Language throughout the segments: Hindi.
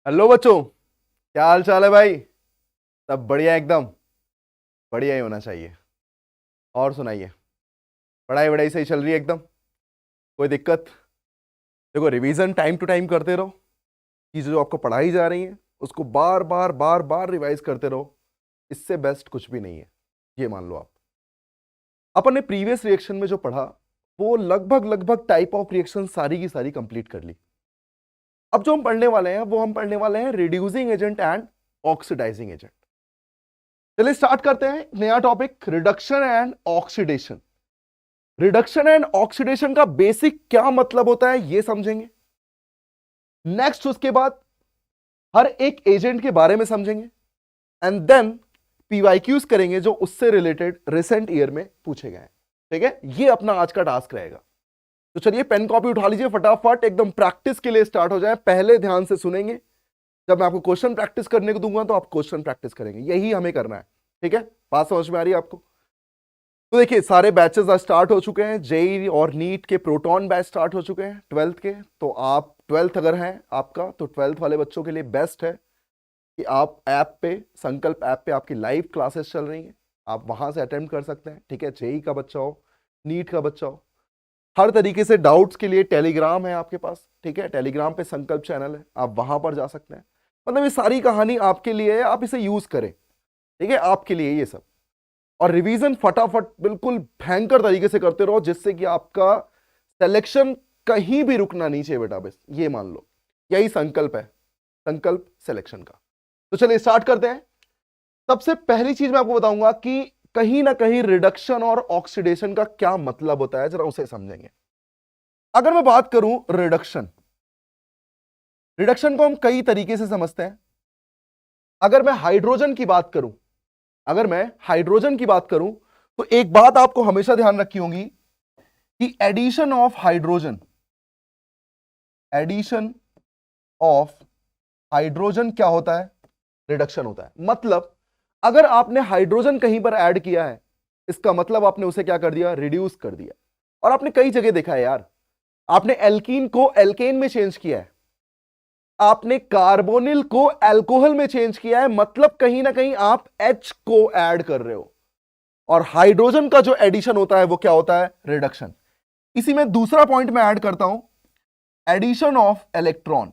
हेलो बच्चों, क्या हाल चाल है भाई। सब बढ़िया एकदम। बढ़िया ही होना चाहिए। और सुनाइए, पढ़ाई वढ़ाई सही चल रही है एकदम? कोई दिक्कत? देखो, रिवीजन टाइम टू टाइम करते रहो। चीजें जो आपको पढ़ाई जा रही हैं उसको बार बार बार बार रिवाइज करते रहो। इससे बेस्ट कुछ भी नहीं है, ये मान लो आप। अपन ने प्रीवियस रिएक्शन में जो पढ़ा वो लगभग लगभग टाइप ऑफ रिएक्शन सारी की सारी कंप्लीट कर ली। अब जो हम पढ़ने वाले हैं वो हम पढ़ने वाले हैं reducing agent and oxidising agent. चलिए स्टार्ट करते हैं नया topic, reduction and oxidation. Reduction and oxidation का बेसिक क्या मतलब होता है ये समझेंगे। नेक्स्ट उसके बाद हर एक एजेंट के बारे में समझेंगे एंड देन पीवाईक्यूज करेंगे जो उससे रिलेटेड रिसेंट ईयर में पूछे गए हैं। ठीक है, ये अपना आज का टास्क रहेगा। तो चलिए पेन कॉपी उठा लीजिए फटाफट, एकदम प्रैक्टिस के लिए स्टार्ट हो जाए। पहले ध्यान से सुनेंगे, जब मैं आपको क्वेश्चन प्रैक्टिस करने को दूंगा तो आप क्वेश्चन प्रैक्टिस करेंगे, यही हमें करना है। ठीक है, बात समझ में आ रही है आपको? तो देखिए सारे बैचेस आज स्टार्ट हो चुके हैं। जेई और नीट के प्रोटॉन बैच स्टार्ट हो चुके हैं 12th के। तो आप 12th अगर हैं आपका, तो 12th वाले बच्चों के लिए बेस्ट है कि आप ऐप पे, संकल्प ऐप पे आपकी लाइव क्लासेस चल रही हैं, आप वहां से अटेम्प्ट कर सकते हैं। ठीक है, जेई का बच्चा हो, नीट का बच्चा हो, हर तरीके से डाउट्स के लिए टेलीग्राम है आपके पास। ठीक है, टेलीग्राम पे संकल्प चैनल है, आप वहां पर जा सकते हैं। मतलब ये सारी कहानी आपके लिए है, आप इसे यूज करें। ठीक है, आपके लिए ये सब। और रिवीजन फटाफट बिल्कुल भयंकर तरीके से करते रहो, जिससे कि आपका सिलेक्शन कहीं भी रुकना नहीं चाहिए बेटा। बस ये मान लो, यही संकल्प है, संकल्प सिलेक्शन का। तो चलिए स्टार्ट करते हैं। सबसे पहली चीज मैं आपको बताऊंगा कि कहीं ना कहीं रिडक्शन और ऑक्सीडेशन का क्या मतलब होता है, जरा उसे समझेंगे। अगर मैं बात करूं रिडक्शन, रिडक्शन को हम कई तरीके से समझते हैं। अगर मैं हाइड्रोजन की बात करूं, अगर मैं हाइड्रोजन की बात करूं, तो एक बात आपको हमेशा ध्यान रखी होगी कि addition of hydrogen, addition of hydrogen क्या होता है? रिडक्शन होता है। मतलब अगर आपने हाइड्रोजन कहीं पर ऐड किया है, इसका मतलब आपने उसे क्या कर दिया? रिड्यूस कर दिया। और आपने कई जगह देखा है यार, आपने एल्कीन को एल्केन में चेंज किया है, आपने कार्बोनिल को अल्कोहल में चेंज किया है, मतलब कहीं ना कहीं आप H को ऐड कर रहे हो। और हाइड्रोजन का जो एडिशन होता है वो क्या होता है? रिडक्शन। इसी में दूसरा पॉइंट मैं ऐड करता हूं, एडिशन ऑफ इलेक्ट्रॉन।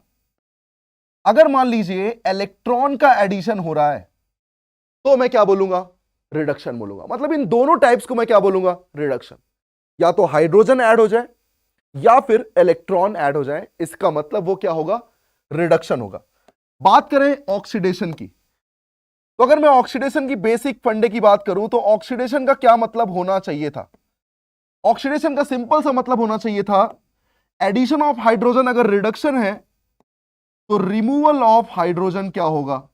अगर मान लीजिए इलेक्ट्रॉन का एडिशन हो रहा है तो मैं क्या बोलूंगा? रिडक्शन बोलूंगा। मतलब इन दोनों टाइप्स को मैं क्या बोलूंगा? रिडक्शन। या तो हाइड्रोजन ऐड हो जाए या फिर इलेक्ट्रॉन ऐड हो जाए, इसका मतलब वो क्या होगा? रिडक्शन होगा। बात करें ऑक्सीडेशन की, तो अगर मैं ऑक्सीडेशन की बेसिक फंडे की बात करूं तो ऑक्सीडेशन का क्या मतलब होना चाहिए था? ऑक्सीडेशन का सिंपल सा मतलब होना चाहिए था, एडिशन ऑफ हाइड्रोजन अगर रिडक्शन है तो रिमूवल ऑफ हाइड्रोजन क्या होगा?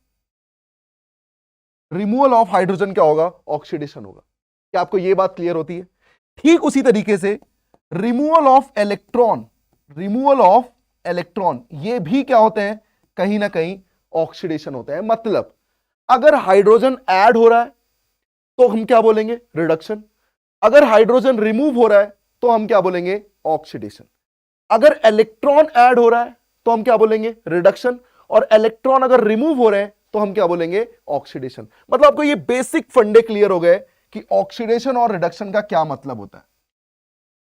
रिमूवल ऑफ हाइड्रोजन क्या होगा? ऑक्सीडेशन होगा। क्या आपको यह बात क्लियर होती है? ठीक उसी तरीके से removal of electron, removal of electron ये भी क्या होते हैं? कहीं ना कहीं ऑक्सीडेशन होते हैं। मतलब अगर हाइड्रोजन ऐड हो रहा है तो हम क्या बोलेंगे? रिडक्शन। अगर हाइड्रोजन रिमूव हो रहा है तो हम क्या बोलेंगे? ऑक्सीडेशन। अगर इलेक्ट्रॉन ऐड हो रहा है तो हम क्या बोलेंगे? रिडक्शन। और इलेक्ट्रॉन अगर रिमूव हो रहे हैं तो हम क्या बोलेंगे? ऑक्सीडेशन। मतलब आपको ये बेसिक फंडे क्लियर हो गए कि ऑक्सीडेशन और रिडक्शन का क्या मतलब होता है।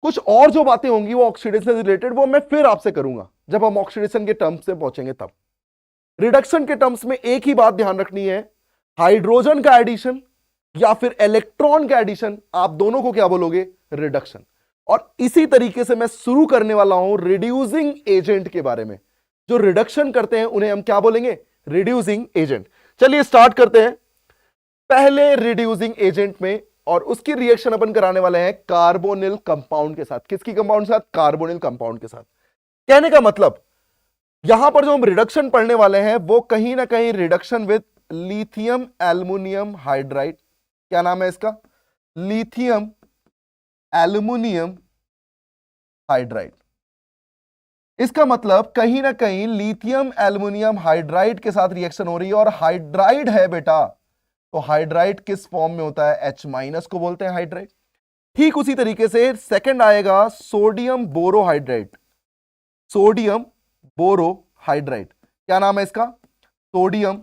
कुछ और जो बातें होंगी वो ऑक्सीडेशन से रिलेटेड, वो मैं फिर आपसे करूंगा जब हम ऑक्सीडेशन के टर्म्स से पहुंचेंगे तब। रिडक्शन के टर्म्स में एक ही बात ध्यान रखनी है, हाइड्रोजन का एडिशन या फिर इलेक्ट्रॉन का एडिशन, आप दोनों को क्या बोलोगे? रिडक्शन। और इसी तरीके से मैं शुरू करने वाला हूं रिड्यूसिंग एजेंट के बारे में। जो रिडक्शन करते हैं उन्हें हम क्या बोलेंगे? Reducing agent. चलिए स्टार्ट करते हैं पहले रिड्यूसिंग एजेंट में, और उसकी रिएक्शन अपन कराने वाले हैं कार्बोनिल कंपाउंड के साथ। किसकी कंपाउंड के साथ? कार्बोनिल कंपाउंड के साथ। कहने का मतलब यहां पर जो हम रिडक्शन पढ़ने वाले हैं वो कहीं ना कहीं reduction with lithium aluminium hydride. क्या नाम है इसका? Lithium aluminium hydride. इसका मतलब कहीं ना कहीं लिथियम एल्युमिनियम हाइड्राइड के साथ रिएक्शन हो रही है। और हाइड्राइड है बेटा, तो हाइड्राइड किस फॉर्म में होता है? H माइनस को बोलते हैं हाइड्राइड। ठीक उसी तरीके से सेकंड आएगा सोडियम बोरोहाइड्राइड, सोडियम बोरोहाइड्राइड। क्या नाम है इसका? Sodium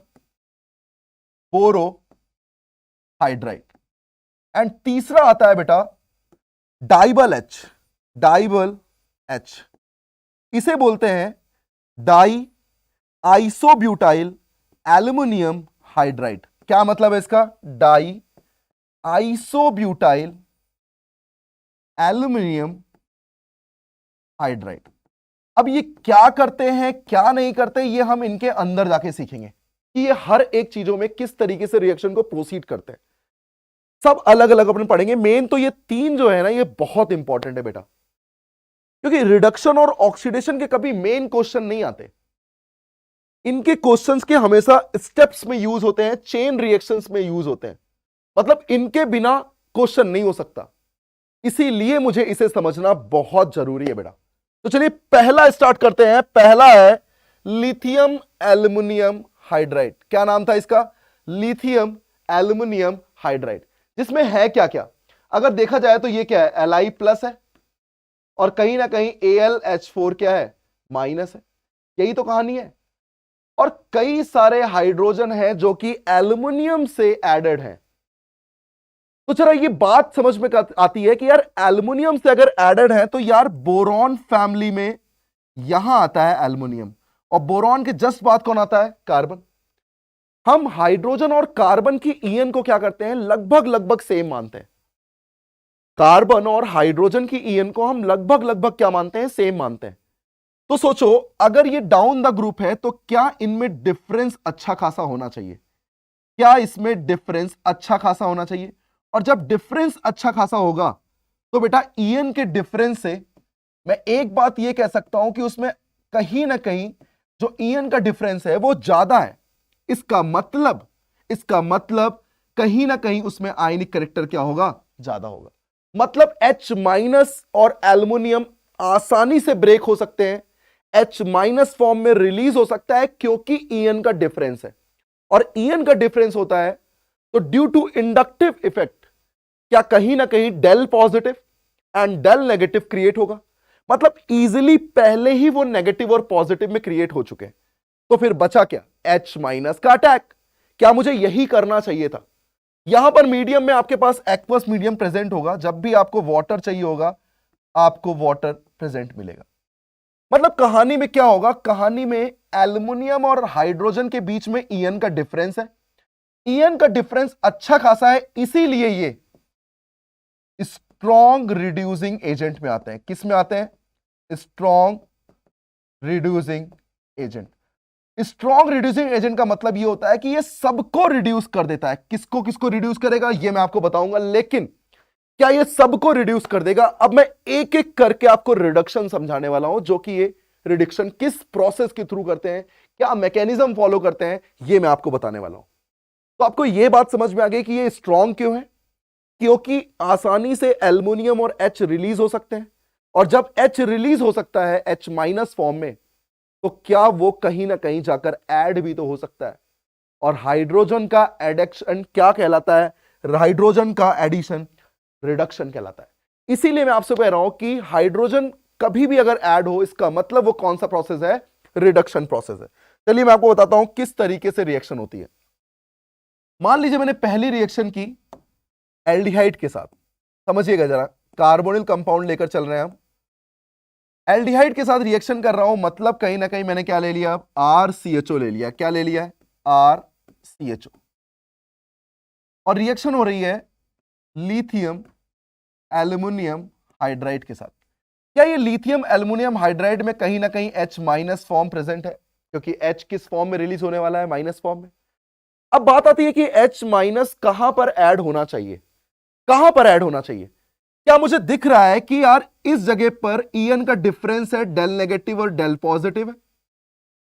borohydride. एंड तीसरा आता है बेटा डाइबल एच। डाइबल एच इसे बोलते हैं डाई आइसोब्यूटाइल एल्युमिनियम हाइड्राइड। क्या मतलब है इसका? Die isobutyl aluminium hydride. अब ये क्या करते हैं क्या नहीं करते, ये हम इनके अंदर जाके सीखेंगे कि ये हर एक चीजों में किस तरीके से रिएक्शन को प्रोसीड करते हैं। सब अलग अलग अपन पढ़ेंगे। मेन तो ये तीन जो है ना, ये बहुत इंपॉर्टेंट है बेटा, क्योंकि रिडक्शन और ऑक्सीडेशन के कभी मेन क्वेश्चन नहीं आते। इनके क्वेश्चंस के हमेशा स्टेप्स में यूज होते हैं, चेन रिएक्शंस में यूज होते हैं, मतलब इनके बिना क्वेश्चन नहीं हो सकता। इसीलिए मुझे इसे समझना बहुत जरूरी है बेटा। तो चलिए पहला स्टार्ट करते हैं। पहला है लिथियम एल्युमिनियम हाइड्राइड। क्या नाम था इसका? Lithium aluminium hydride. जिसमें है क्या क्या, अगर देखा जाए तो ये क्या है? Li प्लस है और कहीं ना कहीं AlH4 क्या है? माइनस है। यही तो कहानी है। और कई सारे हाइड्रोजन हैं जो कि एल्युमिनियम से एडेड हैं। तो जरा ये बात समझ में आती है कि यार एल्युमिनियम से अगर एडेड है तो यार बोरॉन फैमिली में यहां आता है एल्युमिनियम, और बोरॉन के जस्ट बाद कौन आता है? कार्बन। हम हाइड्रोजन और कार्बन की ईएन को क्या करते हैं? लगभग लगभग सेम मानते हैं। कार्बन और हाइड्रोजन की ईएन को हम लगभग लगभग क्या मानते हैं? सेम मानते हैं। तो सोचो अगर ये डाउन द ग्रुप है तो क्या इनमें डिफरेंस अच्छा खासा होना चाहिए? क्या इसमें डिफरेंस अच्छा खासा होना चाहिए? और जब डिफरेंस अच्छा खासा होगा तो बेटा ईएन के डिफरेंस से मैं एक बात यह कह सकता हूं कि उसमें कहीं ना कहीं जो ईएन का डिफरेंस है वो ज्यादा है। इसका मतलब कहीं ना कहीं उसमें आयनिक कैरेक्टर क्या होगा? ज्यादा होगा। मतलब H माइनस और एल्युमिनियम आसानी से ब्रेक हो सकते हैं, H माइनस फॉर्म में रिलीज हो सकता है क्योंकि ईएन का डिफरेंस है। और ईएन का डिफरेंस होता है तो ड्यू टू इंडक्टिव इफेक्ट क्या कहीं ना कहीं del positive and del negative create होगा। मतलब इजीली पहले ही वो नेगेटिव और पॉजिटिव में क्रिएट हो चुके हैं। तो फिर बचा क्या? H माइनस का अटैक। क्या मुझे यही करना चाहिए था? यहां पर मीडियम में आपके पास एक्वस मीडियम प्रेजेंट होगा। जब भी आपको वाटर चाहिए होगा आपको वाटर प्रेजेंट मिलेगा। मतलब कहानी में क्या होगा? कहानी में एल्युमिनियम और हाइड्रोजन के बीच में ईएन का डिफरेंस है। ईएन का डिफरेंस अच्छा खासा है, इसीलिए ये स्ट्रॉन्ग रिड्यूसिंग एजेंट में आते हैं। किस में आते हैं? Strong reducing agent. Strong reducing agent का मतलब ये होता है कि ये सबको रिड्यूस कर देता है। किसको किसको रिड्यूस करेगा ये मैं आपको बताऊंगा, लेकिन क्या ये सबको रिड्यूस कर देगा? अब मैं एक एक करके आपको रिडक्शन समझाने वाला हूं, जो कि ये रिडक्शन किस प्रोसेस के थ्रू करते हैं, क्या मैकेनिज्म फॉलो करते हैं, ये मैं आपको बताने वाला हूं। तो आपको यह बात समझ में आ गई कि ये स्ट्रॉन्ग क्यों है? क्योंकि आसानी से एल्युमिनियम और H रिलीज हो सकते हैं, और जब H रिलीज हो सकता है H माइनस फॉर्म में, तो क्या वो कहीं ना कहीं जाकर ऐड भी तो हो सकता है। और हाइड्रोजन का एडिशन क्या कहलाता है? हाइड्रोजन का एडिशन रिडक्शन कहलाता है। इसीलिए मैं आपसे कह रहा हूं कि हाइड्रोजन कभी भी अगर ऐड हो, इसका मतलब वो कौन सा प्रोसेस है? रिडक्शन प्रोसेस है। चलिए मैं आपको बताता हूं किस तरीके से रिएक्शन होती है। मान लीजिए मैंने पहली रिएक्शन की एल्डिहाइड के साथ, समझिएगा जरा, कार्बोनिल कंपाउंड लेकर चल रहे हैं हम। एल्डिहाइड के साथ रिएक्शन कर रहा हूं, मतलब कहीं ना कहीं मैंने क्या ले लिया? RCHO ले लिया। क्या ले लिया है? RCHO। और रिएक्शन हो रही है लिथियम एल्युमिनियम हाइड्राइड के साथ। क्या ये लिथियम एल्युमिनियम हाइड्राइड में कहीं ना कहीं H माइनस फॉर्म प्रेजेंट है? क्योंकि H किस फॉर्म में रिलीज होने वाला है? माइनस फॉर्म में। अब बात आती है कि H माइनस कहां पर ऐड होना चाहिए? कहां पर ऐड होना चाहिए? क्या मुझे दिख रहा है कि यार इस जगह पर ईएन का डिफरेंस है डेल नेगेटिव और डेल पॉजिटिव है?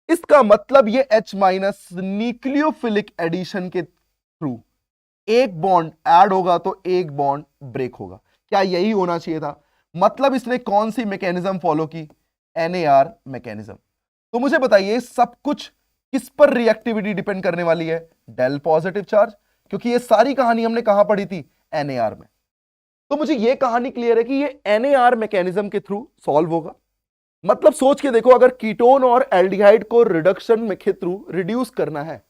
इसका मतलब ये H माइनस न्यूक्लियोफिलिक एडिशन के थ्रू एक बॉन्ड ऐड होगा तो एक बॉन्ड ब्रेक होगा। क्या यही होना चाहिए था? मतलब इसने कौन सी मैकेनिज्म फॉलो की? NAR mechanism. तो मुझे बताइए सब कुछ किस पर रिएक्टिविटी डिपेंड करने वाली है? डेल पॉजिटिव चार्ज, क्योंकि ये सारी कहानी हमने कहां पढ़ी थी? NAR में। तो मुझे ये कहानी क्लियर है कि ये NAR मैकेनिज्म के थ्रू सॉल्व होगा। मतलब सोच के देखो, अगर कीटोन और एल्डिहाइड को रिडक्शन के थ्रू रिड्यूस करना है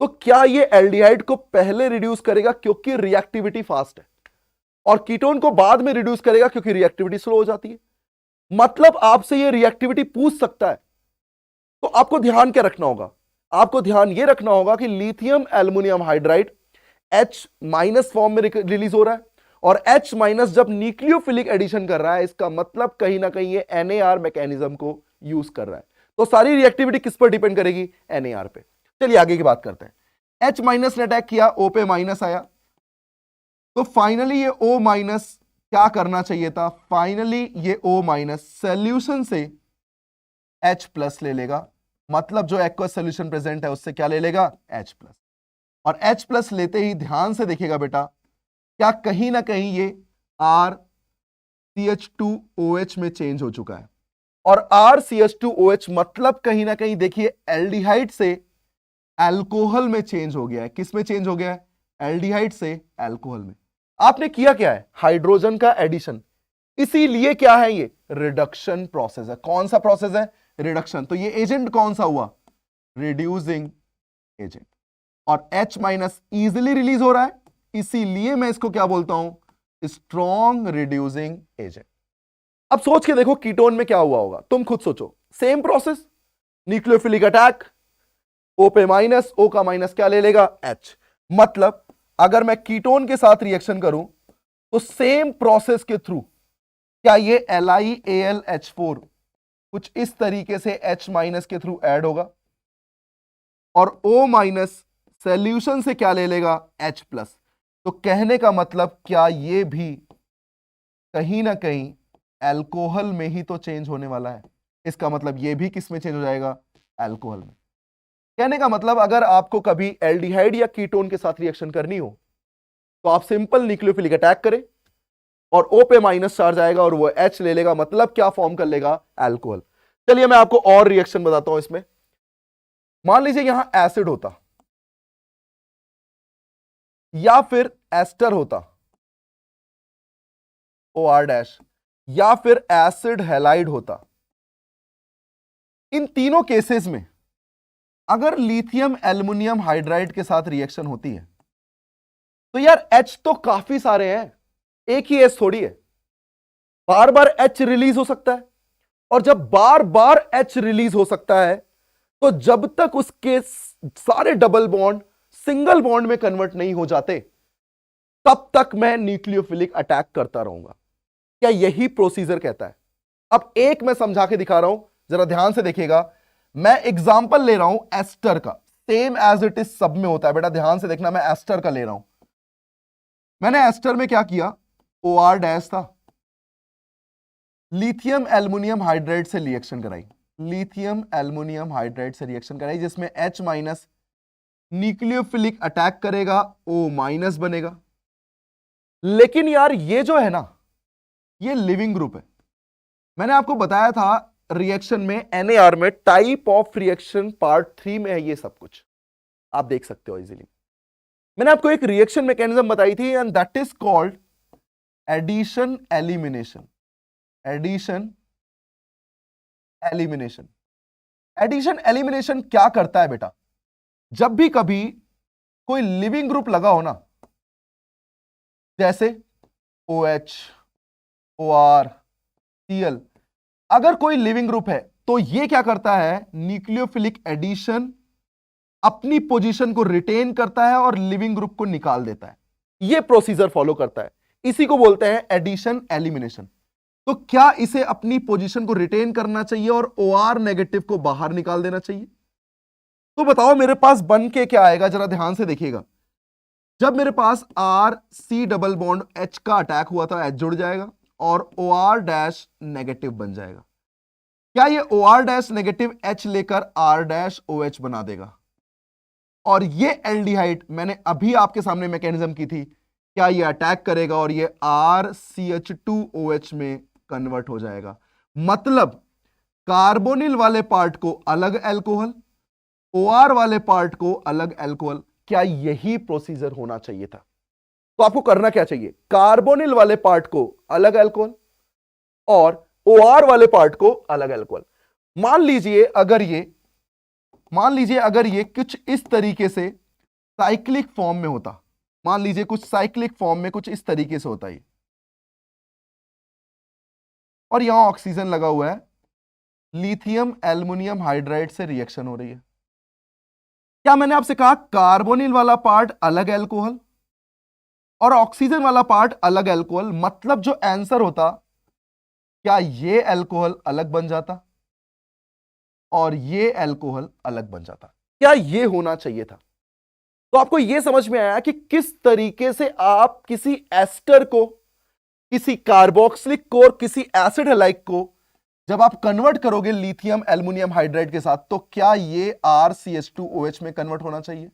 तो क्या ये एल्डिहाइड को पहले रिड्यूस करेगा क्योंकि रिएक्टिविटी फास्ट है, और कीटोन को बाद में रिड्यूस करेगा क्योंकि रिएक्टिविटी स्लो हो जाती है। मतलब आपसे ये रिएक्टिविटी पूछ सकता है। तो आपको ध्यान क्या रखना होगा? आपको ध्यान ये रखना होगा कि lithium aluminium hydride H minus form में रिलीज हो रहा है, और H माइनस जब न्यूक्लियोफिलिक एडिशन कर रहा है, इसका मतलब कहीं ना कहीं ये NAR मैकेनिज्म को यूज कर रहा है। तो सारी रिएक्टिविटी किस पर डिपेंड करेगी? NAR पे। चलिए आगे की बात करते हैं। H माइनस ने अटैक किया, O पे माइनस आया, तो फाइनली ये O माइनस क्या करना चाहिए था? फाइनली ये O माइनस सोल्यूशन से H प्लस ले लेगा। मतलब जो एक्वस सोल्यूशन प्रेजेंट है उससे क्या ले लेगा? H plus. और H प्लस लेते ही ध्यान से देखिएगा बेटा, क्या कहीं ना कहीं ये RCH2OH में चेंज हो चुका है। और RCH2OH मतलब कहीं ना कहीं देखिए एल्डिहाइड से अल्कोहल में चेंज हो गया है। किस में चेंज हो गया है? एल्डिहाइड से अल्कोहल में। आपने किया क्या है? हाइड्रोजन का एडिशन। इसीलिए क्या है? ये रिडक्शन प्रोसेस है। कौन सा प्रोसेस है? रिडक्शन। तो ये एजेंट कौन सा हुआ? Reducing agent. और H माइनस इजिली रिलीज हो रहा है, इसीलिए मैं इसको क्या बोलता हूं? Strong reducing agent. अब सोच के देखो कीटोन में क्या हुआ होगा, तुम खुद सोचो। Same process, nucleophilic attack, O पे माइनस, O का माइनस क्या ले लेगा? H। मतलब अगर मैं कीटोन के साथ रिएक्शन करूं तो सेम प्रोसेस के थ्रू क्या ये LiAlH4 कुछ इस तरीके से H माइनस के थ्रू ऐड होगा, और O माइनस सॉल्यूशन से क्या ले लेगा? H plus. तो कहने का मतलब क्या ये भी कहीं ना कहीं अल्कोहल में ही तो चेंज होने वाला है। इसका मतलब ये भी किस में चेंज हो जाएगा? अल्कोहल में। कहने का मतलब अगर आपको कभी एल्डिहाइड या कीटोन के साथ रिएक्शन करनी हो तो आप सिंपल न्यूक्लियोफिलिक अटैक करें, और O पे माइनस चार्ज आएगा और वो H ले लेगा, मतलब क्या फॉर्म कर लेगा? अल्कोहल। चलिए मैं आपको और रिएक्शन बताता हूं इसमें। मान लीजिए यहां एसिड होता, या फिर एस्टर होता OR-, या फिर एसिड हैलाइड होता। इन तीनों केसेस में अगर लिथियम एल्युमिनियम हाइड्राइड के साथ रिएक्शन होती है तो यार H तो काफी सारे हैं, एक ही H थोड़ी है। बार बार H रिलीज हो सकता है, और जब बार बार H रिलीज हो सकता है तो जब तक उसके सारे डबल बॉन्ड सिंगल बॉन्ड में कन्वर्ट नहीं हो जाते तब तक मैं न्यूक्लियोफिलिक अटैक करता रहूंगा। क्या यही प्रोसीजर कहता है? अब एक मैं समझा के दिखा रहा हूं, जरा ध्यान से देखिएगा। मैं एग्जांपल ले रहा हूं एस्टर का, सेम एज इट इज सब में होता है बेटा, ध्यान से देखना। मैं एस्टर का ले रहा हूं। मैंने एस्टर में क्या किया? OR- था, लिथियम एल्युमिनियम हाइड्राइड से रिएक्शन कराई, लिथियम एल्युमिनियम हाइड्राइड से रिएक्शन कराई, जिसमें H माइनस न्यूक्लियोफिलिक अटैक करेगा, O माइनस बनेगा। लेकिन यार ये जो है ना, ये लिविंग ग्रुप है। मैंने आपको बताया था रिएक्शन में NAR में टाइप ऑफ रिएक्शन पार्ट 3 में है ये सब कुछ, आप देख सकते हो इजीली। मैंने आपको एक रिएक्शन मैकेनिज्म बताई थी, and that is called addition elimination. Addition elimination. Addition elimination क्या करता है बेटा? जब भी कभी कोई लिविंग ग्रुप लगा हो ना, जैसे OH, OR, Cl, अगर कोई लिविंग ग्रुप है तो ये क्या करता है? न्यूक्लियोफिलिक एडिशन अपनी पोजीशन को रिटेन करता है और लिविंग ग्रुप को निकाल देता है। ये प्रोसीजर फॉलो करता है, इसी को बोलते हैं एडिशन एलिमिनेशन। तो क्या इसे अपनी पोजीशन को रिटेन करना चाहिए और OR नेगेटिव को बाहर निकाल देना चाहिए? तो बताओ मेरे पास बन के क्या आएगा, जरा ध्यान से देखिएगा। जब मेरे पास RC डबल बॉन्ड H का अटैक हुआ था, H जुड़ जाएगा और OR- नेगेटिव बन जाएगा। क्या ये OR- नेगेटिव H लेकर R-OH बना देगा? और ये एल्डिहाइड मैंने अभी आपके सामने मैकेनिज्म की थी, क्या ये अटैक करेगा और ये RCH2OH में कन्वर्ट हो जाएगा। मतलब कार्बोनिल वाले पार्ट को अलग अल्कोहल, OR वाले पार्ट को अलग अल्कोहल। क्या यही प्रोसीजर होना चाहिए था? तो आपको करना क्या चाहिए? कार्बोनिल वाले पार्ट को अलग अल्कोहल और OR वाले पार्ट को अलग अल्कोहल। मान लीजिए अगर ये कुछ इस तरीके से साइक्लिक फॉर्म में होता, मान लीजिए कुछ साइक्लिक फॉर्म में कुछ इस तरीके से होता है, और यहां ऑक्सीजन लगा हुआ है, लिथियम एल्युमिनियम हाइड्राइड से रिएक्शन हो रही है। क्या मैंने आपसे कहा कार्बोनिल वाला पार्ट अलग अल्कोहल और ऑक्सीजन वाला पार्ट अलग अल्कोहल, मतलब जो आंसर होता, क्या ये अल्कोहल अलग बन जाता और ये अल्कोहल अलग बन जाता? क्या ये होना चाहिए था? तो आपको ये समझ में आया कि किस तरीके से आप किसी एस्टर को, किसी कार्बोक्सिलिक को और किसी एसिड हैलाइड को जब आप कन्वर्ट करोगे लिथियम एल्युमिनियम हाइड्राइड के साथ, तो क्या ये RCH2OH में कन्वर्ट होना चाहिए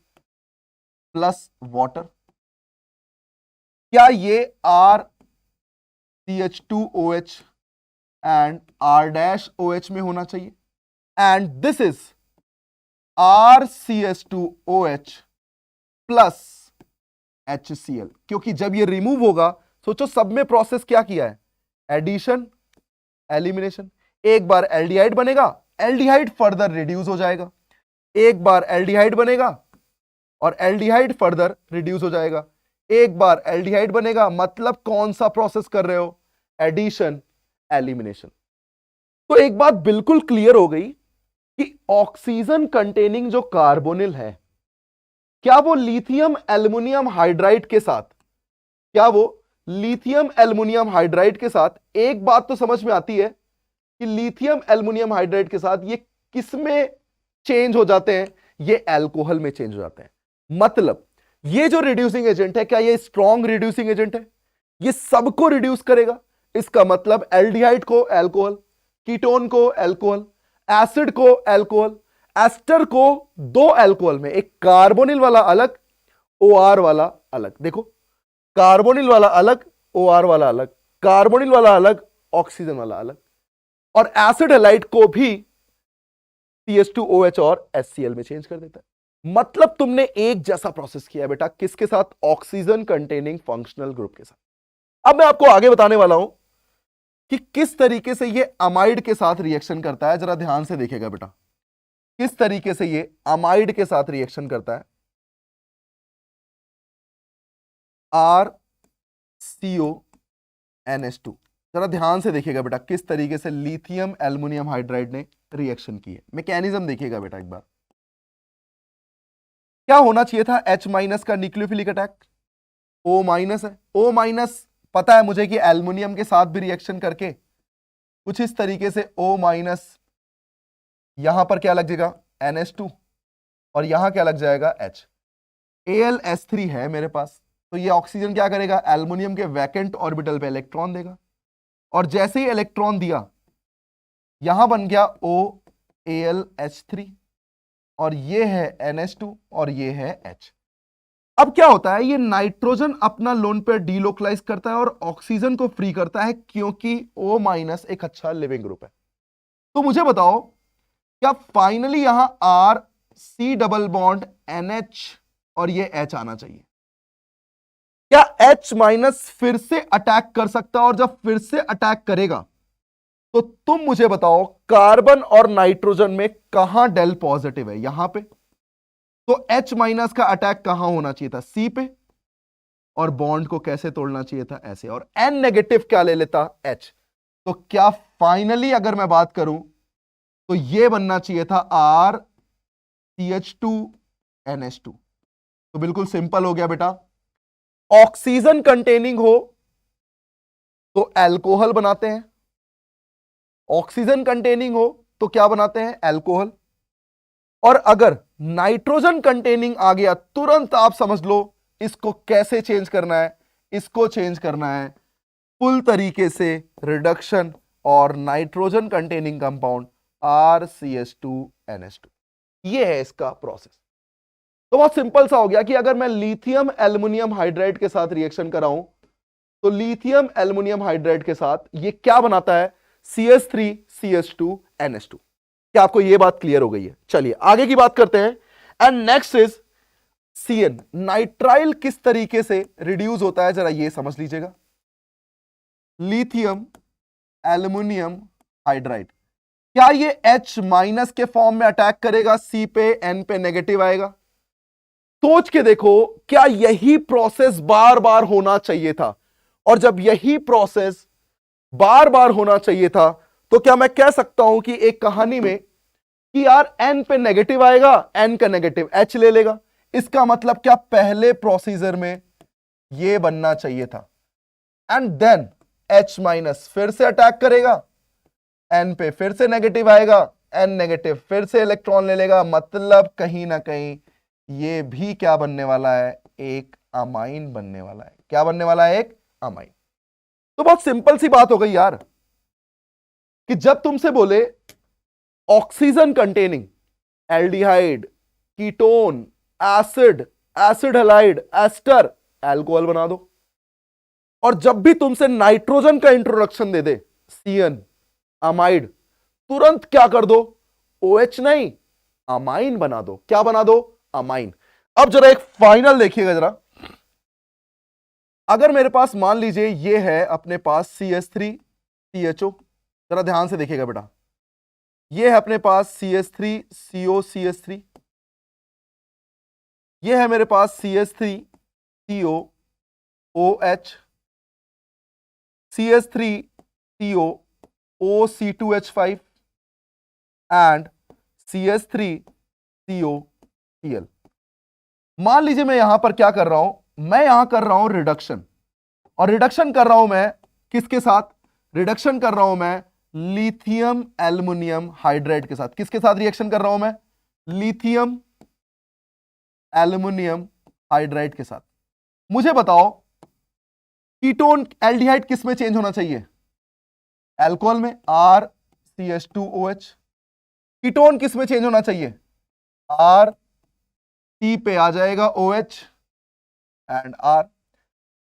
प्लस वाटर? क्या ये RCH2OH एंड R-OH में होना चाहिए? And this is RCH2OH plus HCl, क्योंकि जब ये रिमूव होगा, सोचो सब में प्रोसेस क्या किया है, एडिशन एलिमिनेशन। एक बार एल्डिहाइड बनेगा, एल्डिहाइड फर्दर रिड्यूस हो जाएगा, एक बार एल्डिहाइड बनेगा और एल्डिहाइड फर्दर रिड्यूस हो जाएगा, एक बार एल्डिहाइड बनेगा, मतलब कौन सा प्रोसेस कर रहे हो, एडिशन एलिमिनेशन। तो एक बात बिल्कुल क्लियर हो गई कि ऑक्सीजन कंटेनिंग जो कार्बोनिल है, क्या वो लिथियम एल्युमिनियम हाइड्राइड के साथ, एक बात तो समझ में आती है कि लिथियम एल्युमिनियम हाइड्राइड के साथ ये किस में चेंज हो जाते हैं, ये अल्कोहल में चेंज हो जाते हैं। मतलब ये जो रिड्यूसिंग एजेंट है, क्या ये स्ट्रॉन्ग रिड्यूसिंग एजेंट है, ये सबको रिड्यूस करेगा। इसका मतलब एल्डिहाइड को अल्कोहल, कीटोन को अल्कोहल, एसिड को अल्कोहल, एस्टर को दो अल्कोहल में, एक कार्बोनिल वाला अलग, OR वाला अलग। देखो कार्बोनिल वाला अलग, OR वाला अलग, कार्बोनिल वाला अलग, ऑक्सीजन वाला अलग, और एसिड हैलाइड को भी CH2OH और HCl में चेंज कर देता है। मतलब तुमने एक जैसा प्रोसेस किया बेटा, किसके साथ, ऑक्सीजन कंटेनिंग फंक्शनल ग्रुप के साथ। अब मैं आपको आगे बताने वाला हूं कि किस तरीके से ये अमाइड के साथ रिएक्शन करता है। जरा ध्यान से देखिएगा बेटा, किस तरीके से ये अमाइड के साथ रिएक्शन करता है। RCONH2, जरा ध्यान से देखिएगा बेटा, किस तरीके से लिथियम एल्युमिनियम हाइड्राइड ने रिएक्शन की है। मैकेनिज्म देखिएगा बेटा एक बार। क्या होना चाहिए था, H- का न्यूक्लियोफिलिक अटैक, O- है, O- पता है मुझे कि एल्युमिनियम के साथ भी रिएक्शन करके कुछ इस तरीके से O- यहां पर क्या लग जाएगा, NH2, और यहां क्या लग जाएगा, H। AlS3 है मेरे पास, तो ये ऑक्सीजन क्या करेगा, एल्युमिनियम के वैकेंट ऑर्बिटल पे इलेक्ट्रॉन देगा, और जैसे ही इलेक्ट्रॉन दिया, यहां बन गया OAlH3, और ये है NH2 और ये है H। अब क्या होता है, ये नाइट्रोजन अपना लोन पेयर डीलोकलाइज करता है और ऑक्सीजन को फ्री करता है, क्योंकि O- एक अच्छा लिविंग ग्रुप है। तो मुझे बताओ, क्या फाइनली यहां RC डबल बॉन्ड NH और ये H आना चाहिए? क्या H- फिर से अटैक कर सकता है? और जब फिर से अटैक करेगा तो तुम मुझे बताओ, कार्बन और नाइट्रोजन में कहां डेल पॉजिटिव है, यहां पे। तो H- का अटैक कहां होना चाहिए था, C पे, और बॉन्ड को कैसे तोड़ना चाहिए था, ऐसे, और N नेगेटिव क्या ले लेता, H। तो क्या फाइनली अगर मैं बात करूं तो यह बनना चाहिए था RCH2NH2। तो बिल्कुल सिंपल हो गया बेटा, ऑक्सीजन कंटेनिंग हो तो अल्कोहल बनाते हैं, ऑक्सीजन कंटेनिंग हो तो क्या बनाते हैं, अल्कोहल। और अगर नाइट्रोजन कंटेनिंग आ गया, तुरंत आप समझ लो इसको कैसे चेंज करना है, इसको चेंज करना है फुल तरीके से रिडक्शन और नाइट्रोजन कंटेनिंग कंपाउंड RCH2NH2। ये है इसका प्रोसेस। तो बहुत सिंपल सा हो गया कि अगर मैं लिथियम एल्युमिनियम हाइड्राइड के साथ रिएक्शन कराऊं, तो लिथियम एल्युमिनियम हाइड्राइड के साथ ये क्या बनाता है, CH3CH2NH2। क्या आपको यह बात क्लियर हो गई है? चलिए आगे की बात करते हैं। And next is CN, nitrile किस तरीके से रिड्यूस होता है, जरा ये समझ लीजिएगा। लिथियम एल्युमिनियम हाइड्राइड, क्या ये H माइनस के फॉर्म में अटैक करेगा C पे, N पे नेगेटिव आएगा? सोच के देखो, क्या यही प्रोसेस बार बार होना चाहिए था? और जब यही प्रोसेस बार बार होना चाहिए था, तो क्या मैं कह सकता हूं कि एक कहानी में कि यार N पे नेगेटिव आएगा, N का नेगेटिव H ले लेगा? इसका मतलब क्या पहले प्रोसीजर में ये बनना चाहिए था, एंड देन H माइनस फिर से अटैक करेगा, N पे फिर से नेगेटिव आएगा, N नेगेटिव फिर से इलेक्ट्रॉन ले लेगा। मतलब कहीं ना कहीं ये भी क्या बनने वाला है, एक अमाइन बनने वाला है। क्या बनने वाला है? एक अमाइन। तो बहुत सिंपल सी बात हो गई यार, कि जब तुमसे बोले oxygen containing aldehyde, ketone, acid, acid halide, ester, alcohol बना दो। और जब भी तुमसे नाइट्रोजन का इंट्रोडक्शन दे दे, CN, अमाइड, तुरंत क्या कर दो? OH नहीं, अमाइन बना दो। क्या बना दो? अमाइन। अब जरा एक फाइनल देखिएगा जरा, अगर मेरे पास मान लीजिए ये है अपने पास CH3 CHO, जरा ध्यान से देखिएगा बेटा, ये है अपने पास CH3 CO CH3, ये है मेरे पास CH3 CO OH, CH3 CO OC2H5 and CH3 CO Cl। मान लीजिए मैं यहां पर क्या कर रहा हूं, मैं यहां कर रहा हूं रिडक्शन, और रिडक्शन कर रहा हूं मैं किसके साथ? रिडक्शन कर रहा हूं मैं लिथियम एल्युमिनियम हाइड्राइड के साथ। किसके साथ रिएक्शन कर रहा हूं मैं? लिथियम एल्युमिनियम हाइड्राइड के साथ। मुझे बताओ, कीटोन एल्डिहाइड किस में चेंज होना चाहिए? अल्कोहल में, RCH2OH। कीटोन किस में चेंज होना चाहिए? R, T पे आ जाएगा OH एंड R।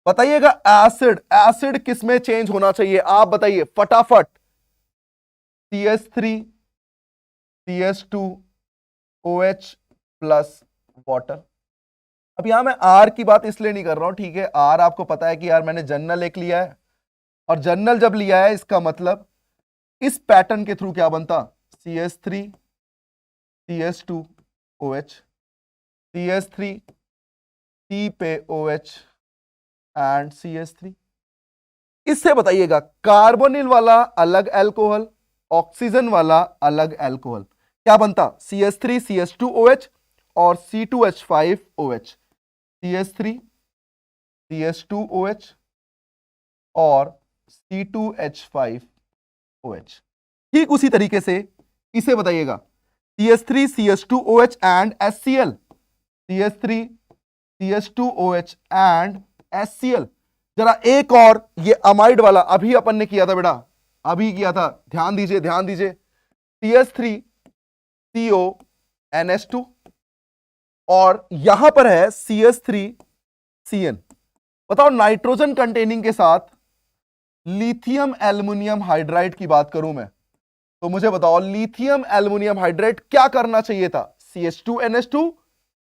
बताइएगा एसिड, एसिड किस में चेंज होना चाहिए? आप बताइए फटाफट। CH3 CH2OH plus water. अब यहां मैं R की बात इसलिए नहीं कर रहा हूं, ठीक है, R आपको पता है कि यार मैंने जनरल एक लिया है, और जनरल जब लिया है इसका मतलब इस पैटर्न के थ्रू क्या बनता? CH3 CH2OH, CH3 C पे OH एंड CH3। इससे बताइएगा कार्बोनिल वाला अलग अल्कोहल, ऑक्सीजन वाला अलग अल्कोहल, क्या बनता? CH3 CH2OH और C2H5OH, CH3 CH2OH और C2H5OH। ठीक उसी तरीके से इसे बताइएगा CH3 CH2OH and HCl, CH3 CH2OH and HCl। जरा एक और, ये अमाइड वाला अभी अपन ने किया था बेटा, अभी किया था, ध्यान दीजिए ध्यान दीजिए, CH3 CO NH2 और यहां पर है CH3 CN। बताओ नाइट्रोजन कंटेनिंग के साथ लिथियम एल्युमिनियम हाइड्राइड की बात करूं मैं, तो मुझे बताओ लिथियम एल्युमिनियम हाइड्राइड क्या करना चाहिए था? CH2NH2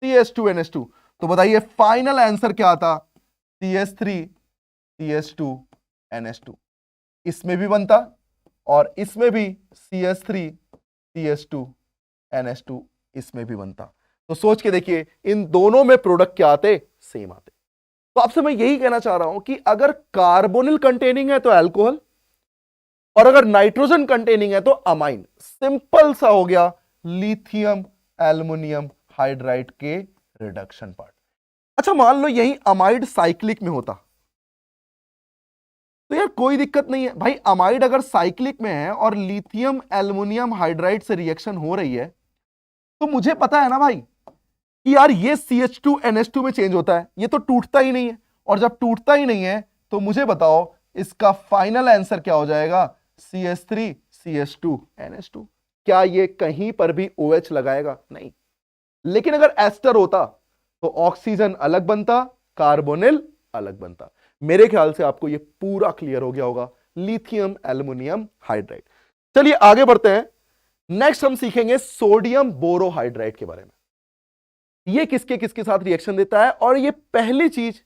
CH2NH2। तो बताइए फाइनल आंसर क्या आता? CH3 CH2NH2। इसमें भी बनता और इसमें भी CH3 CH2NH2 इसमें भी बनता। तो सोच के देखिए इन दोनों में प्रोडक्ट क्या आते? सेम आते। तो आपसे मैं यही कहना चाह रहा हूं कि अगर कार्बोनिल कंटेनिंग है तो अल्कोहल, और अगर नाइट्रोजन कंटेनिंग है तो अमाइन। सिंपल सा हो गया लिथियम एल्युमिनियम हाइड्राइड के रिडक्शन पार्ट। अच्छा मान लो यही अमाइड साइक्लिक में होता, तो यार कोई दिक्कत नहीं है भाई, अमाइड अगर साइक्लिक में है और लिथियम एल्युमिनियम हाइड्राइड से रिएक्शन हो रही है, तो मुझे पता है ना भाई कि यार ये CH2NH2 में चेंज होता है, ये तो टूटता ही नहीं है, और जब टूटता ही नहीं है तो मुझे बताओ इसका फाइनल आंसर क्या हो जाएगा? CH3 CH2NH2। क्या ये कहीं पर भी OH लगाएगा? नहीं। लेकिन अगर एस्टर होता तो ऑक्सीजन अलग बनता, कार्बोनिल अलग बनता। मेरे ख्याल से आपको ये पूरा क्लियर हो गया होगा लिथियम एल्युमिनियम हाइड्राइड। चलिए आगे बढ़ते हैं। नेक्स्ट हम सीखेंगे सोडियम बोरोहाइड्राइड के बारे में। ये किसके किसके साथ रिएक्शन देता है, और ये पहली चीज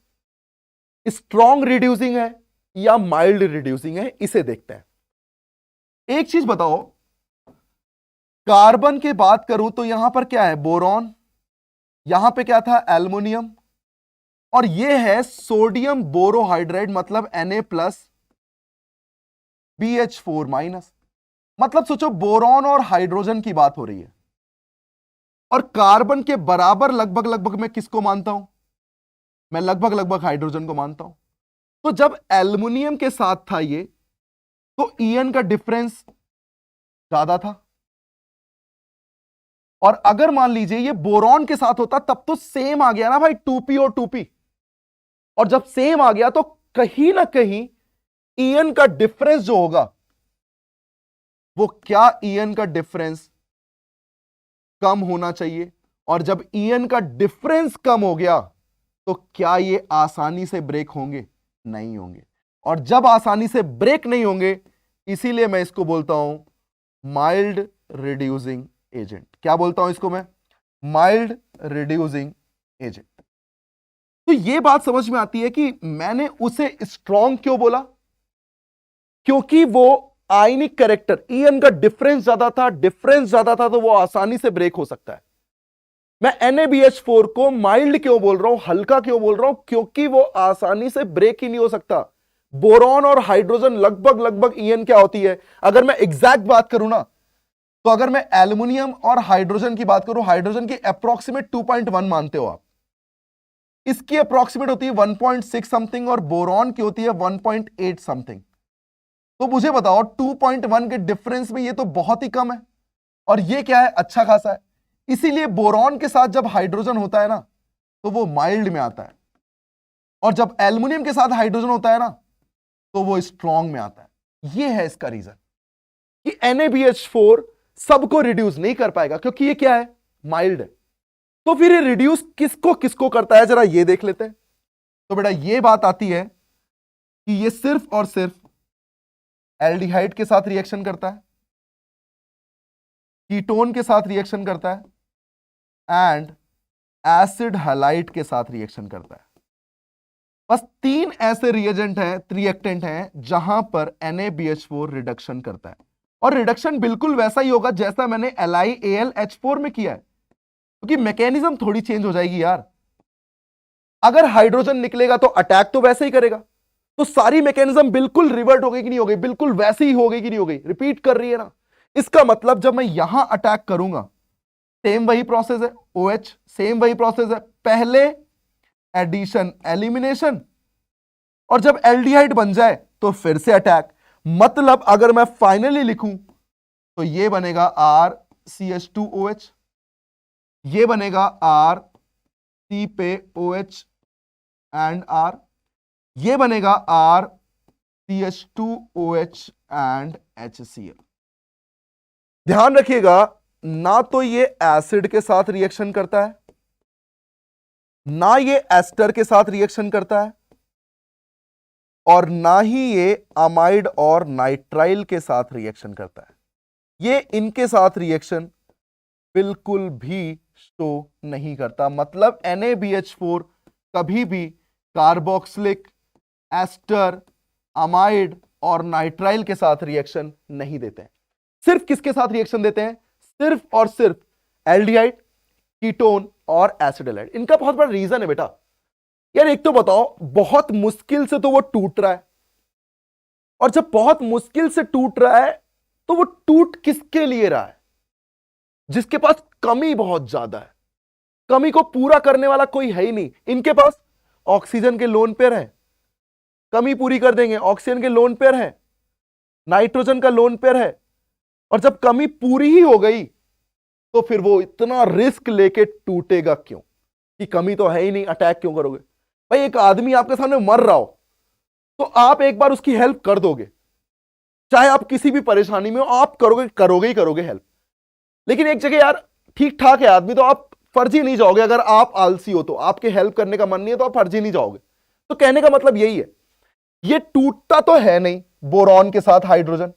स्ट्रॉन्ग रिड्यूसिंग है या माइल्ड रिड्यूसिंग है, इसे देखते हैं। एक चीज बताओ, कार्बन की बात करूं तो यहां पर क्या है, बोरॉन, यहां पे क्या था, एल्युमिनियम, और ये है सोडियम बोरोहाइड्राइड, मतलब Na+BH4-। मतलब सोचो बोरॉन और हाइड्रोजन की बात हो रही है, और कार्बन के बराबर लगभग लगभग मैं किसको मानता हूं, मैं लगभग लगभग हाइड्रोजन को मानता हूं। तो जब एल्युमिनियम के साथ था ये, तो ईएन का डिफरेंस ज्यादा था, और अगर मान लीजिए ये बोरॉन के साथ होता तब तो सेम आ गया ना भाई, 2p और 2p, और जब सेम आ गया तो कहीं ना कहीं ईएन का डिफरेंस जो होगा वो क्या, ईएन का डिफरेंस कम होना चाहिए, और जब ईएन का डिफरेंस कम हो गया तो क्या ये आसानी से ब्रेक होंगे, नहीं होंगे, और जब आसानी से ब्रेक नहीं होंगे, इसीलिए मैं इसको बोलता हूं माइल्ड रिड्यूसिंग एजेंट। क्या बोलता हूं इसको मैं, माइल्ड रिड्यूसिंग एजेंट। तो ये बात समझ में आती है कि मैंने उसे स्ट्रॉन्ग क्यों बोला, क्योंकि वो आयनिक कैरेक्टर, ईएन का डिफरेंस ज्यादा था, डिफरेंस ज्यादा था तो वो आसानी से ब्रेक हो सकता है। मैं NaBH4 को माइल्ड क्यों बोल रहा हूं, हल्का क्यों बोल रहा हूं, क्योंकि वो आसानी से ब्रेक ही नहीं हो सकता। बोरॉन और हाइड्रोजन लगभग लगभग ईएन क्या होती है, अगर मैं एग्जैक्ट बात करूं ना, तो अगर मैं एल्युमिनियम और हाइड्रोजन की बात करूं, हाइड्रोजन की अप्रोक्सीमेट 2.1 मानते हो आप, इसकी अप्रोक्सीमेट होती है 1.6 समथिंग, और बोरॉन की होती है 1.8 समथिंग। तो मुझे बताओ 2.1 के डिफरेंस में ये तो बहुत ही कम है, और ये क्या है, अच्छा खासा है। इसीलिए बोरॉन के साथ जब हाइड्रोजन होता है ना, तो वो माइल्ड में आता है, और जब एल्युमिनियम के साथ हाइड्रोजन होता है ना, तो वो स्ट्रॉन्ग में आता है। ये है इसका रीजन कि NaBH4 सबको रिड्यूस नहीं कर पाएगा, क्योंकि ये क्या है, माइल्ड है। तो फिर ये रिड्यूस किसको किसको करता है, जरा ये देख लेते हैं। तो बेटा ये बात आती है कि ये सिर्फ और सिर्फ एल्डिहाइड के साथ रिएक्शन करता है, कीटोन के साथ रिएक्शन करता है, एंड एसिड हैलाइड के साथ रिएक्शन करता है। बस 3 ऐसे रिएजेंट हैं, रिएक्टेंट हैं, जहां पर NaBH4 रिडक्शन करता है, और रिडक्शन बिल्कुल वैसा ही होगा जैसा मैंने LiAlH4 में किया है, क्योंकि मैकेनिज्म थोड़ी चेंज हो जाएगी यार। अगर हाइड्रोजन निकलेगा तो अटैक तो वैसे ही करेगा, तो सारी मैकेनिज्म बिल्कुल रिवर्ट हो गई कि नहीं हो गई, बिल्कुल वैसे ही हो गई कि नहीं हो गई, रिपीट कर रही है ना। इसका मतलब जब मैं यहां अटैक करूंगा, सेम वही प्रोसेस है, OH सेम वही प्रोसेस है, पहले एडिशन एलिमिनेशन, और जब एल्डिहाइड बन जाए तो फिर से अटैक। मतलब अगर मैं फाइनली लिखूं तो ये बनेगा RCH2OH, ये बनेगा R C पे OH एंड R, ये बनेगा RCH2OH एंड HCl। ध्यान रखिएगा, ना तो ये एसिड के साथ रिएक्शन करता है, ना ये एस्टर के साथ रिएक्शन करता है, और ना ही ये अमाइड और नाइट्राइल के साथ रिएक्शन करता है। ये इनके साथ रिएक्शन बिल्कुल भी शो नहीं करता। मतलब NaBH4 कभी भी कार्बोक्सिलिक, एस्टर, अमाइड और नाइट्राइल के साथ रिएक्शन नहीं देते हैं। सिर्फ किसके साथ रिएक्शन देते हैं, सिर्फ और सिर्फ एल्डिहाइड, कीटोन और एसिड। इनका बहुत बड़ा रीजन है बेटा। यार एक तो बताओ, बहुत मुश्किल से तो वो टूट रहा है, और जब बहुत मुश्किल से टूट रहा है तो वो टूट किसके लिए रहा है, जिसके पास कमी बहुत ज्यादा है। कमी को पूरा करने वाला कोई है ही नहीं। इनके पास ऑक्सीजन के लोन पेयर है, कमी पूरी कर देंगे, ऑक्सीजन के लोन पेयर है, नाइट्रोजन का लोन पेयर है, और जब कमी पूरी ही हो गई तो फिर वो इतना रिस्क लेके टूटेगा क्यों, कि कमी तो है ही नहीं, अटैक क्यों करोगे भाई। एक आदमी आपके सामने मर रहा हो तो आप एक बार उसकी हेल्प कर दोगे, चाहे आप किसी भी परेशानी में हो, आप करोगे ही करोगे हेल्प। लेकिन एक जगह यार ठीक ठाक है आदमी, तो आप फर्जी नहीं जाओगे। अगर आप आलसी हो तो, आपके हेल्प करने का मन नहीं है तो आप फर्जी नहीं जाओगे। तो कहने का मतलब यही है, ये टूटता तो है नहीं बोरॉन के साथ हाइड्रोजन।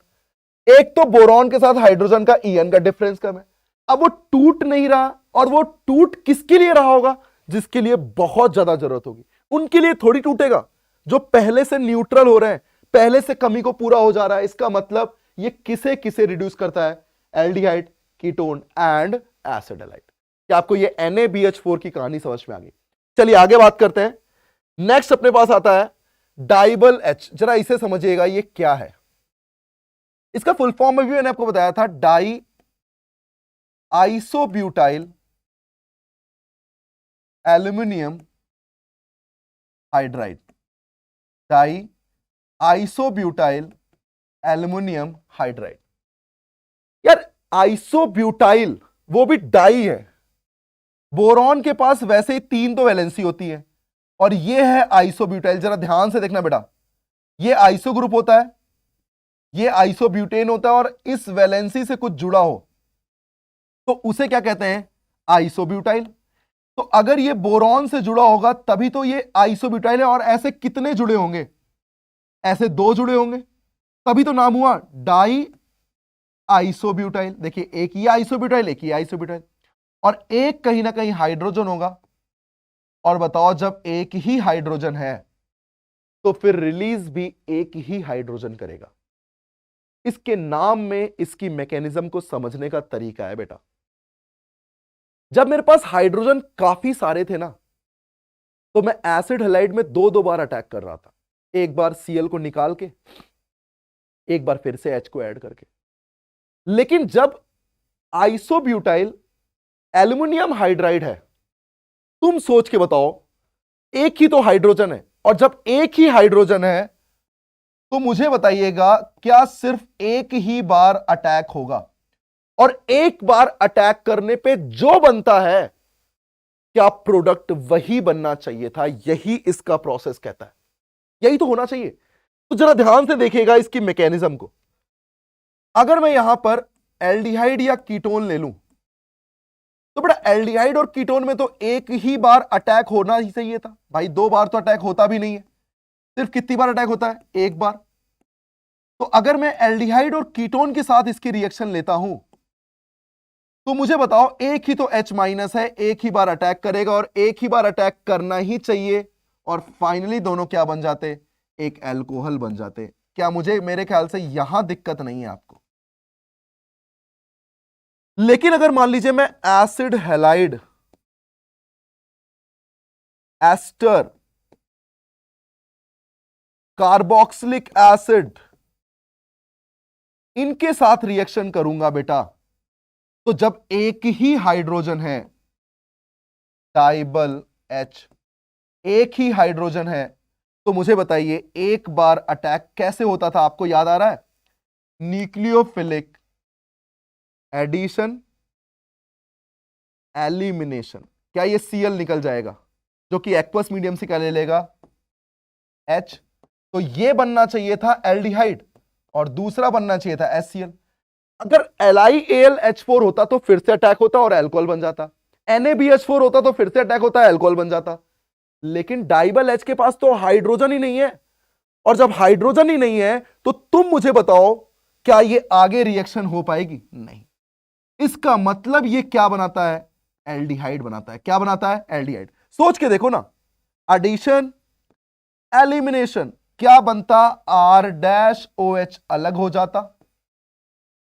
एक तो बोरॉन के साथ हाइड्रोजन का ईएन का डिफरेंस कम है, अब वो टूट नहीं रहा, और वो टूट किसके लिए रहा होगा, जिसके लिए बहुत ज्यादा जरूरत होगी। उनके लिए थोड़ी टूटेगा जो पहले से न्यूट्रल हो रहे हैं, पहले से कमी को पूरा हो जा रहा है। इसका मतलब ये किसे किसे रिड्यूस करता है? Aldehyde, ketone and acid halide. क्या आपको ये NaBH4 की कहानी समझ में आ गई? चलिए आगे बात करते हैं। नेक्स्ट अपने पास आता है डाइबल H। जरा इसे समझिएगा, ये क्या है? इसका फुल फॉर्म में भी मैंने आपको बताया था, die isobutyl aluminium hydride. Die isobutyl aluminium hydride. यार आइसोब्यूटाइल वो भी डाई है। बोरॉन के पास वैसे ही 3 तो वैलेंसी होती है, और ये है आइसोब्यूटाइल। जरा ध्यान से देखना बेटा, ये आइसो ग्रुप होता है, ये आइसोब्यूटेन होता है, और इस वैलेंसी से कुछ जुड़ा हो तो उसे क्या कहते हैं? आइसोब्यूटाइल। तो अगर ये बोरॉन से जुड़ा होगा तभी तो ये आइसोब्यूटाइल है। और ऐसे कितने जुड़े होंगे? ऐसे 2 जुड़े होंगे, तभी तो नाम हुआ डाई आइसोब्यूटाइल। देखिए एक ही आइसोब्यूटाइल, एक ही आइसोब्यूटाइल, और एक कहीं ना कहीं हाइड्रोजन होगा। और बताओ, जब एक ही हाइड्रोजन है तो फिर रिलीज भी एक ही हाइड्रोजन करेगा। इसके नाम में इसकी मैकेनिज्म को समझने का तरीका है बेटा। जब मेरे पास हाइड्रोजन काफी सारे थे ना, तो मैं एसिड हैलाइड में 2 बार अटैक कर रहा था। एक बार Cl को निकाल के, एक बार फिर से H को ऐड करके। लेकिन जब आइसोब्यूटाइल एल्यूमिनियम हाइड्राइड है, तुम सोच के बताओ, एक ही तो हाइड्रोजन है, और जब एक ही हाइड्रोजन है तो मुझे बताइएगा क्या सिर्फ एक ही बार अटैक होगा? और एक बार अटैक करने पे जो बनता है, क्या प्रोडक्ट वही बनना चाहिए था? यही इसका प्रोसेस कहता है, यही तो होना चाहिए। तो जरा ध्यान से देखिएगा इसकी मैकेनिज्म को। अगर मैं यहां पर एल्डिहाइड या कीटोन ले लूं, तो बेटा एल्डिहाइड और कीटोन में तो एक ही बार अटैक होना ही चाहिए था भाई। 2 बार तो अटैक होता भी नहीं है। सिर्फ कितनी बार अटैक होता है? एक बार। तो अगर मैं एल्डिहाइड और कीटोन के साथ इसकी रिएक्शन लेता हूं, तो मुझे बताओ, एक ही तो H माइनस है, एक ही बार अटैक करेगा, और एक ही बार अटैक करना ही चाहिए, और फाइनली दोनों क्या बन जाते? एक एल्कोहल बन जाते। क्या मुझे, मेरे ख्याल से यहां दिक्कत नहीं है आपको। लेकिन अगर मान लीजिए मैं acid halide, ester, carboxylic acid, इनके साथ रिएक्शन करूंगा बेटा, तो जब एक ही हाइड्रोजन है, डाइबल H, एक ही हाइड्रोजन है, तो मुझे बताइए एक बार अटैक कैसे होता था? आपको याद आ रहा है? Nucleophilic addition, elimination. क्या ये Cl निकल जाएगा, जो कि एक्वस मीडियम से क्या ले लेगा? H। तो ये बनना चाहिए था एल्डिहाइड, और दूसरा बनना चाहिए था HCl। अगर LiAlH4 होता तो फिर से अटैक होता और अल्कोहल बन जाता। NaBH4 होता तो फिर से अटैक होता, अल्कोहल बन जाता। लेकिन डाइबल H के पास तो हाइड्रोजन ही नहीं है, और जब हाइड्रोजन ही नहीं है तो तुम मुझे बताओ, क्या ये आगे रिएक्शन हो पाएगी? नहीं। इसका मतलब ये क्या बनाता है? एल्डिहाइड बनाता है। क्या बनाता है? एल्डिहाइड। सोच के देखो ना, एडिशन, एलिमिनेशन, क्या बनता? R-OH अलग हो जाता,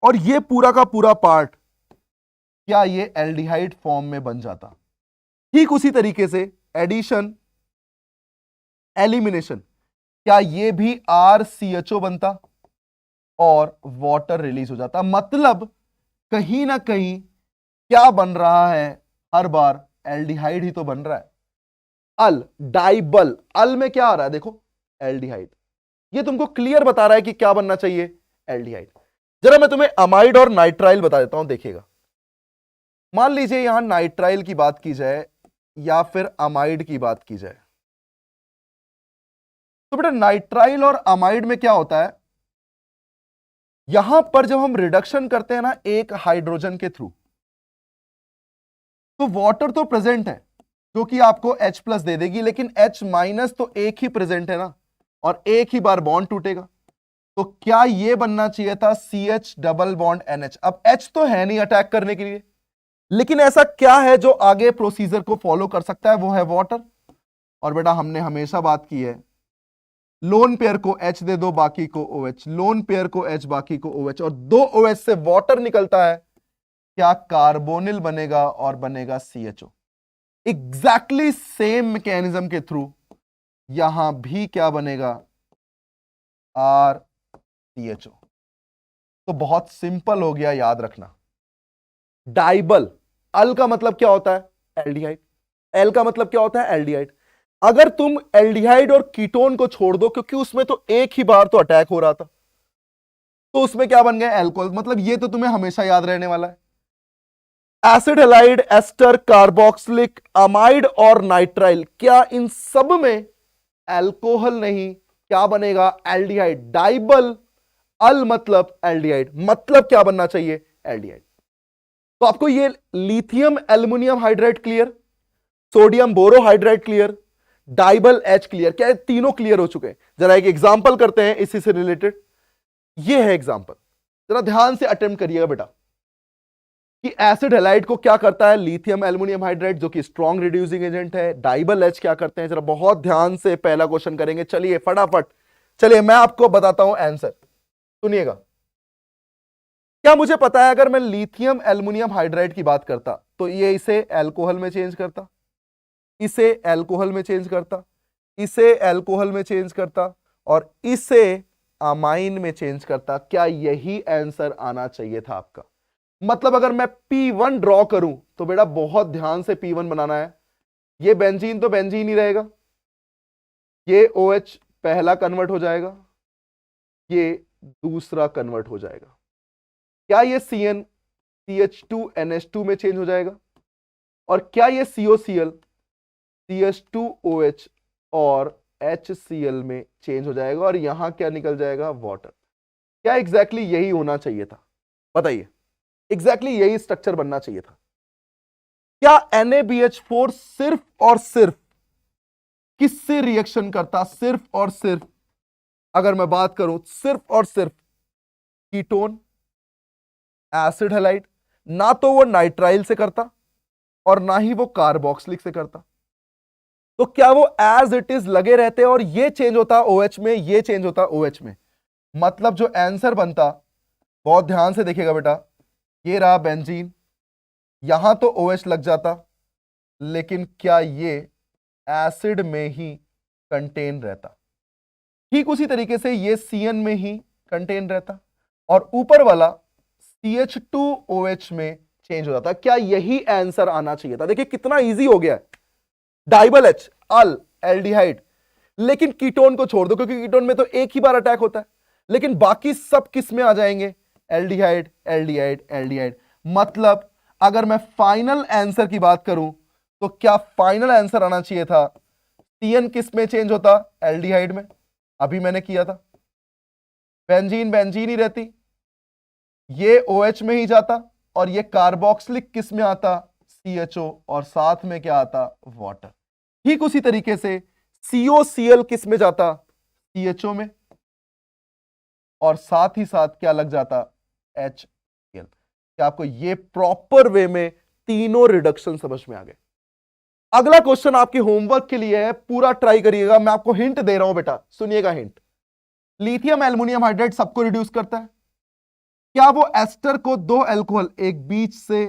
और ये पूरा का पूरा पार्ट क्या ये एल्डिहाइड फॉर्म में बन जाता। ठीक उसी तरीके से एडिशन, एलिमिनेशन, क्या ये भी RCHO बनता और वाटर रिलीज हो जाता। मतलब कहीं ना कहीं क्या बन रहा है? हर बार एल्डिहाइड ही तो बन रहा है। डाइबल, अल में क्या आ रहा है? देखो एल्डिहाइड। ये तुमको क्लियर बता रहा है कि क्या बनना चाहिए? एल्डिहाइड। जरा मैं तुम्हें अमाइड और नाइट्राइल बता देता हूं, देखिएगा। मान लीजिए यहां नाइट्राइल की बात की जाए या फिर अमाइड की बात की जाए, तो बेटा नाइट्राइल और अमाइड में क्या होता है? यहां पर जब हम रिडक्शन करते हैं ना एक हाइड्रोजन के थ्रू, तो वाटर तो प्रेजेंट है जो कि आपको H+ दे देगी, लेकिन H- तो एक ही प्रेजेंट है ना, और एक ही बार बॉन्ड टूटेगा। तो क्या ये बनना चाहिए था CH डबल बॉन्ड NH। अब H तो है नहीं अटैक करने के लिए, लेकिन ऐसा क्या है जो आगे प्रोसीजर को फॉलो कर सकता है? वो है वाटर। और बेटा हमने हमेशा बात की है लोन पेयर को H दे दो, बाकी को OH, लोन पेयर को H, बाकी को OH, और 2 OH से वाटर निकलता है, क्या कार्बोनिल बनेगा और बनेगा CHO। एग्जैक्टली सेम मैकेनिज्म के थ्रू यहां भी क्या बनेगा, RCHO। तो बहुत सिंपल हो गया, याद रखना। डाइबल, अल का मतलब क्या होता है, एल्डिहाइड, एल का मतलब क्या होता है, एल्डिहाइड। अगर तुम एल्डिहाइड और कीटोन को छोड़ दो, क्योंकि उसमें तो एक ही बार तो अटैक हो रहा था, तो उसमें क्या बन गया, एल्कोहल। मतलब ये तो तुम्हें हमेशा याद रहने वाला है। Acid halide, ester, carboxylic, amide और नाइट्राइल, क्या इन सब में एल्कोहल नहीं, क्या बनेगा, एल्डिहाइड। डाइबल, अल मतलब एल्डिहाइड, मतलब क्या बनना चाहिए, एल्डिहाइड। तो आपको ये lithium aluminium hydride clear, sodium borohydride clear, DIBAL H clear, क्या है, तीनों क्लियर हो चुके हैं। जरा एक एग्जांपल करते हैं इसी से रिलेटेड। ये है एग्जांपल, जरा ध्यान से अटेम्प्ट करिएगा बेटा, कि एसिड हैलाइड को क्या करता है, लिथियम एल्युमिनियम हाइड्राइड, जो कि स्ट्रॉन्ग रिड्यूसिंग एजेंट है। डाइबल एच क्या करते हैं, जरा बहुत ध्यान से पहला क्वेश्चन करेंगे। चलिए फटाफट, चलिए मैं आपको बताता हूं आंसर, सुनिएगा। क्या मुझे पता है, अगर मैं लिथियम एल्युमिनियम हाइड्राइड की बात करता तो ये इसे अल्कोहल में चेंज करता, इसे अल्कोहल में चेंज करता, इसे अल्कोहल में चेंज करता, और इसे अमाइन में चेंज करता। क्या यही आंसर आना चाहिए था आपका। मतलब अगर मैं P1 ड्रॉ करूं तो बेटा बहुत ध्यान से P1 बनाना है। ये बेंजीन तो बेंजीन ही रहेगा, ये OH पहला कन्वर्ट हो जाएगा, ये दूसरा कन्वर्ट हो जाएगा। क्या ये CN CH2NH2 में चेंज हो जाएगा, और क्या ये COCl CH2OH और HCl में चेंज हो जाएगा, और यहां क्या निकल जाएगा, वाटर। क्या एग्जैक्टली यही होना चाहिए था, बताइए, एग्जैक्टली यही स्ट्रक्चर बनना चाहिए था। क्या NaBH4 सिर्फ और सिर्फ किससे रिएक्शन करता, सिर्फ और सिर्फ, अगर मैं बात करूं सिर्फ और सिर्फ कीटोन, एसिड हैलाइड, ना तो वो नाइट्राइल से करता और ना ही वो कार्बोक्सिलिक से करता। तो क्या वो एज इट इज लगे रहते और ये चेंज होता OH में, ये चेंज होता OH में। मतलब जो आंसर बनता, बहुत ध्यान से देखिएगा बेटा, ये रहा बेंजीन, यहां तो OH लग जाता, लेकिन क्या ये एसिड में ही कंटेन रहता। ठीक उसी तरीके से ये CN में ही कंटेन रहता, और ऊपर वाला CH2OH में चेंज हो जाता। क्या यही आंसर आना चाहिए था। देखिए कितना इजी हो गया है। डाइबल एच, अल, एल्डिहाइड, लेकिन कीटोन को छोड़ दो, क्योंकि कीटोन में तो एक ही बार अटैक होता है, लेकिन बाकी सब किस में आ जाएंगे, एल्डिहाइड एल्डिहाइड एल्डिहाइड। मतलब अगर मैं फाइनल आंसर की बात करूं तो क्या फाइनल आंसर आना चाहिए था, CN किस में चेंज होता, एल्डिहाइड में, अभी मैंने किया था। बेंजीन बेंजीन ही रहती, ये OH में ही जाता, और ये कार्बोक्सिलिक किस में आता, CHO, और साथ में क्या आता, वाटर। ठीक उसी तरीके से COCl किस में जाता, CHO में, और साथ ही साथ क्या लग जाता, HCl। क्या आपको ये प्रॉपर वे में तीनों रिडक्शन समझ में आ गए। अगला क्वेश्चन आपके होमवर्क के लिए है, पूरा ट्राई करिएगा। मैं आपको हिंट दे रहा हूं बेटा, सुनिएगा हिंट। लिथियम एल्युमिनियम हाइड्राइड सबको रिड्यूस करता है। क्या वो एस्टर को 2 अल्कोहल, एक बीच से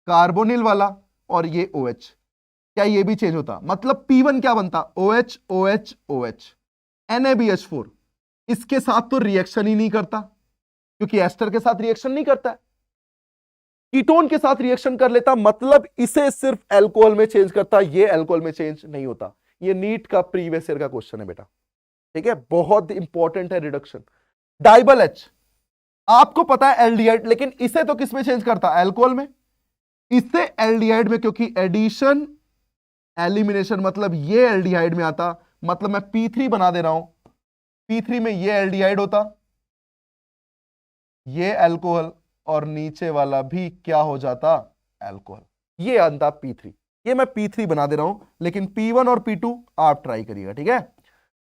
कार्बोनिल वाला और ये OH, क्या ये भी चेंज होता। मतलब P1 क्या बनता, OH OH OH, NaBH4 इसके साथ तो रिएक्शन ही नहीं करता, क्योंकि एस्टर के साथ रिएक्शन नहीं करता है, कीटोन के साथ रिएक्शन कर लेता, मतलब इसे सिर्फ अल्कोहल में चेंज करता, ये अल्कोहल में चेंज नहीं होता। ये नीट का प्रीवियस ईयर का क्वेश्चन है बेटा, ठीक है, बहुत इंपॉर्टेंट है रिडक्शन। डाइबल एच, आपको पता है एल्डिहाइड, लेकिन इसे तो किस में चेंज करता, अल्कोहल में, इसे एल्डिहाइड में, क्योंकि एडिशन एलिमिनेशन, मतलब ये एल्डिहाइड में आता। मतलब मैं P3 बना दे रहा हूं, P3 में ये एल्डिहाइड होता, ये अल्कोहल, और नीचे वाला भी क्या हो जाता, अल्कोहल, ये आता P3। ये मैं P3 बना दे रहा हूं, लेकिन P1 और P2 आप ट्राई करिएगा, ठीक है।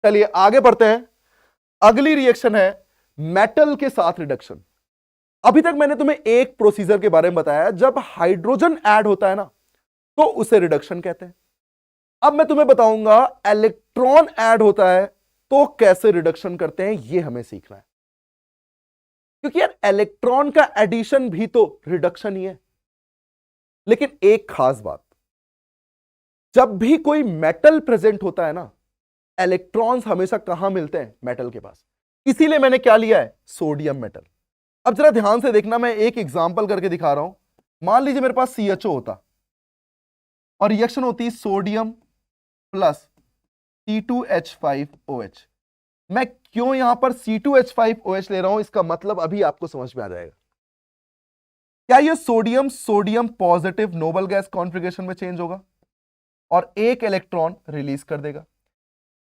चलिए आगे बढ़ते हैं। अगली रिएक्शन है मेटल के साथ रिडक्शन। अभी तक मैंने तुम्हें एक प्रोसीजर के बारे में बताया, जब हाइड्रोजन ऐड होता है ना तो उसे रिडक्शन कहते हैं। अब मैं तुम्हें बताऊंगा इलेक्ट्रॉन ऐड होता है तो कैसे रिडक्शन करते हैं ये हमें सीखना है, क्योंकि यार इलेक्ट्रॉन का एडिशन भी तो रिडक्शन ही है। लेकिन एक खास बात, जब भी कोई मेटल प्रेजेंट होता है ना, इलेक्ट्रॉन्स हमेशा कहां मिलते हैं? मेटल के पास। इसीलिए मैंने क्या लिया है? Sodium metal. अब जरा ध्यान से देखना, मैं एक एग्जांपल करके दिखा रहा हूं। मान लीजिए मेरे पास CHO होता और रिएक्शन होती सोडियम प्लस C2H5OH। मैं क्यों यहां पर C2H5OH ले रहा हूं, इसका मतलब अभी आपको समझ में आ जाएगा। क्या ये sodium sodium positive noble gas configuration में चेंज होगा और एक इलेक्ट्रॉन रिलीज कर देगा?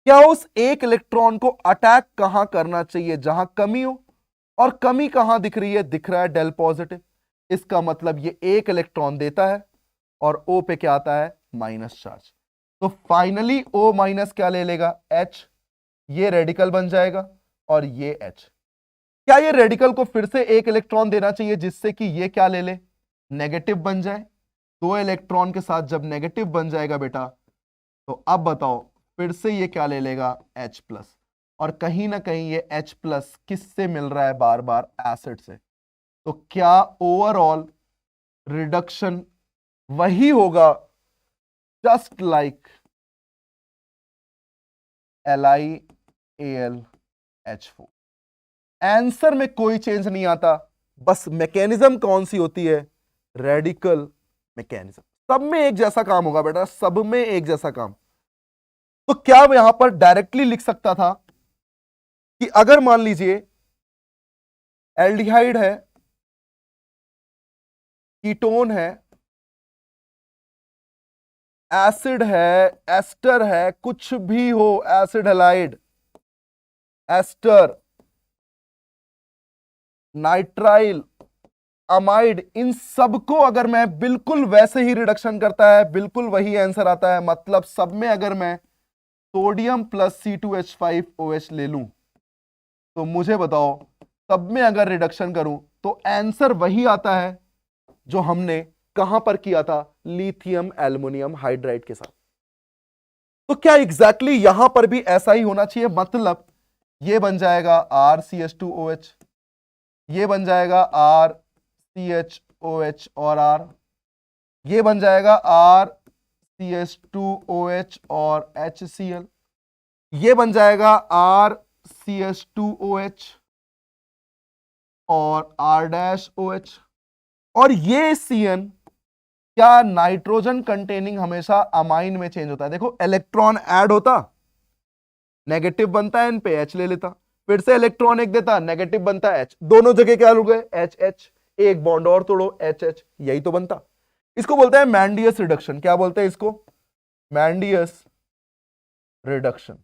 क्या उस एक इलेक्ट्रॉन को अटैक कहां करना चाहिए? जहां कमी हो, और कमी कहां दिख रही है? दिख रहा है डेल पॉजिटिव। इसका मतलब ये एक इलेक्ट्रॉन देता है और O पे क्या आता है? Minus charge. तो फाइनली O माइनस क्या ले लेगा? H। ये रेडिकल बन जाएगा और ये H। क्या ये रेडिकल को फिर से एक इलेक्ट्रॉन देना चाहिए जिससे कि ये क्या ले ले? नेगेटिव बन जाए। दो इलेक्ट्रॉन के साथ जब नेगेटिव बन जाएगा बेटा, तो अब बताओ फिर से ये क्या ले लेगा? H plus. और कहीं ना कहीं ये H प्लस किससे मिल रहा है? बार बार एसिड से। तो क्या ओवरऑल रिडक्शन वही होगा, जस्ट लाइक LiAlH4। आंसर में कोई चेंज नहीं आता, बस मैकेनिज्म कौन सी होती है? Radical mechanism. सब में एक जैसा काम होगा बेटा, सब में एक जैसा काम। तो क्या मैं यहां पर डायरेक्टली लिख सकता था कि अगर मान लीजिए एल्डिहाइड है, कीटोन है, एसिड है, एस्टर है, कुछ भी हो, acid halide, ester, nitrile, amide, इन सबको अगर मैं बिल्कुल वैसे ही रिडक्शन करता है, बिल्कुल वही आंसर आता है। मतलब सब में अगर मैं सोडियम प्लस C2H5OH ले लूं, तो मुझे बताओ सब में अगर रिडक्शन करूं तो आंसर वही आता है जो हमने कहां पर किया था? लिथियम एल्युमिनियम हाइड्राइड के साथ। तो क्या एग्जैक्टली यहां पर भी ऐसा ही होना चाहिए? मतलब ये बन जाएगा RCH2OH, ये बन जाएगा RCHOH और R, ये बन जाएगा RCH2OH और HCl, ये बन जाएगा RCH2OH और R-OH, और ये CN क्या नाइट्रोजन कंटेनिंग हमेशा अमाइन में चेंज होता है? देखो इलेक्ट्रॉन ऐड होता, नेगेटिव बनता है, इन पे H ले लेता, फिर से इलेक्ट्रॉन एक देता, नेगेटिव बनता है H, दोनों जगह क्या रुक गए? HH, एक बॉन्ड और तोड़ो HH, यही तो बनता। इसको बोलते हैं मैंडियस रिडक्शन। क्या बोलते हैं इसको? मैंडियस रिडक्शन।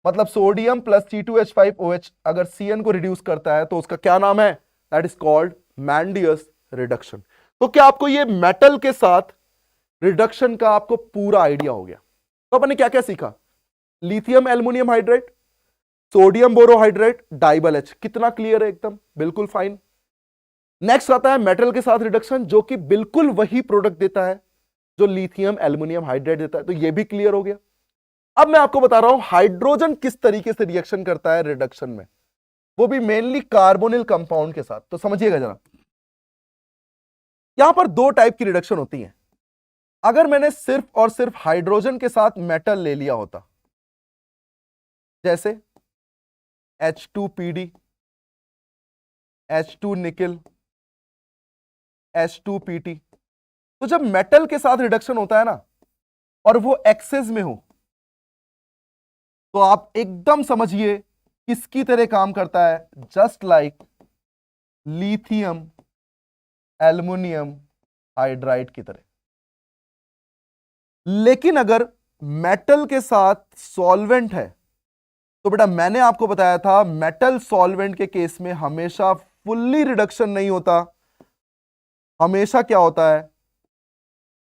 मतलब सोडियम प्लस C2H5OH अगर CN को रिड्यूस करता है तो उसका क्या नाम है? That is called Mendius reduction. तो क्या आपको ये मेटल के साथ रिडक्शन का आपको पूरा आइडिया हो गया? तो अपन ने क्या क्या सीखा? Lithium aluminium hydride, sodium borohydrate, DIBAL H। कितना क्लियर है? एकदम बिल्कुल फाइन। नेक्स्ट आता है मेटल के साथ रिडक्शन, जो कि बिल्कुल वही प्रोडक्ट देता है जो लिथियम एल्युमिनियम हाइड्राइड देता है। तो ये भी क्लियर हो गया। अब मैं आपको बता रहा हूं हाइड्रोजन किस तरीके से रिएक्शन करता है रिडक्शन में, वो भी मेनली कार्बोनिल कंपाउंड के साथ। तो समझिएगा जरा, यहां पर दो टाइप की रिडक्शन होती है। अगर मैंने सिर्फ और सिर्फ हाइड्रोजन के साथ मेटल ले लिया होता, जैसे H2PD, H2 निकिल, H2PT, तो जब मेटल के साथ रिडक्शन होता है ना और वो एक्सेस में हो, तो आप एकदम समझिए किसकी तरह काम करता है? Just like lithium aluminium hydride की तरह। लेकिन अगर मेटल के साथ सॉल्वेंट है, तो बेटा मैंने आपको बताया था मेटल सॉल्वेंट के केस में हमेशा फुल्ली रिडक्शन नहीं होता, हमेशा क्या होता है?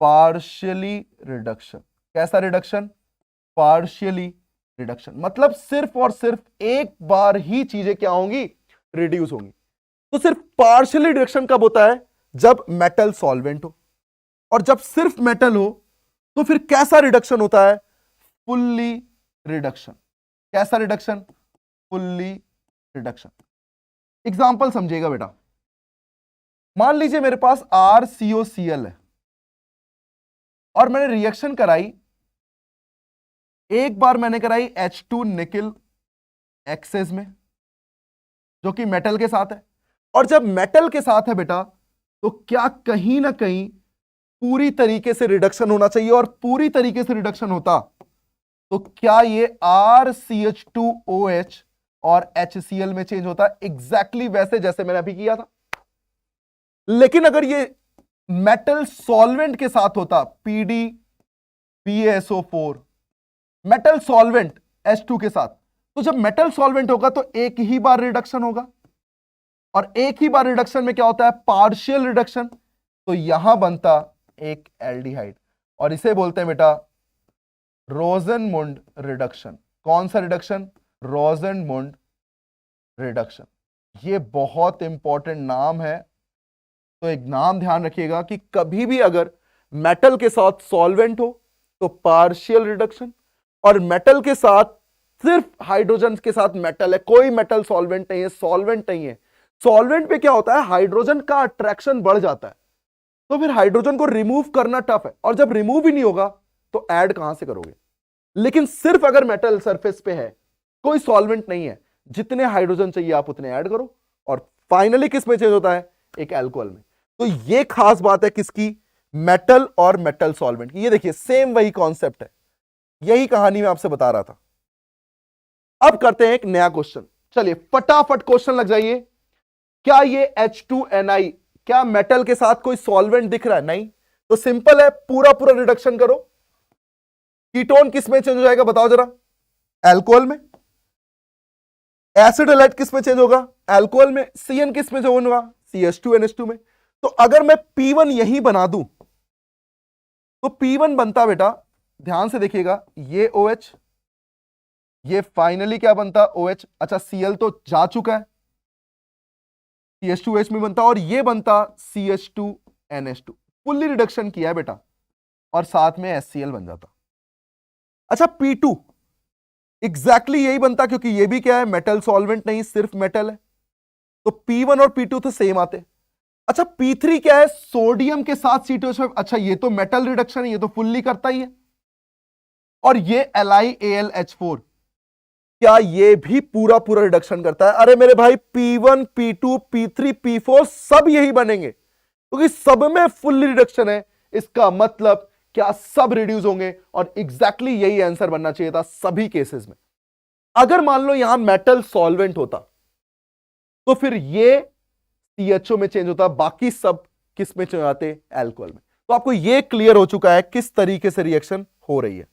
Partially reduction. कैसा रिडक्शन? Partially reduction. मतलब सिर्फ और सिर्फ एक बार ही चीजें क्या होंगी? रिड्यूस होंगी। तो सिर्फ पार्शियली रिडक्शन कब होता है? जब मेटल सॉल्वेंट हो। और जब सिर्फ मेटल हो तो फिर कैसा रिडक्शन होता है? Fully reduction. कैसा रिडक्शन? Fully reduction. एग्जाम्पल समझिएगा बेटा, मान लीजिए मेरे पास RCOCl है और मैंने रिएक्शन कराई, एक बार मैंने कराई H2 निकिल एक्सेस में जो कि मेटल के साथ है, और जब मेटल के साथ है बेटा तो क्या कहीं ना कहीं पूरी तरीके से रिडक्शन होना चाहिए, और पूरी तरीके से रिडक्शन होता तो क्या ये RCH2OH और HCl में चेंज होता? एग्जैक्टली वैसे जैसे मैंने अभी किया था। लेकिन अगर ये मेटल सॉल्वेंट के साथ होता, PdPaSO4 मेटल सॉल्वेंट H2 के साथ, तो जब मेटल सॉल्वेंट होगा तो एक ही बार रिडक्शन होगा, और एक ही बार रिडक्शन में क्या होता है? Partial reduction. तो यहां बनता एक एल्डिहाइड, और इसे बोलते हैं बेटा रोजनमुंड रिडक्शन। कौन सा रिडक्शन? रोजनमुंड रिडक्शन। ये बहुत इंपॉर्टेंट नाम है, तो एक नाम ध्यान रखिएगा कि कभी भी अगर मेटल के साथ सॉल्वेंट हो तो पार्शियल रिडक्शन, और मेटल के साथ सिर्फ हाइड्रोजन के साथ मेटल है, कोई मेटल सॉल्वेंट नहीं है, सॉल्वेंट नहीं है, सॉल्वेंट पे क्या होता है? हाइड्रोजन का अट्रैक्शन बढ़ जाता है, तो फिर हाइड्रोजन को रिमूव करना टफ है, और जब रिमूव ही नहीं होगा तो ऐड कहां से करोगे? लेकिन सिर्फ अगर मेटल सरफेस पे है, कोई सॉल्वेंट नहीं है, जितने हाइड्रोजन चाहिए आप उतने ऐड करो, और फाइनली किस में चेंज होता है? एक अल्कोहल में। तो ये खास बात है किसकी? मेटल और मेटल सॉल्वेंट की। ये देखिए सेम वही कॉन्सेप्ट है, यही कहानी मैं आपसे बता रहा था। अब करते हैं एक नया क्वेश्चन, चलिए फटाफट क्वेश्चन लग जाइए। क्या ये H2Ni क्या मेटल के साथ कोई सॉल्वेंट दिख रहा है? नहीं। तो सिंपल है, पूरा पूरा रिडक्शन करो। कीटोन किस में चेंज हो जाएगा बताओ जरा? अल्कोहल में। एसिड हैलाइड किस में चेंज होगा? अल्कोहल में। CN किस में चेंज होगा? CH2NH2 में। तो अगर मैं P1 यही बना दूं तो P1 बनता बेटा, ध्यान से देखिएगा, ये OH, ये फाइनली क्या बनता? OH। अच्छा Cl तो जा चुका है, CH2H में बनता, और ये बनता CH2NH2। फुल्ली रिडक्शन किया है बेटा, और साथ में HCl बन जाता। अच्छा P2 एग्जैक्टली यही बनता, क्योंकि ये भी क्या है? मेटल सॉल्वेंट नहीं, सिर्फ मेटल है, तो P1 और P2 तो सेम आते। अच्छा P3 क्या है? सोडियम के साथ C2H5। अच्छा ये तो मेटल रिडक्शन है, ये तो फुल्ली करता ही है, और ये LiAlH4 क्या ये भी पूरा पूरा रिडक्शन करता है? अरे मेरे भाई P1 P2 P3 P4 सब यही बनेंगे, क्योंकि सब में फुल्ली रिडक्शन है। इसका मतलब क्या सब रिड्यूस होंगे, और एग्जैक्टली यही आंसर बनना चाहिए था सभी केसेस में। अगर मान लो यहां मेटल सॉल्वेंट होता तो फिर ये CHO में चेंज होता, बाकी सब किस में चेंज आते? अल्कोहल में। तो आपको ये क्लियर हो चुका है किस तरीके से रिएक्शन हो रही है।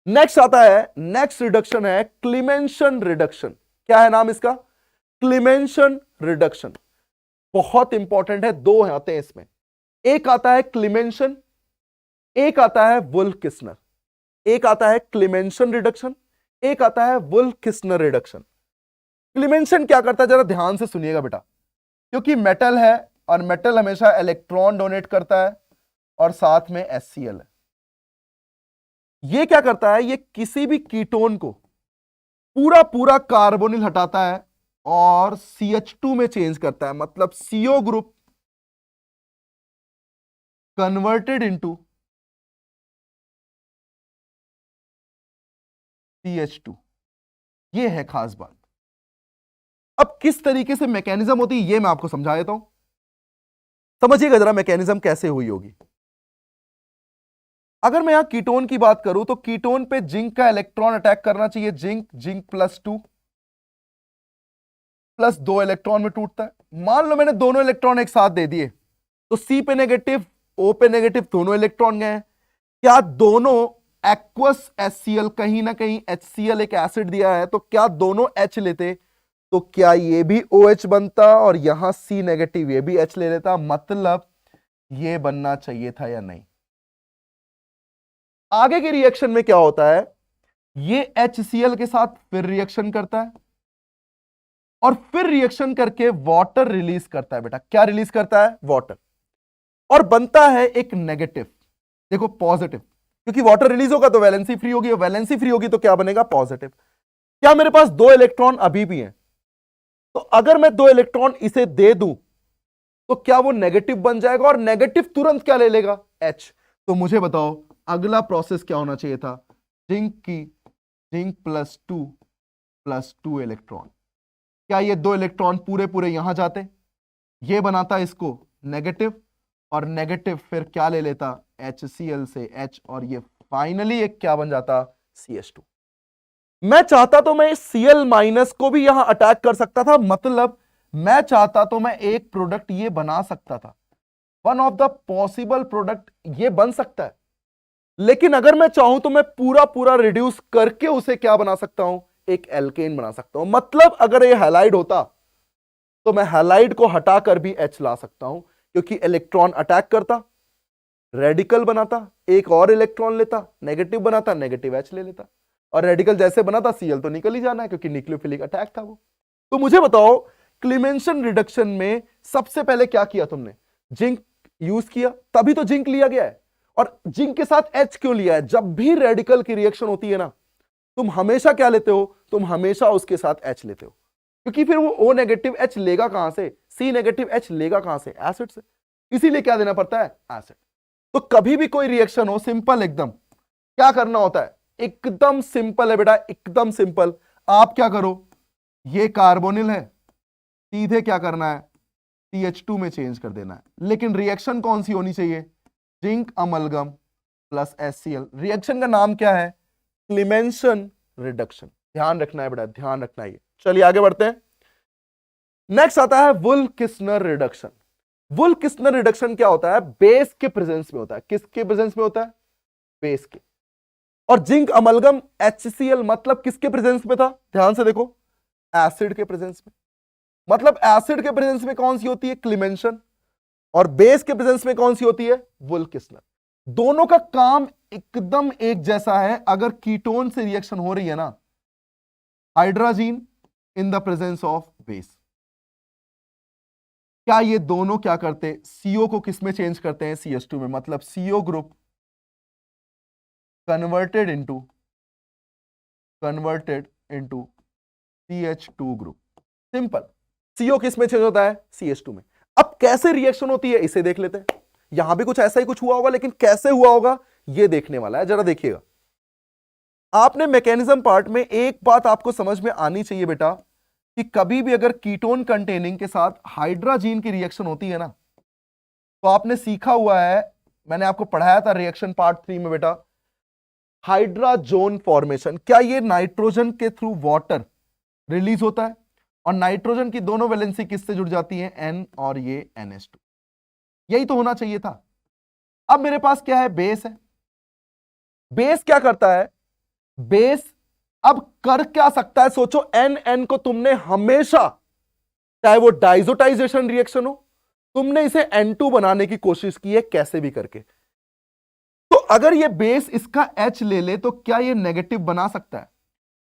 नेक्स्ट आता है, नेक्स्ट रिडक्शन है क्लीमेंशन रिडक्शन। क्या है नाम इसका? क्लीमेंशन रिडक्शन। बहुत इंपॉर्टेंट है, दो आते हैं इसमें, एक आता है क्लीमेंशन, एक आता है वुल्फ-किस्नर। एक आता है क्लीमेंशन रिडक्शन, एक आता है वुल्फ-किस्नर रिडक्शन। क्लीमेंशन क्या करता है जरा ध्यान से सुनिएगा बेटा, क्योंकि मेटल है और मेटल हमेशा इलेक्ट्रॉन डोनेट करता है और साथ में HCl है। ये क्या करता है? ये किसी भी कीटोन को पूरा पूरा कार्बोनिल हटाता है और CH2 में चेंज करता है, मतलब CO group converted into CH2। ये है खास बात। अब किस तरीके से मैकेनिज्म होती है ये मैं आपको समझा देता हूं, समझिएगा जरा मैकेनिज्म कैसे हुई होगी। अगर मैं यहां कीटोन की बात करूं तो कीटोन पे जिंक का इलेक्ट्रॉन अटैक करना चाहिए, जिंक +2 प्लस 2 इलेक्ट्रॉन में टूटता है। मान लो मैंने दोनों इलेक्ट्रॉन एक साथ दे दिए, तो C पे नेगेटिव O पे नेगेटिव दोनों इलेक्ट्रॉन गए। क्या दोनों एक्वस HCl, कहीं ना कहीं HCl एक एसिड दिया है, तो क्या दोनों H लेते तो क्या ये भी OH बनता और यहां C नेगेटिव ये भी H ले लेता, मतलब ये बनना चाहिए था या नहीं? आगे के रिएक्शन में क्या होता है? ये HCl के साथ फिर रिएक्शन करता है और फिर रिएक्शन करके वाटर रिलीज करता है बेटा। क्या रिलीज करता है? वाटर, और बनता है एक नेगेटिव, देखो पॉजिटिव, क्योंकि वाटर रिलीज होगा तो वैलेंसी फ्री होगी, और वैलेंसी फ्री होगी तो क्या बनेगा? पॉजिटिव। क्या मेरे पास 2 इलेक्ट्रॉन अभी भी हैं? तो अगर मैं 2 इलेक्ट्रॉन इसे दे दूं तो क्या वो नेगेटिव बन जाएगा और नेगेटिव तुरंत क्या ले लेगा? H। तो मुझे बताओ अगला प्रोसेस क्या होना चाहिए था? Zinc plus two electron. क्या ये 2 इलेक्ट्रॉन पूरे पूरे यहां जाते, ये बनाता इसको नेगेटिव, और नेगेटिव फिर क्या ले लेता? HCl से H, और ये फाइनली एक क्या बन जाता? CH2। मैं चाहता तो मैं Cl माइनस को भी यहां अटैक कर सकता था, मतलब मैं चाहता तो मैं एक प्रोडक्ट ये बना सकता था, one of the possible product ये बन सकता है। लेकिन अगर मैं चाहूं तो मैं पूरा पूरा रिड्यूस करके उसे क्या बना सकता हूं? एक एल्केन बना सकता हूं। मतलब अगर ये हैलाइड होता तो मैं हैलाइड को हटाकर भी H ला सकता हूं, क्योंकि इलेक्ट्रॉन अटैक करता, रेडिकल बनाता, एक और इलेक्ट्रॉन लेता, नेगेटिव बनाता, नेगेटिव H ले लेता, और रेडिकल जैसे बना था Cl तो निकल ही जाना है क्योंकि न्यूक्लियोफिलिक अटैक था वो। तो मुझे बताओ क्लीमेंशन रिडक्शन में सबसे पहले क्या किया तुमने? जिंक यूज किया, तभी तो जिंक लिया गया है। और जिंक के साथ H क्यों लिया है? जब भी रेडिकल की रिएक्शन होती है ना, तुम हमेशा क्या लेते हो? तुम हमेशा उसके साथ H लेते हो, क्योंकि फिर वो O नेगेटिव H लेगा कहां से? C नेगेटिव H लेगा कहां से? एसिड से। इसीलिए क्या देना पड़ता है? एसिड। तो कभी भी कोई रिएक्शन हो, सिंपल एकदम क्या करना होता है? एकदम सिंपल है बेटा, एकदम सिंपल। आप क्या करो, ये कार्बोनिल है, सीधे क्या करना है? CH2 में चेंज कर देना है। लेकिन रिएक्शन कौन सी होनी चाहिए? Zinc amalgam plus HCl। Reaction का नाम क्या है? क्लीमेंशन रिडक्शन। ध्यान रखना है बेटा, ध्यान रखना है। चलिए आगे बढ़ते हैं। नेक्स्ट आता है वुल-किस्नर रिडक्शन। वुल-किस्नर रिडक्शन क्या होता है? बेस के प्रेजेंस में होता है। किसके प्रेजेंस में होता है? बेस के। और जिंक अमलगम HCl मतलब किसके प्रेजेंस में था? ध्यान से देखो, एसिड के प्रेजेंस में। मतलब एसिड के प्रेजेंस में कौन सी होती है? क्लीमेंशन। और बेस के प्रेजेंस में कौन सी होती है? वुल-किस्नर। दोनों का काम एकदम एक जैसा है। अगर कीटोन से रिएक्शन हो रही है ना, hydrogen in the presence of base, क्या ये दोनों क्या करते? CO को किस में चेंज करते हैं? CH2 में। मतलब CO group converted into CH2 group. Simple. CO किस में चेंज होता है? CH2 में। अब कैसे रिएक्शन होती है इसे देख लेते हैं। यहां भी कुछ ऐसा ही कुछ हुआ होगा, लेकिन कैसे हुआ होगा ये देखने वाला है। जरा देखिएगा, आपने मैकेनिज्म पार्ट में एक बात आपको समझ में आनी चाहिए बेटा, कि कभी भी अगर कीटोन कंटेनिंग के साथ हाइड्रोजन की रिएक्शन होती है ना, तो आपने सीखा हुआ है, मैंने आपको पढ़ाया था रिएक्शन पार्ट 3 में बेटा, हाइड्रोजन फॉर्मेशन। क्या ये नाइट्रोजन के थ्रू वाटर रिलीज होता है? और नाइट्रोजन की दोनों वैलेंसी किससे जुड़ जाती है? N, और ये NH2। यही तो होना चाहिए था। अब मेरे पास क्या है? बेस है। बेस क्या करता है? बेस अब कर क्या सकता है? सोचो, N को तुमने हमेशा, चाहे वो डाइजोटाइजेशन रिएक्शन हो, तुमने इसे N2 बनाने की कोशिश की है कैसे भी करके। तो अगर ये बेस इसका H ले ले तो क्या ये नेगेटिव बना सकता है?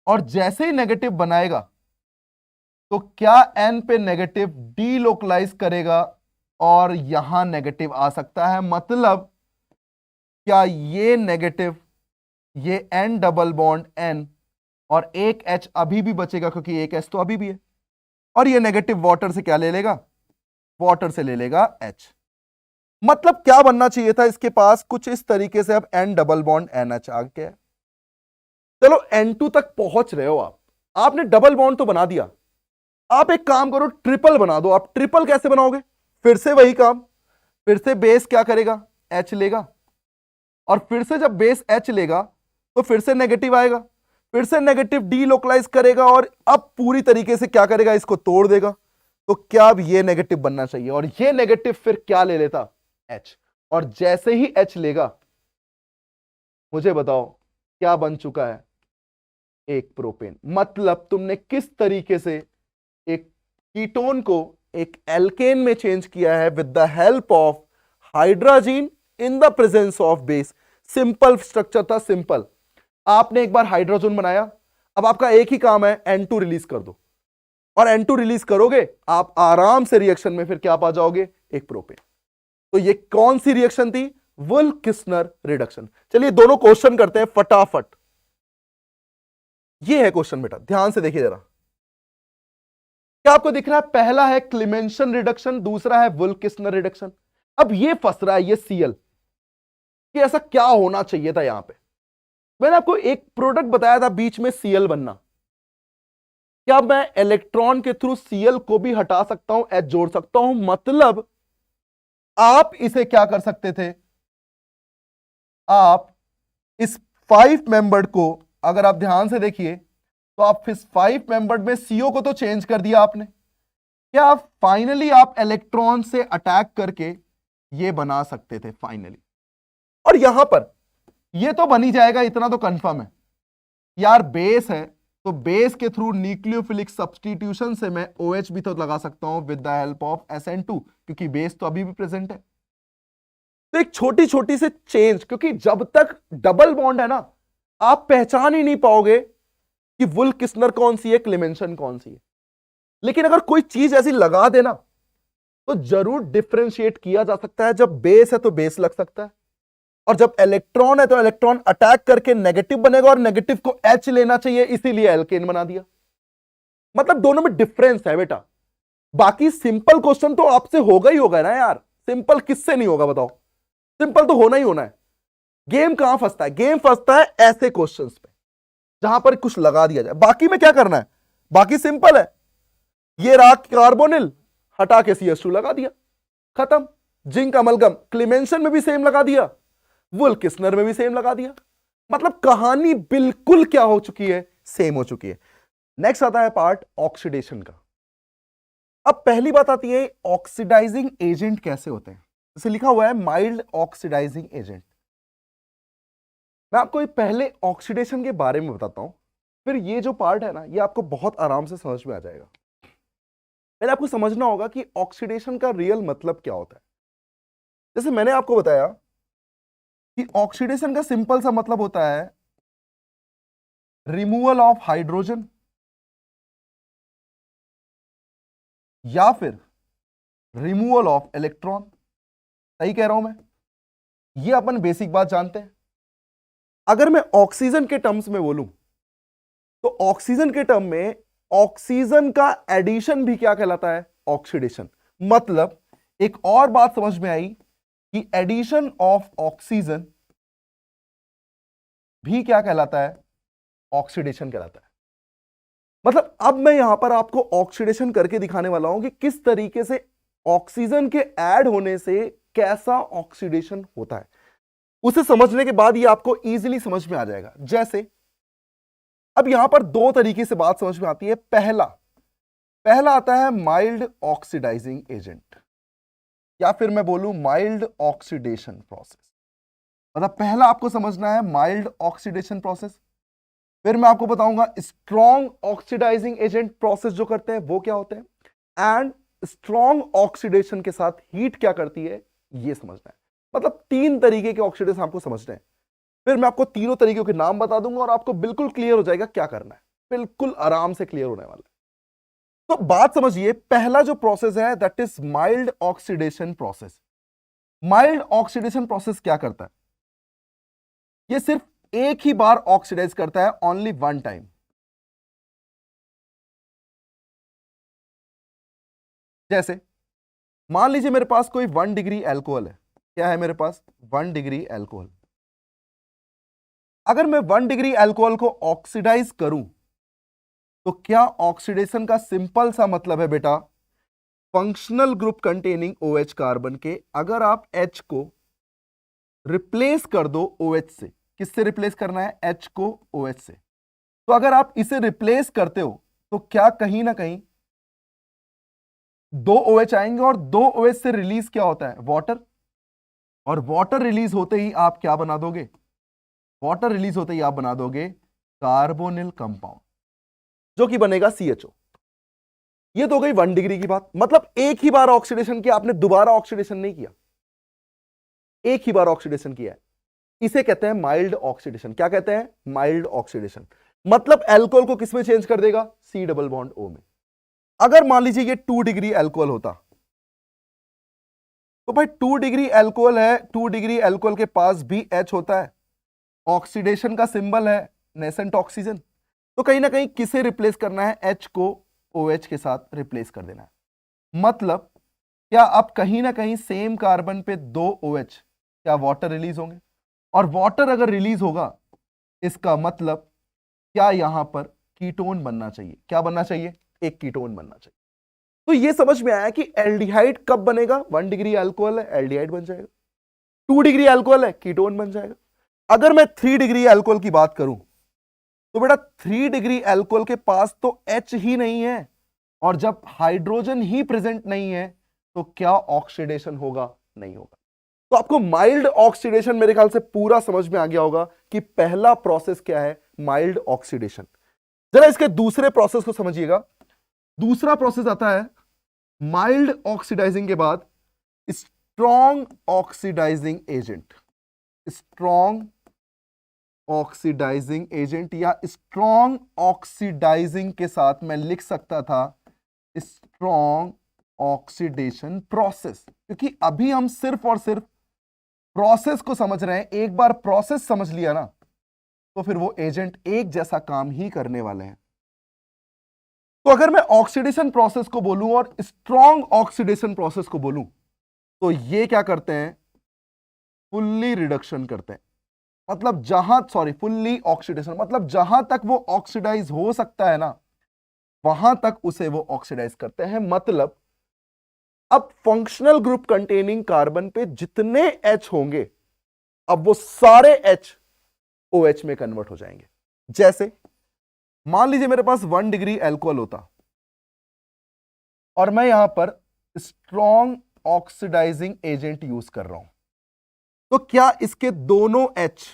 और जैसे ही नेगेटिव बनाएगा तो क्या N पे नेगेटिव डीलोकलाइज करेगा और यहां नेगेटिव आ सकता है। मतलब क्या ये नेगेटिव, ये N डबल बॉन्ड N, और एक H अभी भी बचेगा क्योंकि एक H तो अभी भी है, और ये नेगेटिव वाटर से क्या ले लेगा? वाटर से ले लेगा H। मतलब क्या बनना चाहिए था इसके पास? कुछ इस तरीके से। अब N डबल बॉन्ड NH आ गया। चलो N2 तक पहुंच रहे हो आप, आपने डबल बॉन्ड तो बना दिया। आप एक काम करो, ट्रिपल बना दो। आप ट्रिपल कैसे बनाओगे? फिर से वही काम, फिर से बेस क्या करेगा? H लेगा, और फिर से जब बेस H लेगा तो फिर से नेगेटिव आएगा, फिर से नेगेटिव डीलोकलाइज करेगा, और अब पूरी तरीके से क्या करेगा? इसको तोड़ देगा। तो क्या अब ये नेगेटिव बनना चाहिए, और ये नेगेटिव फिर क्या ले लेता? H। और जैसे ही H लेगा, मुझे बताओ क्या बन चुका है? एक प्रोपेन। मतलब तुमने किस तरीके से एक कीटोन को एक एल्केन में चेंज किया है with the help of hydrogen in the presence of base. Simple structure था, सिंपल। आपने एक बार हाइड्रोजन बनाया, अब आपका एक ही काम है, N2 रिलीज कर दो, और N2 रिलीज करोगे आप आराम से रिएक्शन में फिर क्या पा जाओगे? एक प्रोपेन। तो ये कौन सी रिएक्शन थी? वुल-किस्नर रिडक्शन। चलिए दोनों क्वेश्चन करते हैं फटाफट। ये है क्वेश्चन बेटा, ध्यान से देखिए जरा। क्या आपको दिख रहा है? पहला है क्लेमेंशन रिडक्शन, दूसरा है वुल्फ-किस्नर रिडक्शन। अब ये फंस रहा है ये सीएल कि ऐसा क्या होना चाहिए था। यहां पे मैंने आपको एक प्रोडक्ट बताया था बीच में सीएल बनना। क्या मैं इलेक्ट्रॉन के थ्रू सीएल को भी हटा सकता हूं, एच जोड़ सकता हूं? मतलब आप इसे क्या कर सकते थे, आप इस 5 मेंबर्ड को अगर आप ध्यान से देखिए तो आप इस 5 मेंबर्ड में सीओ को तो चेंज कर दिया आपने। क्या आप फाइनली आप इलेक्ट्रॉन से अटैक करके ये बना सकते थे फाइनली। और यहां पर ये तो बन ही जाएगा, इतना तो कंफर्म है यार। बेस है तो बेस के थ्रू न्यूक्लियोफिलिक सब्स्टिट्यूशन से मैं OH भी तो लगा सकता हूं with the help of SN2, क्योंकि बेस तो अभी भी प्रेजेंट है। तो एक छोटी छोटी से चेंज, क्योंकि जब तक डबल बॉन्ड है ना आप पहचान ही नहीं पाओगे कि वुल्फ-किस्नर कौन सी है, क्लेमेंशन कौन सी है। लेकिन अगर कोई चीज ऐसी लगा देना तो जरूर डिफरेंशिएट किया जा सकता है। जब बेस है तो बेस लग सकता है, और जब इलेक्ट्रॉन है तो इलेक्ट्रॉन अटैक करके नेगेटिव बनेगा, और नेगेटिव को H लेना चाहिए, इसीलिए एल्केन बना दिया। मतलब दोनों में डिफरेंस है बेटा। बाकी सिंपल क्वेश्चन तो आपसे होगा ही होगा ना यार, सिंपल किससे नहीं होगा बताओ? सिंपल तो होना ही होना है। गेम कहां फंसता है? गेम फंसता है ऐसे क्वेश्चंस पे जहां पर कुछ लगा दिया जाए। बाकी में क्या करना है? बाकी सिंपल है। ये रहा कार्बोनिल, हटा के CH2 लगा दिया, खत्म। जिंक अमलगम क्लेमेंशन में भी सेम लगा दिया, वुल्फ-किस्नर में भी सेम लगा दिया। मतलब कहानी बिल्कुल क्या हो चुकी है, सेम हो चुकी है। नेक्स्ट आता है पार्ट ऑक्सीडेशन का। अब पहली बात आती है ऑक्सीडाइजिंग एजेंट कैसे होते हैं। इसे लिखा हुआ है माइल्ड ऑक्सीडाइजिंग एजेंट। मैं आपको ये पहले ऑक्सीडेशन के बारे में बताता हूं, फिर ये जो पार्ट है ना ये आपको बहुत आराम से समझ में आ जाएगा। पहले आपको समझना होगा कि ऑक्सीडेशन का रियल मतलब क्या होता है। जैसे मैंने आपको बताया कि ऑक्सीडेशन का सिंपल सा मतलब होता है रिमूवल ऑफ हाइड्रोजन या फिर रिमूवल ऑफ इलेक्ट्रॉन। सही कह रहा हूं मैं? ये अपन बेसिक बात जानते हैं। अगर मैं ऑक्सीजन के टर्म्स में बोलूं तो ऑक्सीजन के टर्म में ऑक्सीजन का एडिशन भी क्या कहलाता है? ऑक्सीडेशन। मतलब एक और बात समझ में आई कि एडिशन ऑफ ऑक्सीजन भी क्या कहलाता है? ऑक्सीडेशन कहलाता है। मतलब अब मैं यहां पर आपको ऑक्सीडेशन करके दिखाने वाला हूं कि किस तरीके से ऑक्सीजन के ऐड होने से कैसा ऑक्सीडेशन होता है। उसे समझने के बाद ये आपको इजीली समझ में आ जाएगा। जैसे अब यहां पर दो तरीके से बात समझ में आती है। पहला आता है माइल्ड ऑक्सीडाइजिंग एजेंट, या फिर मैं बोलूं माइल्ड ऑक्सीडेशन प्रोसेस। मतलब पहला आपको समझना है माइल्ड ऑक्सीडेशन प्रोसेस, फिर मैं आपको बताऊंगा स्ट्रॉन्ग ऑक्सीडाइजिंग एजेंट प्रोसेस जो करते हैं वो क्या होते हैं, एंड स्ट्रॉन्ग ऑक्सीडेशन के साथ हीट क्या करती है ये समझना है। मतलब 3 तरीके के ऑक्सीडेशन आपको समझने हैं। फिर मैं आपको तीनों तरीकों के नाम बता दूंगा और आपको बिल्कुल क्लियर हो जाएगा क्या करना है। बिल्कुल आराम से क्लियर होने वाला है। तो बात समझिए, पहला जो प्रोसेस है that is mild oxidation process. Mild oxidation process क्या करता है? ये सिर्फ एक ही बार ऑक्सीडाइज करता है, ओनली वन टाइम। जैसे मान लीजिए मेरे पास कोई 1 डिग्री एल्कोहल है। क्या है मेरे पास? 1 डिग्री एल्कोहल। अगर मैं 1 डिग्री एल्कोहल को ऑक्सीडाइज करूं तो क्या ऑक्सीडेशन का सिंपल सा मतलब है बेटा, functional group containing OH carbon के अगर आप H को रिप्लेस कर दो OH से। किससे रिप्लेस करना है? H को OH से। तो अगर आप इसे रिप्लेस करते हो तो क्या कहीं ना कहीं 2 OH आएंगे, और 2 OH से रिलीज क्या होता है? वाटर। और वाटर रिलीज होते ही आप क्या बना दोगे? वाटर रिलीज होते ही आप बना दोगे कार्बोनिल कंपाउंड, जो कि बनेगा CHO। ये तो गई 1 डिग्री की बात। मतलब एक ही बार ऑक्सीडेशन किया आपने, दोबारा ऑक्सीडेशन नहीं किया, एक ही बार ऑक्सीडेशन किया है। इसे कहते हैं माइल्ड ऑक्सीडेशन। क्या कहते हैं? Mild oxidation. मतलब एल्कोहल को किसमें चेंज कर देगा? C डबल बॉन्ड O में। अगर मान लीजिए ये 2 डिग्री एल्कोहल होता तो भाई 2 डिग्री एल्कोहल है, 2 डिग्री एल्कोहल के पास भी H होता है, ऑक्सीडेशन का सिंबल है नेसेंट ऑक्सीजन। तो कहीं ना कहीं किसे रिप्लेस करना है, H को OH के साथ रिप्लेस कर देना है। मतलब क्या अब कहीं ना कहीं सेम कार्बन पे 2 OH, क्या वाटर रिलीज होंगे? और वाटर अगर रिलीज होगा इसका मतलब क्या यहां पर कीटोन बनना चाहिए? क्या बनना चाहिए? एक कीटोन बनना चाहिए। तो ये समझ में आया कि एल्डिहाइड कब बनेगा? 1 डिग्री अल्कोहल है, एल्डिहाइड बन जाएगा। 2 डिग्री अल्कोहल है, कीटोन बन जाएगा। अगर मैं 3 डिग्री अल्कोहल की बात करूं तो बेटा 3 डिग्री अल्कोहल के पास तो H ही नहीं है, और जब हाइड्रोजन ही प्रेजेंट नहीं है तो क्या ऑक्सीडेशन होगा? नहीं होगा। तो आपको माइल्ड ऑक्सीडेशन मेरे ख्याल से पूरा समझ में आ गया होगा कि पहला प्रोसेस क्या है, माइल्ड ऑक्सीडेशन। जरा इसके दूसरे प्रोसेस को समझिएगा। दूसरा प्रोसेस आता है माइल्ड ऑक्सीडाइजिंग के बाद strong oxidising agent. Strong oxidising agent या स्ट्रॉन्ग ऑक्सीडाइजिंग के साथ मैं लिख सकता था स्ट्रॉन्ग ऑक्सीडेशन प्रोसेस, क्योंकि अभी हम सिर्फ और सिर्फ प्रोसेस को समझ रहे हैं। एक बार प्रोसेस समझ लिया ना तो फिर वो एजेंट एक जैसा काम ही करने वाले हैं। तो अगर मैं ऑक्सीडेशन प्रोसेस को बोलूं और स्ट्रॉन्ग ऑक्सीडेशन प्रोसेस को बोलूं तो ये क्या करते हैं? फुल्ली रिडक्शन करते हैं। मतलब फुल्ली ऑक्सीडेशन मतलब जहां तक वो ऑक्सीडाइज हो सकता है ना वहां तक उसे वो ऑक्सीडाइज करते हैं। मतलब अब फंक्शनल ग्रुप कंटेनिंग कार्बन पे जितने H होंगे अब वो सारे H OH में कन्वर्ट हो जाएंगे। जैसे मान लीजिए मेरे पास 1 डिग्री अल्कोहल होता और मैं यहां पर स्ट्रॉन्ग ऑक्सीडाइजिंग एजेंट यूज कर रहा हूं, तो क्या इसके दोनों H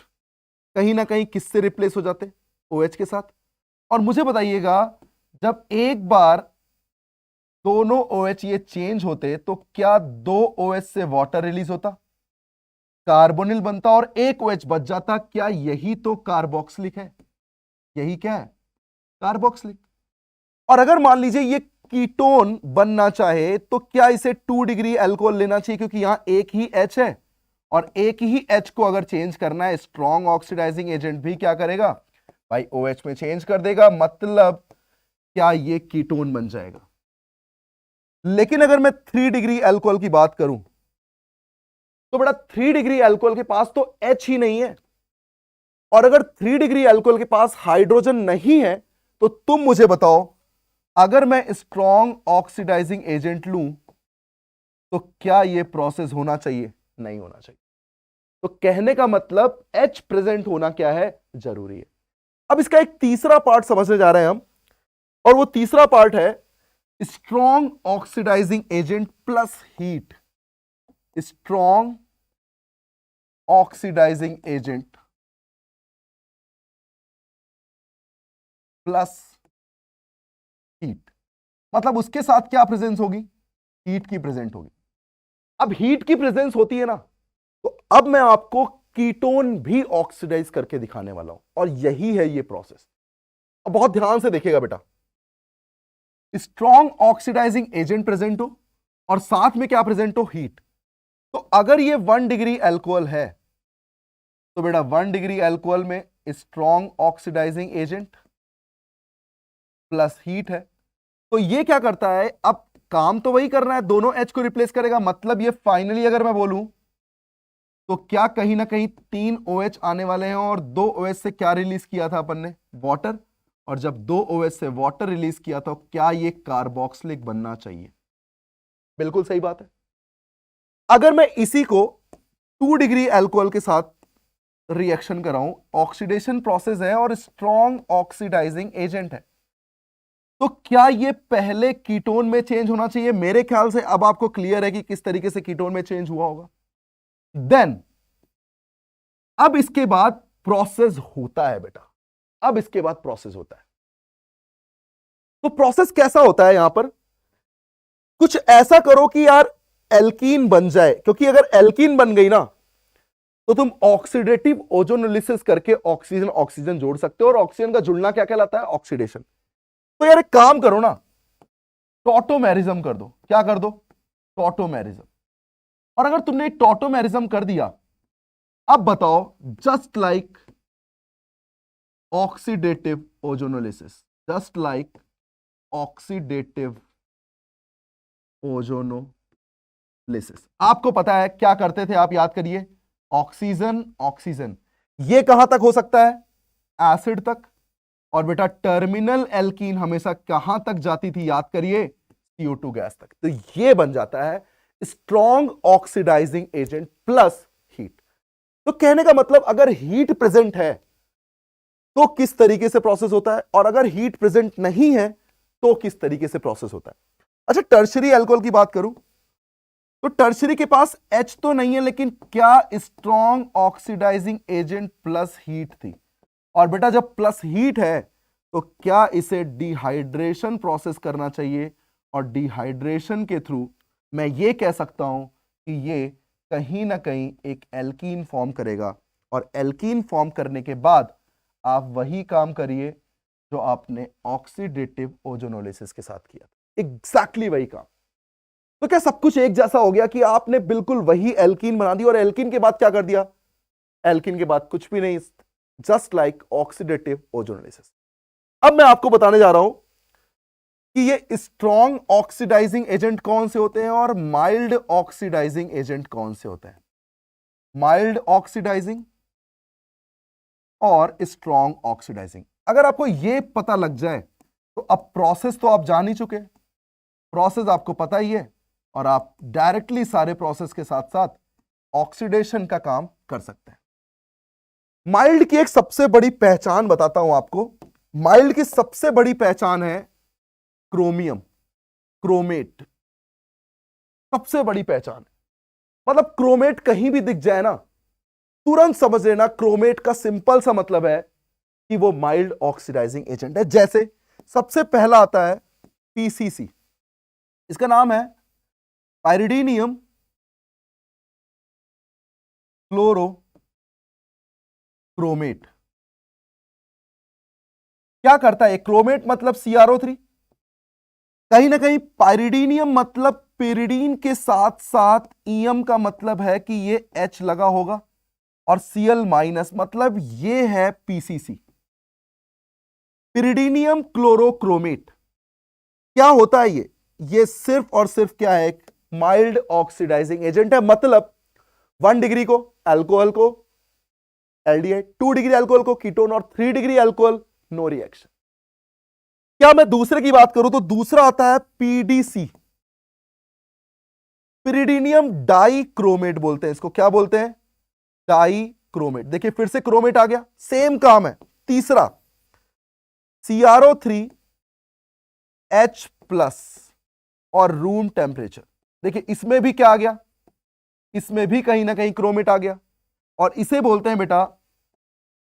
कहीं ना कहीं किससे रिप्लेस हो जाते? OH के साथ। और मुझे बताइएगा जब एक बार दोनों OH ये चेंज होते तो क्या 2 OH से वाटर रिलीज होता, कार्बोनिल बनता और एक OH बच जाता? क्या यही तो कार्बोक्सिलिक है? यही क्या है? कार्बोक्सिलिक। और अगर मान लीजिए ये कीटोन बनना चाहे तो क्या इसे 2 डिग्री अल्कोहल लेना चाहिए, क्योंकि यहां एक ही H है और एक ही H को अगर चेंज करना है स्ट्रॉन्ग ऑक्सीडाइजिंग एजेंट भी क्या करेगा भाई? OH में चेंज कर देगा। मतलब क्या ये कीटोन बन जाएगा। लेकिन अगर मैं 3 डिग्री अल्कोहल की बात करूं तो बेटा 3 डिग्री अल्कोहल के पास तो H ही नहीं है, और अगर 3 डिग्री अल्कोहल के पास हाइड्रोजन नहीं है तो तुम मुझे बताओ अगर मैं स्ट्रॉन्ग ऑक्सीडाइजिंग एजेंट लूं तो क्या यह प्रोसेस होना चाहिए? नहीं होना चाहिए। तो कहने का मतलब H प्रेजेंट होना क्या है? जरूरी है। अब इसका एक तीसरा पार्ट समझने जा रहे हैं हम, और वो तीसरा पार्ट है strong oxidising agent plus heat. Strong oxidising agent plus heat, मतलब उसके साथ क्या प्रेजेंस होगी? हीट की प्रेजेंट होगी। अब हीट की प्रेजेंस होती है ना, तो अब मैं आपको कीटोन भी ऑक्सीडाइज करके दिखाने वाला हूं, और यही है ये प्रोसेस। अब बहुत ध्यान से देखिएगा बेटा, स्ट्रॉन्ग ऑक्सीडाइजिंग एजेंट प्रेजेंट हो और साथ में क्या प्रेजेंट हो? हीट। तो अगर ये 1 डिग्री अल्कोहल है तो बेटा 1 डिग्री अल्कोहल में strong oxidising agent plus heat है। तो ये क्या करता है? अब काम तो वही करना है, दोनों H को रिप्लेस करेगा। मतलब ये फाइनली अगर मैं बोलूं तो क्या कहीं ना कहीं 3 OH आने वाले हैं, और 2 OH से क्या रिलीज किया था अपन ने? वाटर। और जब 2 OH से वाटर रिलीज किया तो क्या ये कार्बोक्सिलिक बनना चाहिए? बिल्कुल सही बात है। अगर मैं इसी को 2 डिग्री अल्कोहल के साथ रिएक्शन कराऊं, ऑक्सीडेशन प्रोसेस है और स्ट्रॉन्ग ऑक्सीडाइजिंग एजेंट है, तो क्या ये पहले कीटोन में चेंज होना चाहिए? मेरे ख्याल से अब आपको क्लियर है कि किस तरीके से कीटोन में चेंज हुआ होगा। देन अब इसके बाद प्रोसेस होता है बेटा, अब इसके बाद प्रोसेस होता है। तो प्रोसेस कैसा होता है? यहां पर कुछ ऐसा करो कि यार एल्कीन बन जाए, क्योंकि अगर एल्कीन बन गई ना तो तुम ऑक्सीडेटिव ओजोनोलिसिस करके ऑक्सीजन ऑक्सीजन जोड़ सकते हो, और ऑक्सीजन का जुड़ना क्या कहलाता है? ऑक्सीडेशन। तो यार एक काम करो ना, टॉटोमेरिज्म कर दो। क्या कर दो? टॉटोमेरिज्म। और अगर तुमने टॉटोमेरिज्म कर दिया, अब बताओ just like oxidative ozonolysis, just like oxidative ozonolysis. आपको पता है क्या करते थे, आप याद करिए, ऑक्सीजन ऑक्सीजन, ये कहां तक हो सकता है, एसिड तक, और बेटा टर्मिनल एल्कीन हमेशा कहां तक जाती थी, याद करिए, CO2 गैस तक। तो ये बन जाता है strong oxidising agent plus heat. तो कहने का मतलब अगर हीट प्रेजेंट है तो किस तरीके से प्रोसेस होता है, और अगर हीट प्रेजेंट नहीं है तो किस तरीके से प्रोसेस होता है। अच्छा, टर्शरी अल्कोहल की बात करूं तो टर्शरी के पास H तो नहीं है, लेकिन क्या strong oxidising agent plus heat थी। और बेटा जब प्लस हीट है तो क्या इसे डिहाइड्रेशन प्रोसेस करना चाहिए, और डिहाइड्रेशन के थ्रू मैं ये कह सकता हूं कि ये कहीं ना कहीं एक एल्कीन फॉर्म करेगा, और एल्कीन फॉर्म करने के बाद आप वही काम करिए जो आपने ऑक्सीडेटिव ओजोनोलिसिस के साथ किया, एग्जैक्टली वही काम। तो क्या सब कुछ एक जैसा हो गया कि आपने बिल्कुल वही एल्कीन बना दी, और एल्कीन के बाद क्या कर दिया, एल्कीन के बाद कुछ भी नहीं, जस्ट लाइक ऑक्सीडेटिव ओजोनोलिसिस। अब मैं आपको बताने जा रहा हूं कि ये स्ट्रॉन्ग ऑक्सीडाइजिंग एजेंट कौन से होते हैं और माइल्ड ऑक्सीडाइजिंग एजेंट कौन से होते हैं। माइल्ड ऑक्सीडाइजिंग और स्ट्रॉन्ग ऑक्सीडाइजिंग, अगर आपको ये पता लग जाए तो अब प्रोसेस तो आप जान ही चुके, प्रोसेस आपको पता ही है, और आप डायरेक्टली सारे प्रोसेस के साथ साथ ऑक्सीडेशन का काम कर सकते हैं। माइल्ड की एक सबसे बड़ी पहचान बताता हूं आपको, माइल्ड की सबसे बड़ी पहचान है क्रोमियम, क्रोमेट, सबसे बड़ी पहचान है। मतलब क्रोमेट कहीं भी दिख जाए ना, तुरंत समझ लेना क्रोमेट का सिंपल सा मतलब है कि वो माइल्ड ऑक्सीडाइजिंग एजेंट है। जैसे सबसे पहला आता है PCC, इसका नाम है पाइरिडीनियम क्लोरोक्रोमेट। क्या करता है क्रोमेट, मतलब CrO3, कहीं ना कहीं पाइरिडीनियम मतलब पिरिडीन के साथ साथ ईएम का मतलब है कि ये H लगा होगा, और Cl माइनस मतलब ये है PCC, पिरिडीनियम क्लोरोक्रोमेट। क्या होता है ये सिर्फ और सिर्फ क्या है, एक माइल्ड ऑक्सीडाइजिंग एजेंट है। मतलब 1 डिग्री को अल्कोहल को एल्डिहाइड, 2 डिग्री अल्कोहल को कीटोन, और 3 डिग्री अल्कोहल नो रिएक्शन। क्या मैं दूसरे की बात करूं तो दूसरा आता है PDC, पिरिडीनियम डाइक्रोमेट बोलते हैं इसको। क्या बोलते हैं, डाइक्रोमेट। देखिए फिर से क्रोमेट आ गया, सेम काम है। तीसरा CrO3 H प्लस और रूम टेम्परेचर। देखिए इसमें भी क्या आ गया, इसमें भी कहीं ना कहीं क्रोमेट आ गया, और इसे बोलते हैं बेटा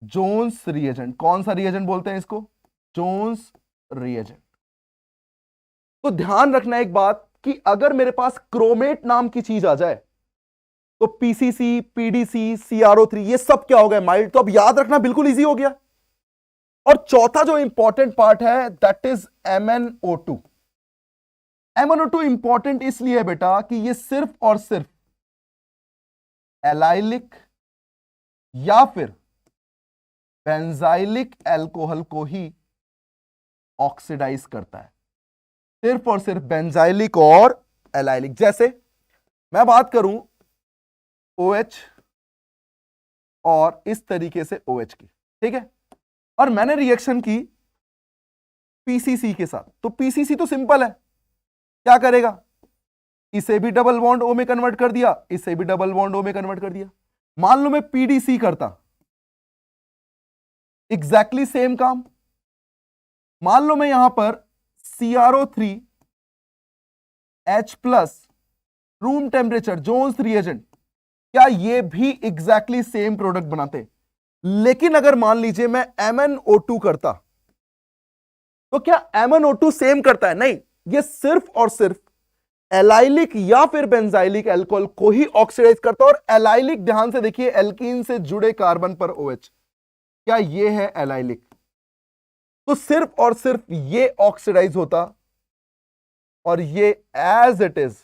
जोन्स रिएजेंट। कौन सा रिएजेंट बोलते हैं इसको, जोन्स रिएजेंट। तो ध्यान रखना एक बात कि अगर मेरे पास क्रोमेट नाम की चीज आ जाए तो PCC, PDC, CrO3 ये सब क्या हो गए, माइल्ड। तो अब याद रखना बिल्कुल इजी हो गया। और चौथा जो इंपॉर्टेंट पार्ट है that is MnO2। MnO2 important इसलिए है बेटा कि ये सिर्फ और सिर्फ एलाइलिक या फिर बेंजाइलिक अल्कोहल को ही ऑक्सीडाइज करता है, सिर्फ और सिर्फ बेंजाइलिक और एलाइलिक। जैसे मैं बात करूं OH और इस तरीके से OH की, ठीक है, और मैंने रिएक्शन की PCC के साथ, तो PCC तो सिंपल है, क्या करेगा, इसे भी डबल बॉन्ड O में कन्वर्ट कर दिया, इसे भी डबल बॉन्ड O में कन्वर्ट कर दिया। मान लो मैं PDC करता, एग्जैक्टली सेम काम। मान लो मैं यहां पर CrO3 H plus room temperature Jones reagent, क्या ये भी एग्जैक्टली सेम प्रोडक्ट बनाते। लेकिन अगर मान लीजिए मैं MnO2 करता, तो क्या MnO2 सेम करता है, नहीं, ये सिर्फ और सिर्फ एलाइलिक या फिर बेंजाइलिक अल्कोहल को ही ऑक्सीडाइज करता है। और एलाइलिक ध्यान से देखिए, एल्कीन से जुड़े कार्बन पर OH, क्या ये है एलाइलिक, तो सिर्फ और सिर्फ ये ऑक्सीडाइज होता और ये एज इट इज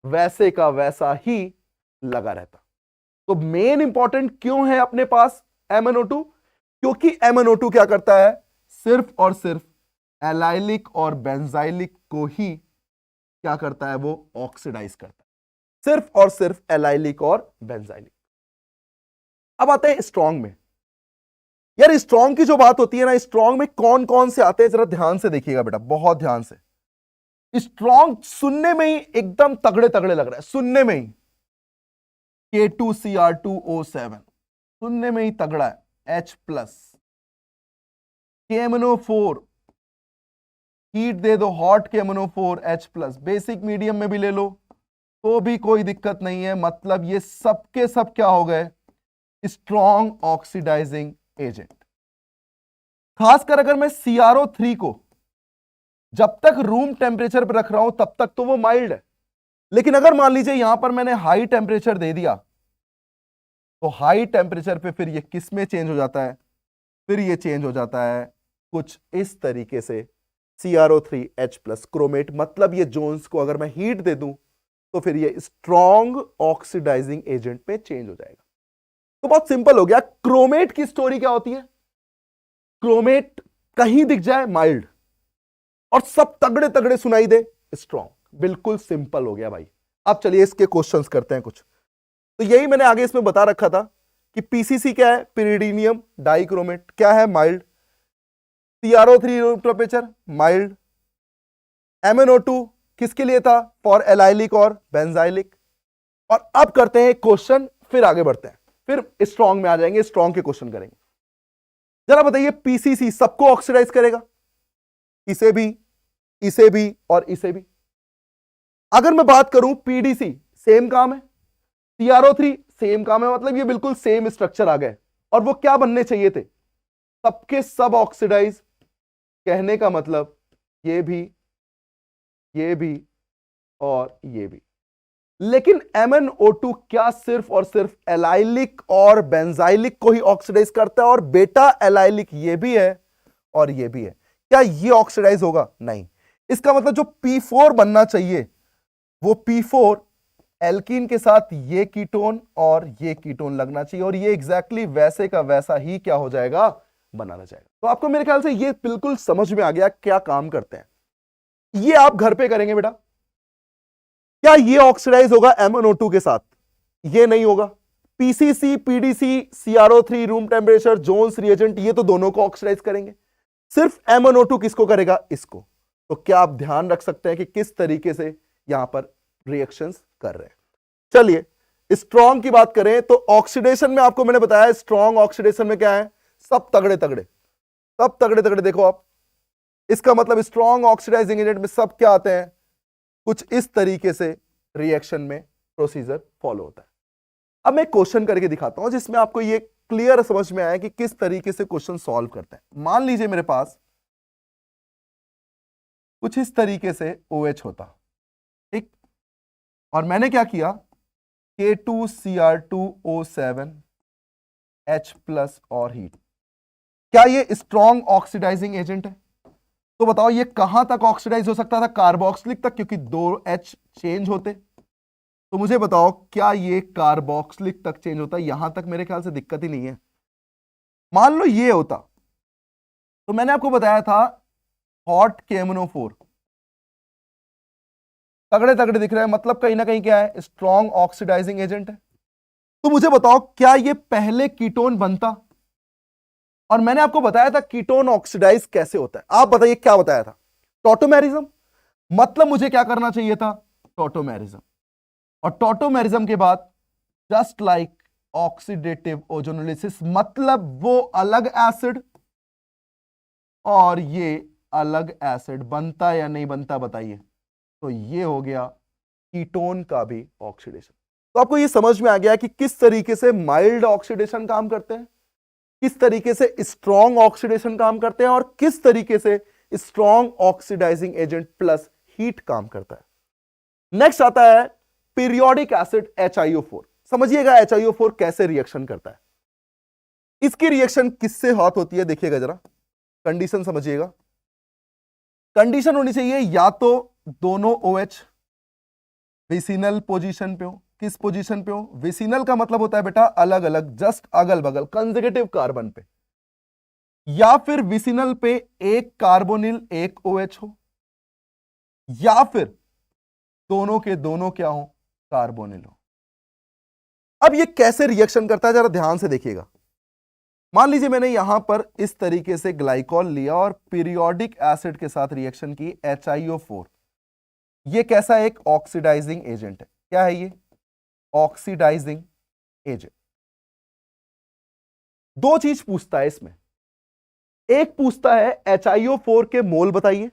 वैसे का वैसा ही लगा रहता। तो मेन इंपॉर्टेंट क्यों है अपने पास MnO2, क्योंकि MnO2 क्या करता है, सिर्फ और सिर्फ एलाइलिक और बेंजाइलिक को ही क्या करता है, वो ऑक्सीडाइज करता है, सिर्फ और सिर्फ एलाइलिक और बेंजाइलिक। अब आते हैं स्ट्रॉन्ग में। यार स्ट्रॉन्ग की जो बात होती है ना, स्ट्रॉन्ग में कौन कौन से आते हैं जरा ध्यान से देखिएगा बेटा, बहुत ध्यान से। स्ट्रॉन्ग सुनने में ही एकदम तगड़े तगड़े लग रहा है, सुनने में ही K2Cr2O7 सुनने में ही तगड़ा है, H प्लस। KMnO4 हीट दे दो, hot KMnO4 H plus, basic medium में भी ले लो तो भी कोई दिक्कत नहीं है। मतलब ये सबके सब क्या हो गए, स्ट्रॉन्ग ऑक्सीडाइजिंग एजेंट। खासकर अगर मैं CrO3 को जब तक रूम टेम्परेचर पर रख रहा हूं तब तक तो वो माइल्ड है, लेकिन अगर मान लीजिए यहां पर मैंने हाई टेम्परेचर दे दिया तो हाई टेम्परेचर पे फिर ये किस में चेंज हो जाता है, फिर ये चेंज हो जाता है कुछ इस तरीके से, CrO3H प्लस क्रोमेट। मतलब ये जोन्स को अगर मैं हीट दे दूं तो फिर ये स्ट्रॉन्ग ऑक्सीडाइजिंग एजेंट पे चेंज हो जाएगा। तो बहुत सिंपल हो गया। क्रोमेट की स्टोरी क्या होती है, क्रोमेट कहीं दिख जाए माइल्ड और सब तगड़े तगड़े सुनाई दे स्ट्रॉन्ग। बिल्कुल सिंपल हो गया भाई। अब चलिए इसके क्वेश्चंस करते हैं कुछ। तो यही मैंने आगे इसमें बता रखा था कि पीसीसी क्या है, पिरिडीनियम डाइक्रोमेट, क्या है mild. CrO3 room temperature mild. MnO2 किसके लिए था, फॉर एलाइलिक और बेंजाइलिक। और अब करते हैं क्वेश्चन, फिर आगे बढ़ते हैं, फिर स्ट्रॉन्ग में आ जाएंगे, स्ट्रॉन्ग के क्वेश्चन करेंगे। जरा बताइए पीसीसी सबको ऑक्सीडाइज करेगा, इसे भी और इसे भी। अगर मैं बात करूं पीडीसी सेम काम है, CrO3 सेम काम है, मतलब ये बिल्कुल सेम स्ट्रक्चर आ गए और वो क्या बनने चाहिए थे, सबके सब ऑक्सीडाइज। कहने का मतलब ये भी और ये भी। लेकिन MnO2 क्या सिर्फ और सिर्फ एलाइलिक और बेंजाइलिक को ही ऑक्सीडाइज करता है, और बेटा एलाइलिक ये भी है और ये भी है। क्या ये ऑक्सीडाइज होगा, नहीं। इसका मतलब जो P4 बनना चाहिए वो P4 एल्कीन के साथ ये कीटोन और ये कीटोन लगना चाहिए, और ये एग्जैक्टली वैसे का वैसा ही क्या हो जाएगा, बनाना जाएगा। तो आपको मेरे ख्याल से ये बिल्कुल समझ में आ गया क्या काम करते हैं। ये आप घर पे करेंगे बेटा। क्या ये ऑक्सीडाइज होगा MnO2 के साथ, ये नहीं होगा। PCC PDC CrO3 room temperature Jones reagent, ये तो दोनों को ऑक्सीडाइज करेंगे। सिर्फ MnO2 किसको करेगा, इसको। तो क्या आप ध्यान रख सकते हैं कि किस तरीके से यहां पर रिएक्शंस कर रहे हैं। चलिए स्ट्रॉन्ग की बात करें तो ऑक्सीडेशन में आपको मैंने बताया, स्ट्रॉन्ग ऑक्सीडेशन में क्या है, सब तगड़े तगड़े देखो आप। इसका मतलब स्ट्रॉन्ग ऑक्सीडाइजिंग एजेंट में सब क्या आते हैं, कुछ इस तरीके से रिएक्शन में प्रोसीजर फॉलो होता है। अब मैं क्वेश्चन करके दिखाता हूं जिसमें आपको ये क्लियर समझ में आया कि किस तरीके से क्वेश्चन सॉल्व करते हैं। मान लीजिए मेरे पास कुछ इस तरीके से OH होता, ठीक, और मैंने क्या किया, K2Cr2O7 H प्लस और हीट। क्या ये स्ट्रॉन्ग ऑक्सीडाइजिंग एजेंट है? तो बताओ ये कहां तक ऑक्सीडाइज हो सकता था, कार्बोक्सिलिक तक, क्योंकि 2 H चेंज होते। तो मुझे बताओ क्या ये कार्बोक्सिलिक तक चेंज होता है? यहां तक मेरे ख्याल से दिक्कत ही नहीं है। मान लो ये होता तो मैंने आपको बताया था हॉट KMnO4 तगड़े तगड़े दिख रहे हैं, मतलब कहीं ना कहीं क्या है, स्ट्रॉन्ग ऑक्सीडाइजिंग एजेंट है। तो मुझे बताओ क्या ये पहले कीटोन बनता? और मैंने आपको बताया था कीटोन ऑक्सीडाइज कैसे होता है। आप बताइए क्या बताया था, टॉटोमेरिज्म। मतलब मुझे क्या करना चाहिए था, टॉटोमेरिज्म। और टॉटोमेरिज्म के बाद जस्ट लाइक ऑक्सीडेटिव ओजोनोलिसिस, मतलब वो अलग एसिड और ये अलग एसिड बनता या नहीं बनता, बताइए। तो ये हो गया कीटोन का भी ऑक्सीडेशन। तो आपको ये समझ में आ गया कि किस तरीके से माइल्ड ऑक्सीडेशन काम करते हैं, किस तरीके से स्ट्रॉन्ग ऑक्सीडेशन काम करते हैं, और किस तरीके से strong oxidising agent plus heat काम करता है। नेक्स्ट आता है पीरियोडिक एसिड HiO4। समझिएगा HiO4 कैसे रिएक्शन करता है। इसकी रिएक्शन किससे हाथ होती है, देखिएगा जरा, कंडीशन समझिएगा। कंडीशन होनी चाहिए या तो दोनों OH विसिनल पोजीशन पे हो। किस पोजीशन पे हो, विसिनल का मतलब होता है बेटा अलग अलग, जस्ट अगल बगल, कंसेक्यूटिव कार्बन पे। या फिर विसिनल पे एक कार्बोनिल एक OH हो, या फिर दोनों के दोनों क्या हो, कार्बोनिल हो। अब ये कैसे रिएक्शन करता है जरा ध्यान से देखिएगा। मान लीजिए मैंने यहां पर इस तरीके से ग्लाइकॉल लिया और पीरियोडिक एसिड के साथ रिएक्शन की, HiO4। ये कैसा एक ऑक्सीडाइजिंग एजेंट है। क्या है ये? Oxidising agent. दो चीज पूछता है इसमें, एक पूछता है HiO4 के मोल बताइए,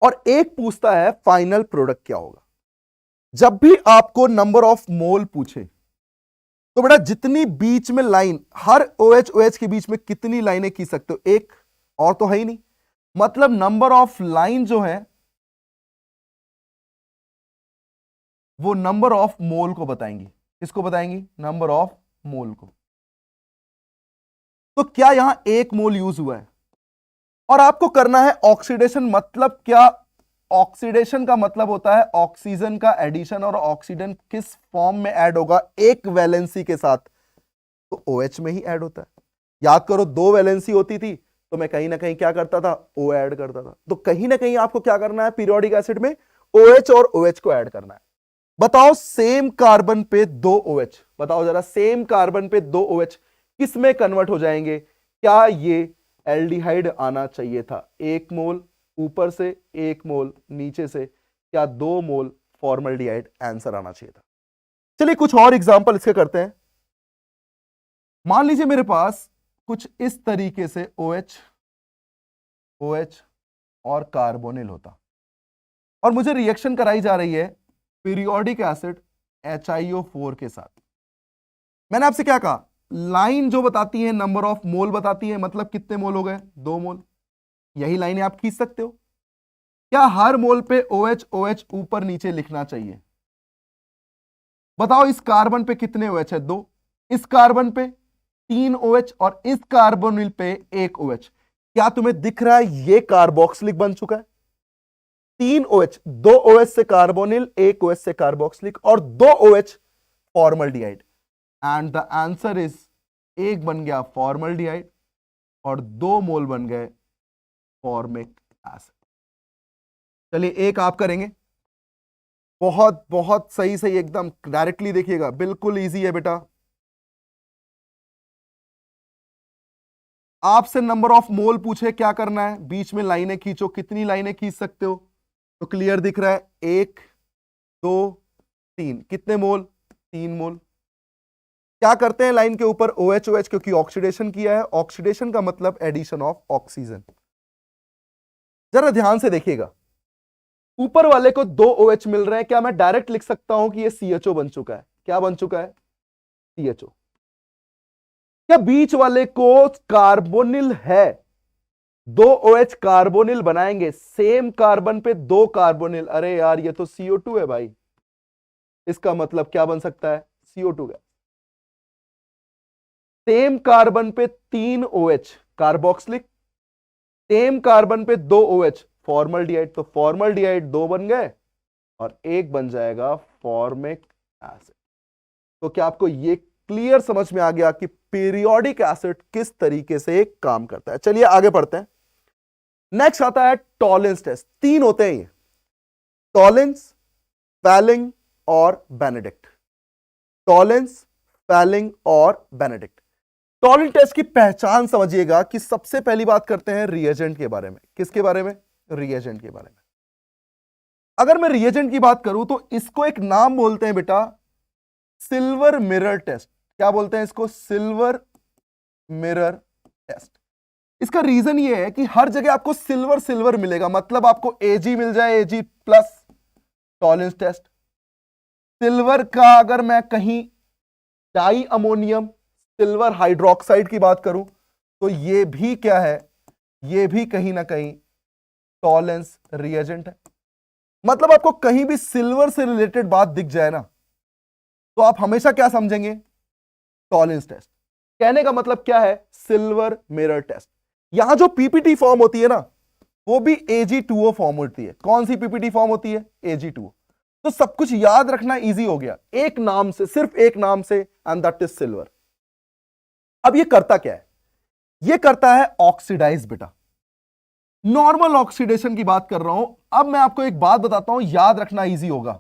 और एक पूछता है फाइनल प्रोडक्ट क्या होगा। जब भी आपको नंबर ऑफ मोल पूछे तो बेटा जितनी बीच में लाइन, हर OH OH के बीच में कितनी लाइनें खींच सकते हो? एक, और तो है ही नहीं। मतलब नंबर ऑफ लाइन जो है वो नंबर ऑफ मोल को बताएंगी। किसको बताएंगी? नंबर ऑफ मोल को। तो क्या यहां एक मोल यूज हुआ है, और आपको करना है ऑक्सीडेशन। मतलब क्या? ऑक्सीडेशन का मतलब होता है ऑक्सीजन का एडिशन, और ऑक्सीजन किस फॉर्म में ऐड होगा? एक वैलेंसी के साथ, तो OH में ही ऐड होता है। याद करो, दो वैलेंसी होती थी तो मैं कहीं ना कहीं क्या करता था? O ऐड करता था। तो कहीं ना कहीं आपको क्या करना है? पीरियोडिक एसिड में OH और OH को ऐड करना है। बताओ सेम कार्बन पे दो OH, बताओ जरा, सेम कार्बन पे दो OH किस में कन्वर्ट हो जाएंगे? क्या ये एल्डिहाइड आना चाहिए था? एक मोल ऊपर से, एक मोल नीचे से, क्या दो मोल फॉर्मल्डिहाइड आंसर आना चाहिए था? चलिए कुछ और एग्जांपल इसके करते हैं। मान लीजिए मेरे पास कुछ इस तरीके से OH OH और कार्बोनिल होता, और मुझे रिएक्शन कराई जा रही है पीरियोडिक एसिड HiO4 के साथ। मैंने आपसे क्या कहा? लाइन जो बताती है नंबर ऑफ मोल बताती है, मतलब कितने मोल हो गए? 2 मोल। यही लाइनें आप खींच सकते हो। क्या हर मोल पे OH OH ऊपर नीचे लिखना चाहिए? बताओ इस कार्बन पे कितने OH है? 2। इस कार्बन पे 3 OH, और इस कार्बोनिल पे 1 OH। क्या तुम्हें दिख रहा है ये कार्बोक्सिलिक बन चुका है? 3 OH, 2 OH से कार्बोनिल, 1 OH से कार्बोक्सिलिक, और 2 OH formaldehyde. And the answer is, एक बन गया फॉर्मल्डिहाइड और 2 मोल बन गए फॉर्मिक एसिड। चलिए एक आप करेंगे। बहुत बहुत सही सही, एकदम डायरेक्टली देखिएगा, बिल्कुल इजी है बेटा। आपसे नंबर ऑफ मोल पूछे, क्या करना है? बीच में लाइनें खींचो। कितनी लाइनें खींच सकते हो? तो क्लियर दिख रहा है, 1 2 3। कितने मोल? 3 मोल। क्या करते हैं लाइन के ऊपर? OH OH, क्योंकि ऑक्सीडेशन किया है। ऑक्सीडेशन का मतलब एडिशन ऑफ ऑक्सीजन। जरा ध्यान से देखिएगा, ऊपर वाले को 2 OH मिल रहे हैं। क्या मैं डायरेक्ट लिख सकता हूं कि ये CHO बन चुका है? क्या बन चुका है? CHO। क्या बीच वाले को कार्बोनिल है? 2 OH कार्बोनिल बनाएंगे, सेम कार्बन पे 2 कार्बोनिल। अरे यार ये तो CO2 है भाई। इसका मतलब क्या बन सकता है? CO2 gas. सेम कार्बन पे 3 OH कार्बोक्सिलिक, सेम कार्बन पे 2 OH फॉर्मल्डिहाइड। तो फॉर्मल्डिहाइड 2 बन गए और एक बन जाएगा फॉर्मिक एसिड। तो क्या आपको ये क्लियर समझ में आ गया कि पीरियोडिक एसिड किस तरीके से काम करता है? चलिए आगे पढ़ते हैं। नेक्स्ट आता है टॉलेंस टेस्ट। 3 होते हैं ये, टॉलेंस, फैलिंग और बेनेडिक्ट। टॉलेंस, फैलिंग और बेनेडिक्ट। टॉलेंस टेस्ट की पहचान समझिएगा कि सबसे पहली बात करते हैं रिएजेंट के बारे में। किसके बारे में? रिएजेंट के बारे में। अगर मैं रिएजेंट की बात करूं तो इसको एक नाम बोलते हैं बेटा, सिल्वर मिरर टेस्ट। क्या बोलते हैं इसको? Silver mirror test. इसका रीजन ये है कि हर जगह आपको सिल्वर सिल्वर मिलेगा, मतलब आपको Ag मिल जाए, Ag plus Tollens test. Silver का अगर मैं कहीं डाई अमोनियम सिल्वर हाइड्रोक्साइड की बात करूं तो ये भी क्या है? ये भी कहीं ना कहीं टॉलेंस रिएजेंट है। मतलब आपको कहीं भी सिल्वर से रिलेटेड बात दिख जाए ना, तो आप हमेशा क्या समझेंगे? Tollens test. कहने का मतलब क्या है? Silver mirror test. यहां जो पीपीटी फॉर्म होती है ना, वो भी Ag2O फॉर्म होती है। कौन सी पीपीटी फॉर्म होती है? Ag2O। तो सब कुछ याद रखना इजी हो गया, एक नाम से, सिर्फ एक नाम से, एंड दैट इज सिल्वर। अब ये करता क्या है? ये करता है ऑक्सीडाइज बेटा, नॉर्मल ऑक्सीडेशन की बात कर रहा हूं। अब मैं आपको एक बात बताता हूं, याद रखना इजी होगा।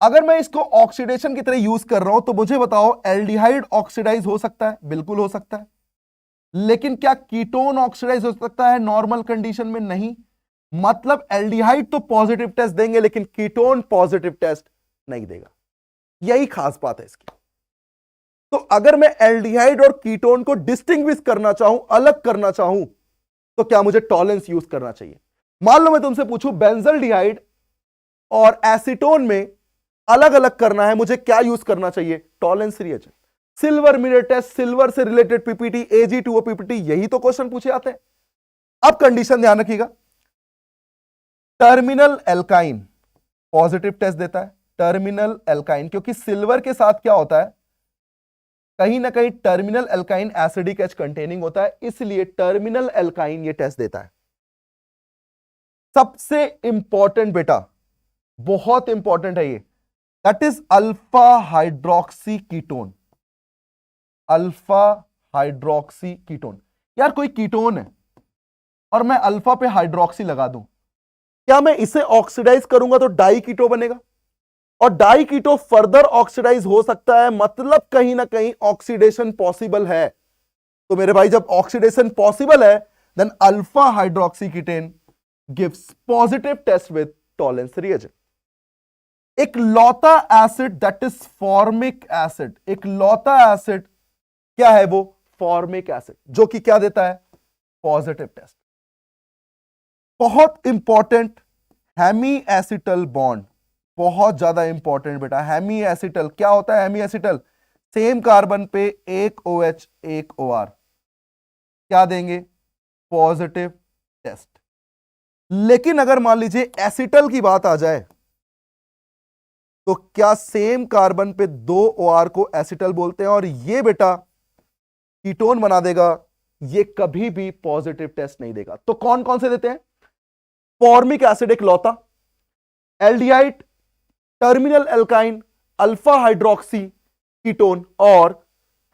अगर मैं इसको ऑक्सीडेशन की तरह यूज कर रहा हूं तो मुझे बताओ, एल्डिहाइड ऑक्सीडाइज हो सकता है? बिल्कुल हो सकता है। लेकिन क्या कीटोन ऑक्सीडाइज हो सकता है नॉर्मल कंडीशन में? नहीं। मतलब एल्डिहाइड तो पॉजिटिव टेस्ट देंगे लेकिन कीटोन पॉजिटिव टेस्ट नहीं देगा। यही खास बात है इसकी। तो अगर मैं एल्डिहाइड और कीटोन को डिस्टिंग्विश करना चाहूं, अलग करना चाहूं, तो क्या मुझे टॉलेंस यूज करना चाहिए? मान लो मैं तुमसे पूछूं बेंजल्डिहाइड और एसीटोन में अलग अलग करना है, मुझे क्या यूज करना चाहिए? Tollens reagent. Silver mirror test, silver से रिलेटेड पीपीटी, Ag2O पीपीटी, यही तो क्वेश्चन पूछे आते हैं। अब कंडीशन ध्यान रखिएगा, टर्मिनल एल्काइन पॉजिटिव टेस्ट देता है, टर्मिनल एल्काइन, क्योंकि सिल्वर के साथ क्या होता है, कहीं ना कहीं terminal alkyne acidic H containing होता है, इसलिए टर्मिनल एल्काइन ये टेस्ट देता है। सबसे इंपॉर्टेंट बेटा, बहुत इंपॉर्टेंट है ये, that is alpha hydroxy ketone. Alpha hydroxy ketone. यार कोई कीटोन है और मैं अल्फा पे हाइड्रोक्सी लगा दूं, क्या मैं इसे ऑक्सीडाइज करूंगा तो डाई कीटो बनेगा? और डाई कीटो फर्दर ऑक्सीडाइज हो सकता है, मतलब कहीं ना कहीं ऑक्सीडेशन पॉसिबल है। तो मेरे भाई जब ऑक्सीडेशन पॉसिबल है, then alpha hydroxy ketone gives positive test with Tollens reagent. एक लौता acid that is formic acid, एक लौता एसिड क्या है वो? फॉर्मिक एसिड, जो कि क्या देता है? Positive test. बहुत इंपॉर्टेंट, हेमी एसिटल बॉन्ड, बहुत ज्यादा इंपॉर्टेंट बेटा। हेमी एसिटल क्या होता है? हेमी एसिटल सेम कार्बन पे एक OH एक OR, क्या देंगे? Positive test. लेकिन अगर मान लीजिए एसिटल की बात आ जाए, तो क्या सेम कार्बन पे 2 OR को एसिटल बोलते हैं और ये बेटा कीटोन बना देगा? ये कभी भी पॉजिटिव टेस्ट नहीं देगा। तो कौन कौन से देते हैं? फॉर्मिक एसिड एक लौता, aldehyde, terminal alkyne, alpha hydroxy ketone और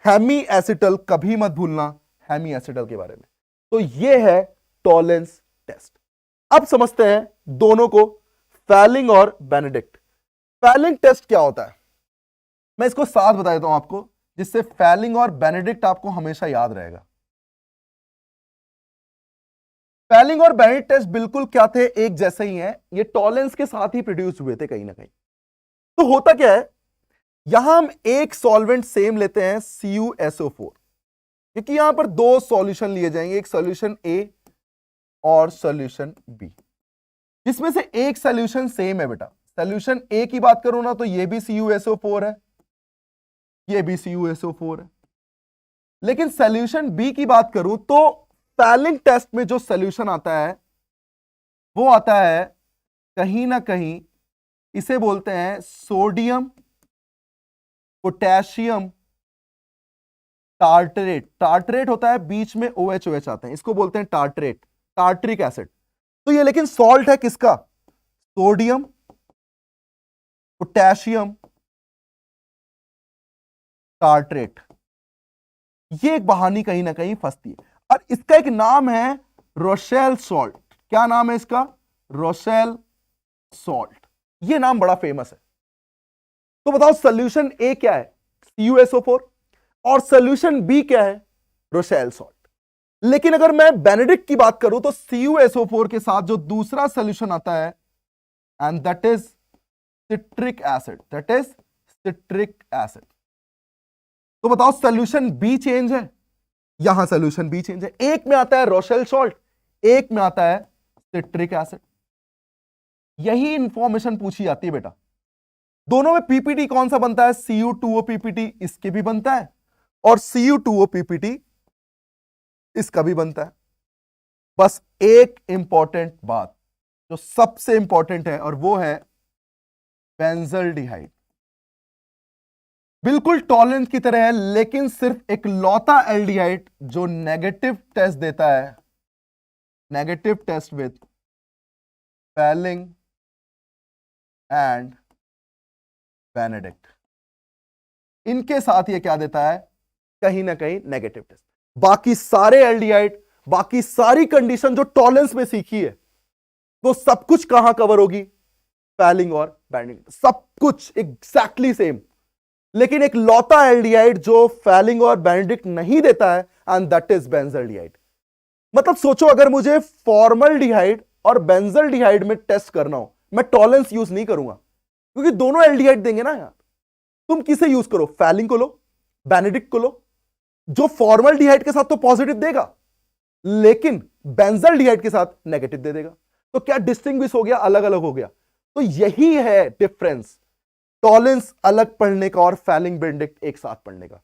हेमी एसिटल। कभी मत भूलना हेमी एसिटल के बारे में। तो ये है टॉलेंस टेस्ट। अब समझते हैं दोनों को, फैलिंग और बेनेडिक्ट। फैलिंग टेस्ट क्या होता है, मैं इसको साथ बता देता हूं आपको, जिससे फैलिंग और बेनेडिक्ट आपको हमेशा याद रहेगा। फैलिंग और बेनेडिक्ट टेस्ट बिल्कुल क्या थे? एक जैसे ही हैं, ये टॉलेंस के साथ ही प्रोड्यूस हुए थे कहीं ना कहीं। तो होता क्या है, यहां हम एक सॉल्वेंट सेम लेते हैं CuSO4, क्योंकि यहां पर 2 सॉल्यूशन लिए जाएंगे, एक सॉल्यूशन A और सॉल्यूशन B, जिसमें से एक सॉल्यूशन सेम है बेटा। सॉल्यूशन A की बात करूं ना, तो ये भी CuSO4 है, ये भी CuSO4 है। लेकिन सॉल्यूशन B की बात करूं तो फैलिंग टेस्ट में जो सॉल्यूशन आता है वो आता है कहीं ना कहीं, इसे बोलते हैं सोडियम पोटेशियम टार्टरेट। टार्टरेट होता है, बीच में OH OH आते हैं, इसको बोलते हैं टार्टरेट, टार्टरिक एसिड। तो ये लेकिन सॉल्ट है किसका? Sodium potassium tartrate. ये एक बहानी कहीं ना कहीं फंसती है, और इसका एक नाम है रोशेल सॉल्ट। क्या नाम है इसका? Rochelle salt. ये नाम बड़ा फेमस है। तो बताओ सॉल्यूशन ए क्या है? CuSO4, और सॉल्यूशन बी क्या है? Rochelle salt. लेकिन अगर मैं बेनेडिक्ट की बात करूं तो CuSO4 के साथ जो दूसरा सॉल्यूशन आता है, and that is citric acid, that is citric acid. तो बताओ सॉल्यूशन बी चेंज है? यहां सॉल्यूशन बी चेंज है, एक में आता है रोशेल सॉल्ट, एक में आता है सिट्रिक एसिड। यही इंफॉर्मेशन पूछी जाती है बेटा। दोनों में पीपीटी कौन सा बनता है? Cu2O पीपीटी इसके भी बनता है, और Cu2O पीपीटी इसका भी बनता है। बस एक इंपॉर्टेंट बात जो सबसे इंपॉर्टेंट है, और वो है बेंजल्डिहाइड। बिल्कुल टॉलेंस की तरह है, लेकिन सिर्फ एक लौता एल्डिहाइड जो नेगेटिव टेस्ट देता है, negative test with Fehling and Benedict. इनके साथ ये क्या देता है? कहीं ना कहीं नेगेटिव टेस्ट। बाकी सारे एल्डिहाइड, बाकी सारी कंडीशन जो टॉलरेंस में सीखी है, वो सब कुछ कहां कवर होगी? फैलिंग और बैंडिंग, सब कुछ एग्जैक्टली सेम। लेकिन एक लौता एल्डिहाइड जो फैलिंग और बैंडिंग नहीं देता है, एंड दैट इज बेंजल्डिहाइड। मतलब सोचो, अगर मुझे फॉर्मल्डिहाइड और बेंजल्डिहाइड में टेस्ट करना हो, मैं टॉलरेंस यूज नहीं करूंगा, क्योंकि दोनों एल्डिहाइड देंगे ना यार। तुम किसे यूज करो? फैलिंग को लो, बेनेडिक्ट को लो। जो फॉर्मल्डिहाइड के साथ तो पॉजिटिव देगा, लेकिन बेंजल्डिहाइड के साथ नेगेटिव दे देगा। तो क्या डिस्टिंग्विश हो गया? अलग अलग हो गया। तो यही है डिफरेंस, टॉलरेंस अलग पढ़ने का और फैलिंग बेंडिक्ट एक साथ पढ़ने का।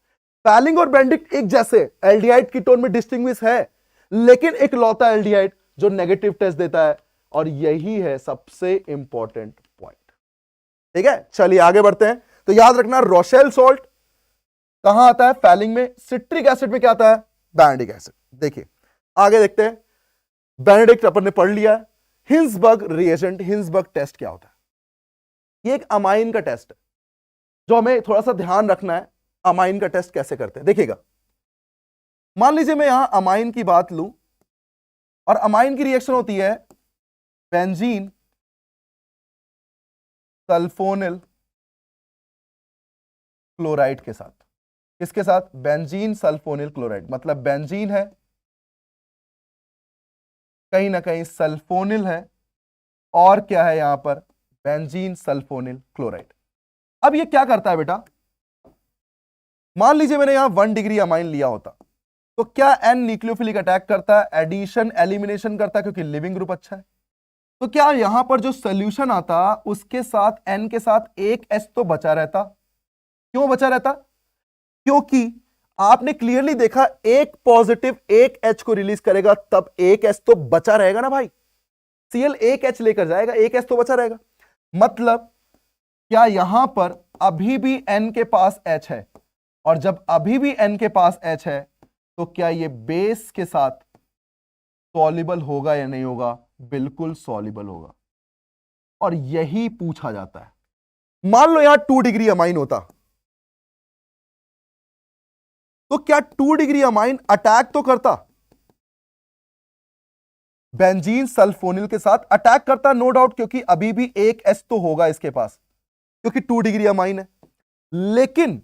फैलिंग और बेंडिक्ट एक जैसे एल्डिहाइड कीटोन में डिस्टिंग्विश है, लेकिन एक लौता एल्डिहाइड जो नेगेटिव टेस्ट देता है, और यही है सबसे इंपॉर्टेंट पॉइंट। ठीक है, चलिए आगे बढ़ते हैं। तो याद रखना, रोशेल सॉल्ट कहां आता है? फैलिंग में। सिट्रिक एसिड में क्या आता है? Benedict acid. देखिए आगे देखते हैं। बेनेडिक्ट अपन ने पढ़ लिया है। हिंसबर्ग रिएजेंट, हिंसबर्ग टेस्ट क्या होता है? ये एक अमाइन का टेस्ट है, जो हमें थोड़ा सा ध्यान रखना है। अमाइन का टेस्ट कैसे करते हैं देखिएगा। मान लीजिए मैं यहां अमाइन की बात लूं, और अमाइन की रिएक्शन होती है बेंजीन सल्फोनिल क्लोराइड के साथ। किसके साथ? Benzene sulphonyl chloride. मतलब बेंजीन है, कहीं ना कहीं सल्फोनिल है, और क्या है यहां पर? Benzene sulphonyl chloride. अब ये क्या करता है बेटा? मान लीजिए मैंने यहां 1 डिग्री अमाइन लिया होता, तो क्या एन न्यूक्लियोफिलिक अटैक करता है, एडिशन एलिमिनेशन करता है, क्योंकि लिविंग ग्रुप अच्छा है। तो क्या यहां पर जो सोल्यूशन आता उसके साथ एन के साथ एक एच तो बचा रहता? क्यों बचा रहता? क्योंकि आपने क्लियरली देखा, एक पॉजिटिव एक एच को रिलीज करेगा, तब एक एच तो बचा रहेगा ना भाई। सीएल एक एच लेकर जाएगा, एक एच तो बचा रहेगा। मतलब क्या यहां पर अभी भी एन के पास एच है? और जब अभी भी एन के पास एच है, तो क्या ये बेस के साथ सॉल्युबल होगा या नहीं होगा? बिल्कुल सॉल्युबल होगा, और यही पूछा जाता है। मान लो यहां 2 डिग्री अमाइन होता, तो क्या 2 डिग्री अमाइन अटैक तो करता? बेंजीन सल्फोनिल के साथ अटैक करता, नो डाउट, क्योंकि अभी भी एक एच तो होगा इसके पास, क्योंकि 2 डिग्री अमाइन है। लेकिन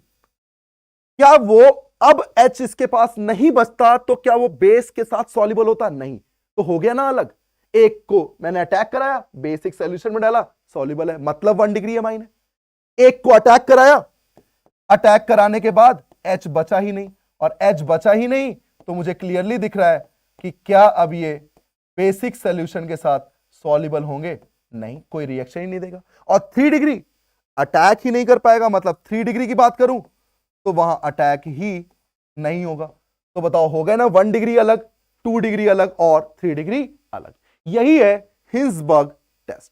क्या वो अब एच इसके पास नहीं बचता, तो क्या वो बेस के साथ सॉल्युबल होता? नहीं। तो हो गया ना अलग। एक को मैंने अटैक कराया, बेसिक सॉल्यूशन में डाला, सॉल्युबल है, मतलब 1 डिग्री अमाइन है। एक को अटैक कराया, अटैक कराने के बाद एच बचा ही नहीं, और एच बचा ही नहीं, तो मुझे क्लियरली दिख रहा है कि क्या अब ये बेसिक सॉल्यूशन के साथ सॉल्युबल होंगे? नहीं, कोई रिएक्शन ही नहीं देगा। और 3 डिग्री अटैक ही नहीं कर पाएगा, मतलब 3 डिग्री की बात करूं तो वहां अटैक ही नहीं होगा। तो बताओ, हो गया ना 1 डिग्री अलग, 2 डिग्री अलग, और 3 डिग्री अलग। यही है Hinsberg test.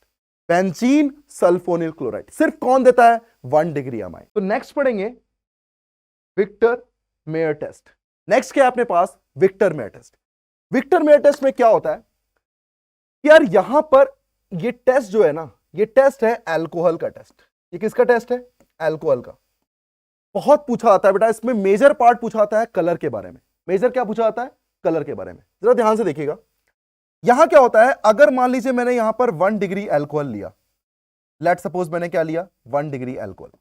Benzene sulphonyl chloride सिर्फ कौन देता है? 1 डिग्री अमाइन। तो नेक्स्ट पढ़ेंगे विक्टर मेयर टेस्ट। नेक्स्ट क्या है अपने पास? Victor Meyer test. Victor Meyer test में क्या होता है यार? यहां पर ये टेस्ट जो है ना, ये टेस्ट है अल्कोहल का टेस्ट। ये किसका टेस्ट है? अल्कोहल का। बहुत पूछा आता है बेटा, इसमें मेजर पार्ट पूछा आता है कलर के बारे में। मेजर क्या पूछा आता है? कलर के बारे में। जरा ध्यान से देखिएगा, यहां क्या होता है? अगर मान लीजिए मैंने यहां पर 1 डिग्री अल्कोहल लिया, लेट सपोज मैंने क्या लिया? 1 डिग्री अल्कोहल,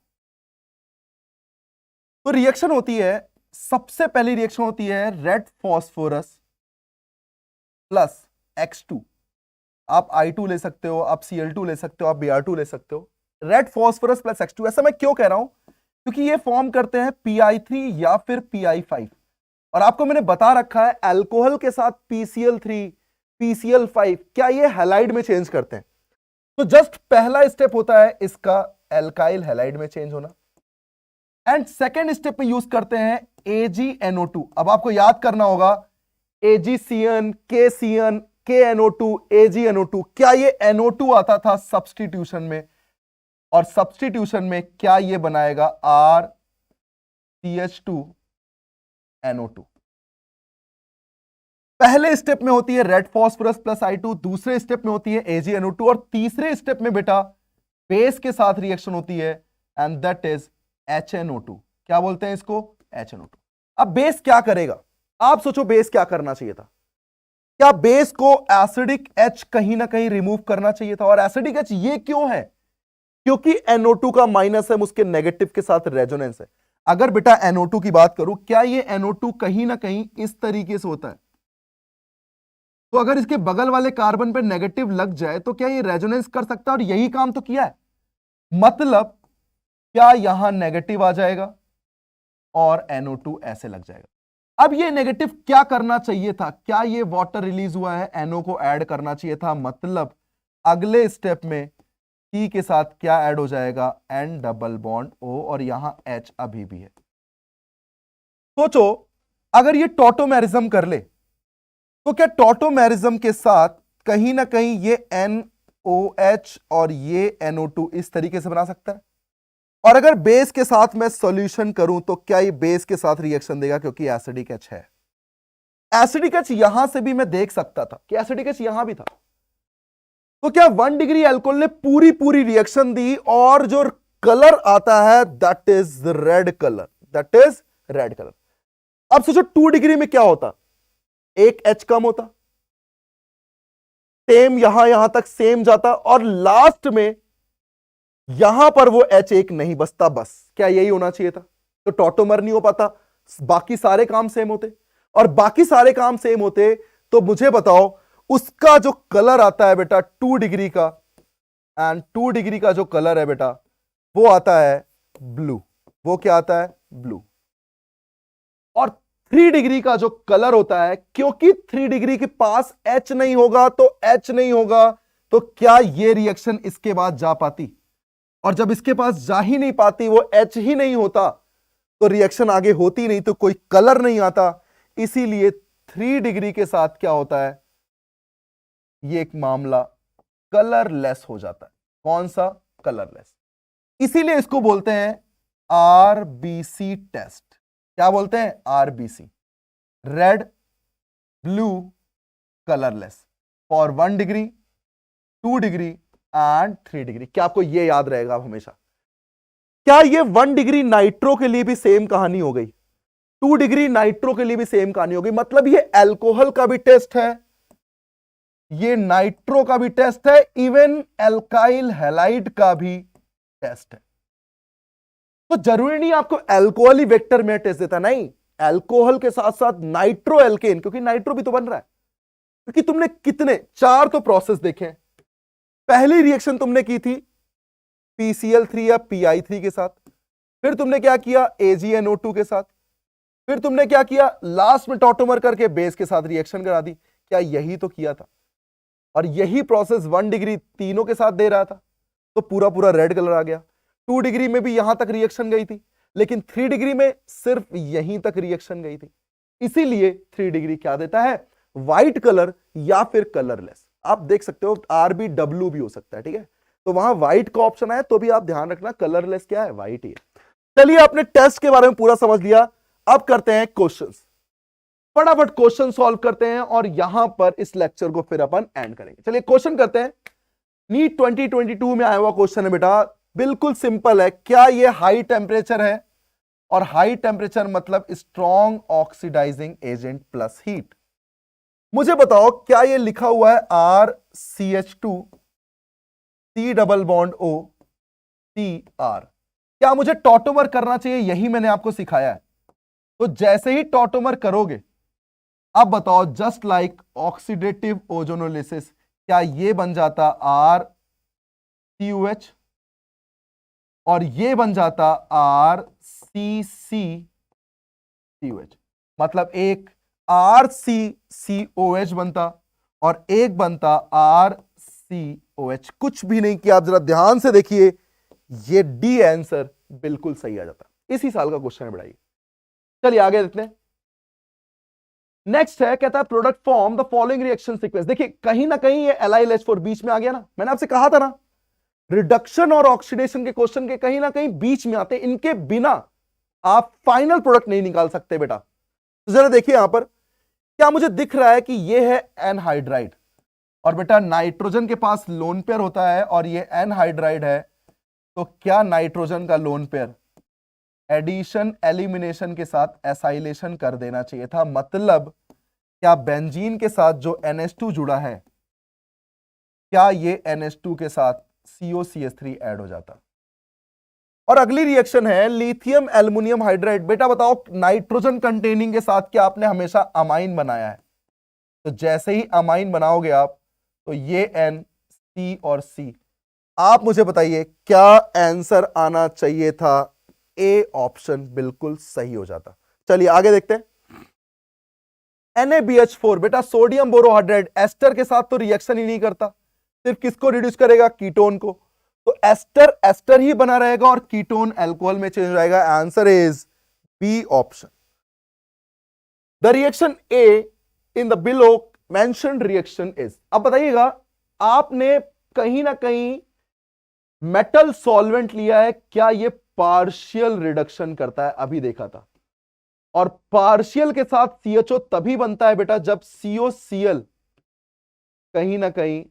तो रिएक्शन होती है, सबसे पहली रिएक्शन होती है रेड फॉस्फोरस प्लस X2। आप I2 ले सकते हो, आप Cl2 ले सकते हो, आप Br2 ले सकते हो। रेड फॉस्फोरस प्लस X2, ऐसा मैं क्यों कह रहा हूं? क्योंकि ये फॉर्म करते हैं PI3 या फिर PI5, और आपको मैंने बता रखा है अल्कोहल के साथ PCl3, PCl5 क्या ये हैलाइड में चेंज करते हैं? तो जस्ट पहला स्टेप होता है इसका एल्काइल हैलाइड में चेंज होना, एंड सेकेंड स्टेप में यूज करते हैं AgNO2। अब आपको याद करना होगा AgCN, KCN, KNO2, AgNO2, क्या ये NO2 आता था सब्स्टिट्यूशन में? और सब्स्टिट्यूशन में क्या ये बनाएगा? RCH2NO2। पहले स्टेप में होती है रेड फॉस्फोरस प्लस I2, दूसरे स्टेप में होती है AgNO2, और तीसरे स्टेप में बेटा बेस के साथ रिएक्शन होती है, एंड दैट इज HNO2। क्या बोलते हैं इसको? HNO2। अब बेस क्या करेगा? आप सोचो बेस क्या करना चाहिए था? क्या बेस को एसिडिक H कहीं ना कहीं रिमूव करना चाहिए था? और एसिडिक H ये क्यों है? क्योंकि NO2 का माइनस है, उसके नेगेटिव के साथ रेजोनेंस है। अगर बेटा NO2 की बात करूं, क्या ये NO2 कहीं ना कहीं इस तरीके से होता है? तो अगर इसके बगल वाले कार्बन पे नेगेटिव लग जाए तो क्या ये रेजोनेंस कर सकता है? और यही काम तो किया है। मतलब क्या यहां नेगेटिव आ जाएगा और NO2 ऐसे लग जाएगा। अब ये नेगेटिव क्या करना चाहिए था? क्या ये वाटर रिलीज हुआ है, NO को ऐड करना चाहिए था? मतलब अगले स्टेप में C के साथ क्या ऐड हो जाएगा? N डबल बॉन्ड O, और यहां H अभी भी है। सोचो अगर ये टॉटोमेरिज्म कर ले तो क्या टॉटोमेरिज्म के साथ कहीं ना कहीं ये NOH और ये NO2 इस तरीके से बना सकता है? और अगर बेस के साथ मैं सॉल्यूशन करूं तो क्या ये बेस के साथ रिएक्शन देगा? क्योंकि एसिडिक H है। एसिडिक H यहां से भी मैं देख सकता था कि एसिडिक H यहां भी था। तो क्या 1 डिग्री अल्कोहल ने पूरी पूरी रिएक्शन दी और जो कलर आता है that is red colour, that is red colour. अब सोचो 2 डिग्री में क्या होता? एक H कम होता, सेम यहां तक सेम जाता, और लास्ट में यहां पर वो H एक नहीं बचता। बस क्या यही होना चाहिए था? तो टॉटोमर नहीं हो पाता, बाकी सारे काम सेम होते, और बाकी सारे काम सेम होते तो मुझे बताओ उसका जो कलर आता है बेटा 2 डिग्री का, एंड 2 डिग्री का जो कलर है बेटा वो आता है ब्लू। वो क्या आता है? ब्लू। और 3 डिग्री का जो कलर होता है, क्योंकि 3 डिग्री के पास H नहीं होगा तो H नहीं होगा, तो क्या ये रिएक्शन इसके बाद जा पाती? और जब इसके पास जा ही नहीं पाती, वो H ही नहीं होता, तो रिएक्शन आगे होती नहीं, तो कोई कलर नहीं आता। इसीलिए 3 डिग्री के साथ क्या होता है? ये एक मामला कलरलेस हो जाता है। कौन सा? कलरलेस। इसीलिए इसको बोलते हैं RBC टेस्ट। क्या बोलते हैं? RBC, red blue colourless, for 1 degree 2 degree and 3 degree. क्या आपको यह याद रहेगा अब हमेशा? क्या ये 1 डिग्री नाइट्रो के लिए भी सेम कहानी हो गई? 2 डिग्री नाइट्रो के लिए भी सेम कहानी हो गई। मतलब ये अल्कोहल का भी टेस्ट है, ये नाइट्रो का भी टेस्ट है, इवन एल्काइल हैलाइड का भी टेस्ट है। तो जरूरी नहीं आपको अल्कोहल ही वेक्टर में टेस्ट देता, नहीं, अल्कोहल के साथ साथ नाइट्रो एल्केन, क्योंकि नाइट्रो भी तो बन रहा है। क्योंकि तुमने कितने 4 तो प्रोसेस देखे। पहली रिएक्शन तुमने की थी PCl3 या PI3 के साथ, फिर तुमने क्या किया? AgNO2 के साथ, फिर तुमने क्या किया? लास्ट में टॉटोमर करके बेस के साथ रिएक्शन करा दी। क्या यही तो किया था? और यही प्रोसेस 1 डिग्री तीनों के साथ दे रहा था, तो पूरा पूरा रेड कलर आ गया। 2 डिग्री में भी यहां तक रिएक्शन गई थी, लेकिन 3 डिग्री में सिर्फ यहीं तक रिएक्शन गई थी। इसीलिए 3 डिग्री क्या देता है? व्हाइट कलर या फिर कलरलेस। आप देख सकते हो RBW भी हो सकता है, ठीक है? तो वहां व्हाइट का ऑप्शन है, तो भी आप ध्यान रखना कलरलेस क्या है? व्हाइट ही है। चलिए, आपने टेस्ट के बारे में पूरा समझ लिया। अब करते हैं क्वेश्चंस। फटाफट क्वेश्चन सॉल्व करते हैं और यहां पर इस लेक्चर को फिर अपन एंड करेंगे। चलिए क्वेश्चन करते हैं। नीट 2022 में आया हुआ क्वेश्चन है बेटा, बिल्कुल सिंपल है। क्या ये हाई टेम्परेचर है? और हाई टेम्परेचर मतलब strong oxidising agent plus heat. मुझे बताओ क्या ये लिखा हुआ है RCH2 C double bond O CR? क्या मुझे टॉटोमर करना चाहिए? यही मैंने आपको सिखाया है। तो जैसे ही टॉटोमर करोगे, अब बताओ जस्ट लाइक ऑक्सीडेटिव ओजोनोलिसिस, क्या ये बन जाता RCOH और ये बन जाता RCCCOH? मतलब एक RCCOH बनता और एक बनता RCOH। कुछ भी नहीं किया, आप जरा ध्यान से देखिए, ये डी आंसर बिल्कुल सही आ जाता। इसी साल का क्वेश्चन है बढ़ाइए। चलिए आगे देखते हैं। नेक्स्ट है, कहता है product form the following reaction sequence. देखिए कहीं ना कहीं ये LiLH4 बीच में आ गया ना। मैंने आपसे कहा था ना, रिडक्शन और ऑक्सीडेशन के क्वेश्चन के कहीं ना कहीं बीच में आते, इनके बिना आप फाइनल प्रोडक्ट नहीं निकाल सकते बेटा। तो जरा देखिए यहां पर क्या मुझे दिख रहा है कि ये है एनहाइड्राइड, और बेटा नाइट्रोजन के पास लोन पेयर होता है और ये एनहाइड्राइड है। तो क्या नाइट्रोजन का लोन पेयर एडिशन एलिमिनेशन के साथ एसाइलेशन कर देना चाहिए था। मतलब क्या बेंजीन के साथ जो NH2 जुड़ा है, क्या ये NH2 के साथ COCH3 ऐड हो जाता। और अगली रिएक्शन है लिथियम एल्युमिनियम हाइड्राइड। बेटा बताओ, नाइट्रोजन कंटेनिंग के साथ क्या आपने हमेशा अमाइन बनाया है? तो जैसे ही अमाइन बनाओगे आप, तो ये N, C और C, आप मुझे बताइए क्या आंसर आना चाहिए था? ए ऑप्शन बिल्कुल सही हो जाता। चलिए आगे देखते हैं। NaBH4 बेटा सोडियम बोरोहाइड्राइड, एस्टर के साथ तो रिएक्शन ही नहीं करता, सिर्फ किसको रिड्यूस करेगा? कीटोन को। तो एस्टर एस्टर ही बना रहेगा और कीटोन अल्कोहल में चेंज हो जाएगा। Answer is B option. The reaction A in the below mentioned reaction is. अब बताइएगा, आपने कहीं ना कहीं मेटल सॉल्वेंट लिया है, क्या ये पार्शियल रिडक्शन करता है? अभी देखा था। और पार्शियल के साथ CHO तभी बनता है बेटा जब COCl कहीं ना कहीं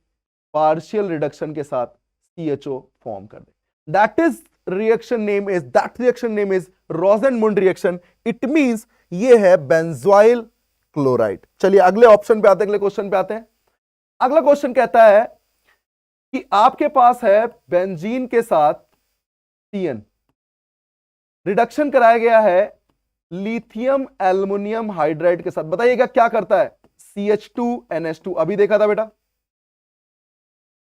पार्शियल रिडक्शन के साथ CHO फॉर्म कर दे। That reaction name is Rosenmund reaction. It means ये है बेंजोइल क्लोराइड। चलिए अगले ऑप्शन पे आते हैं, अगले क्वेश्चन पे आते हैं। अगला क्वेश्चन कहता है कि आपके पास है बेंजीन के साथ CN, रिडक्शन कराया गया है लिथियम एल्युमिनियम हाइड्राइड के साथ। बताइएगा क्या करता है? CH2NH2 अभी देखा था बेटा।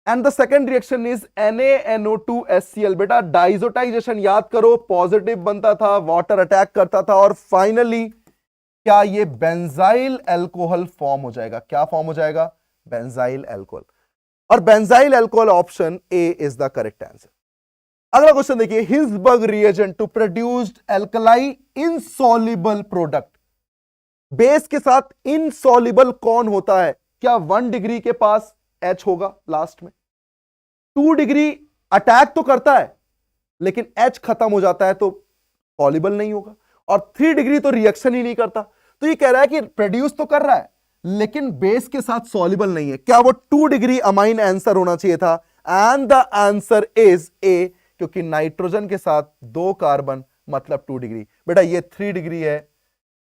And the second reaction is NaNO2HCl। बेटा डाइजोटाइजेशन याद करो, पॉजिटिव बनता था, वाटर अटैक करता था, और फाइनली क्या ये बेंजाइल अल्कोहल फॉर्म हो जाएगा? क्या फॉर्म हो जाएगा? Benzyl alcohol. और benzyl alcohol option A is the correct answer. अगला क्वेश्चन देखिए, Hinsberg reagent to produced alkali insoluble product. Base के साथ इनसॉल्युबल कौन होता है? क्या 1 डिग्री के पास H होगा लास्ट में? 2 डिग्री अटैक तो करता है लेकिन H खत्म हो जाता है तो सॉल्युबल नहीं होगा, और 3 डिग्री तो रिएक्शन ही नहीं करता। तो ये कह रहा है कि प्रोड्यूस तो कर रहा है लेकिन बेस के साथ सॉल्युबल नहीं है। क्या वो 2 डिग्री अमाइन आंसर होना चाहिए था? And the answer is a, क्योंकि नाइट्रोजन के साथ 2 कार्बन मतलब 2 डिग्री। बेटा ये 3 डिग्री है,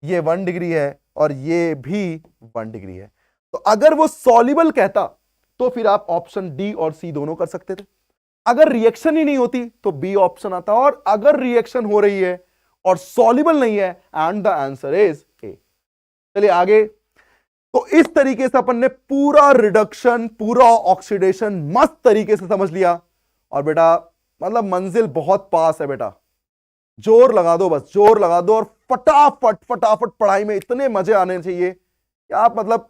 ये 1 डिग्री है, और ये भी 1 डिग्री है। तो अगर वो सॉल्युबल कहता तो फिर आप ऑप्शन डी और सी दोनों कर सकते थे। अगर रिएक्शन ही नहीं होती तो बी ऑप्शन आता, और अगर रिएक्शन हो रही है और सॉल्युबल नहीं है, and the answer is a. चलिए आगे। तो इस तरीके से अपन ने पूरा रिडक्शन, पूरा ऑक्सीडेशन मस्त तरीके से समझ लिया। और बेटा मतलब मंजिल बहुत पास है बेटा, जोर लगा दो, बस जोर लगा दो, और फटाफट फटाफट पढ़ाई में इतने मजे आने चाहिए कि आप मतलब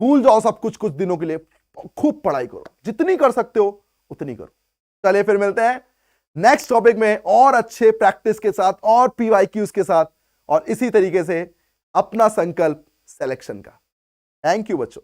भूल जाओ सब कुछ कुछ दिनों के लिए। खूब पढ़ाई करो, जितनी कर सकते हो उतनी करो। चलिए फिर मिलते हैं नेक्स्ट टॉपिक में और अच्छे प्रैक्टिस के साथ और PYQs के साथ, और इसी तरीके से अपना संकल्प सिलेक्शन का। थैंक यू बच्चों।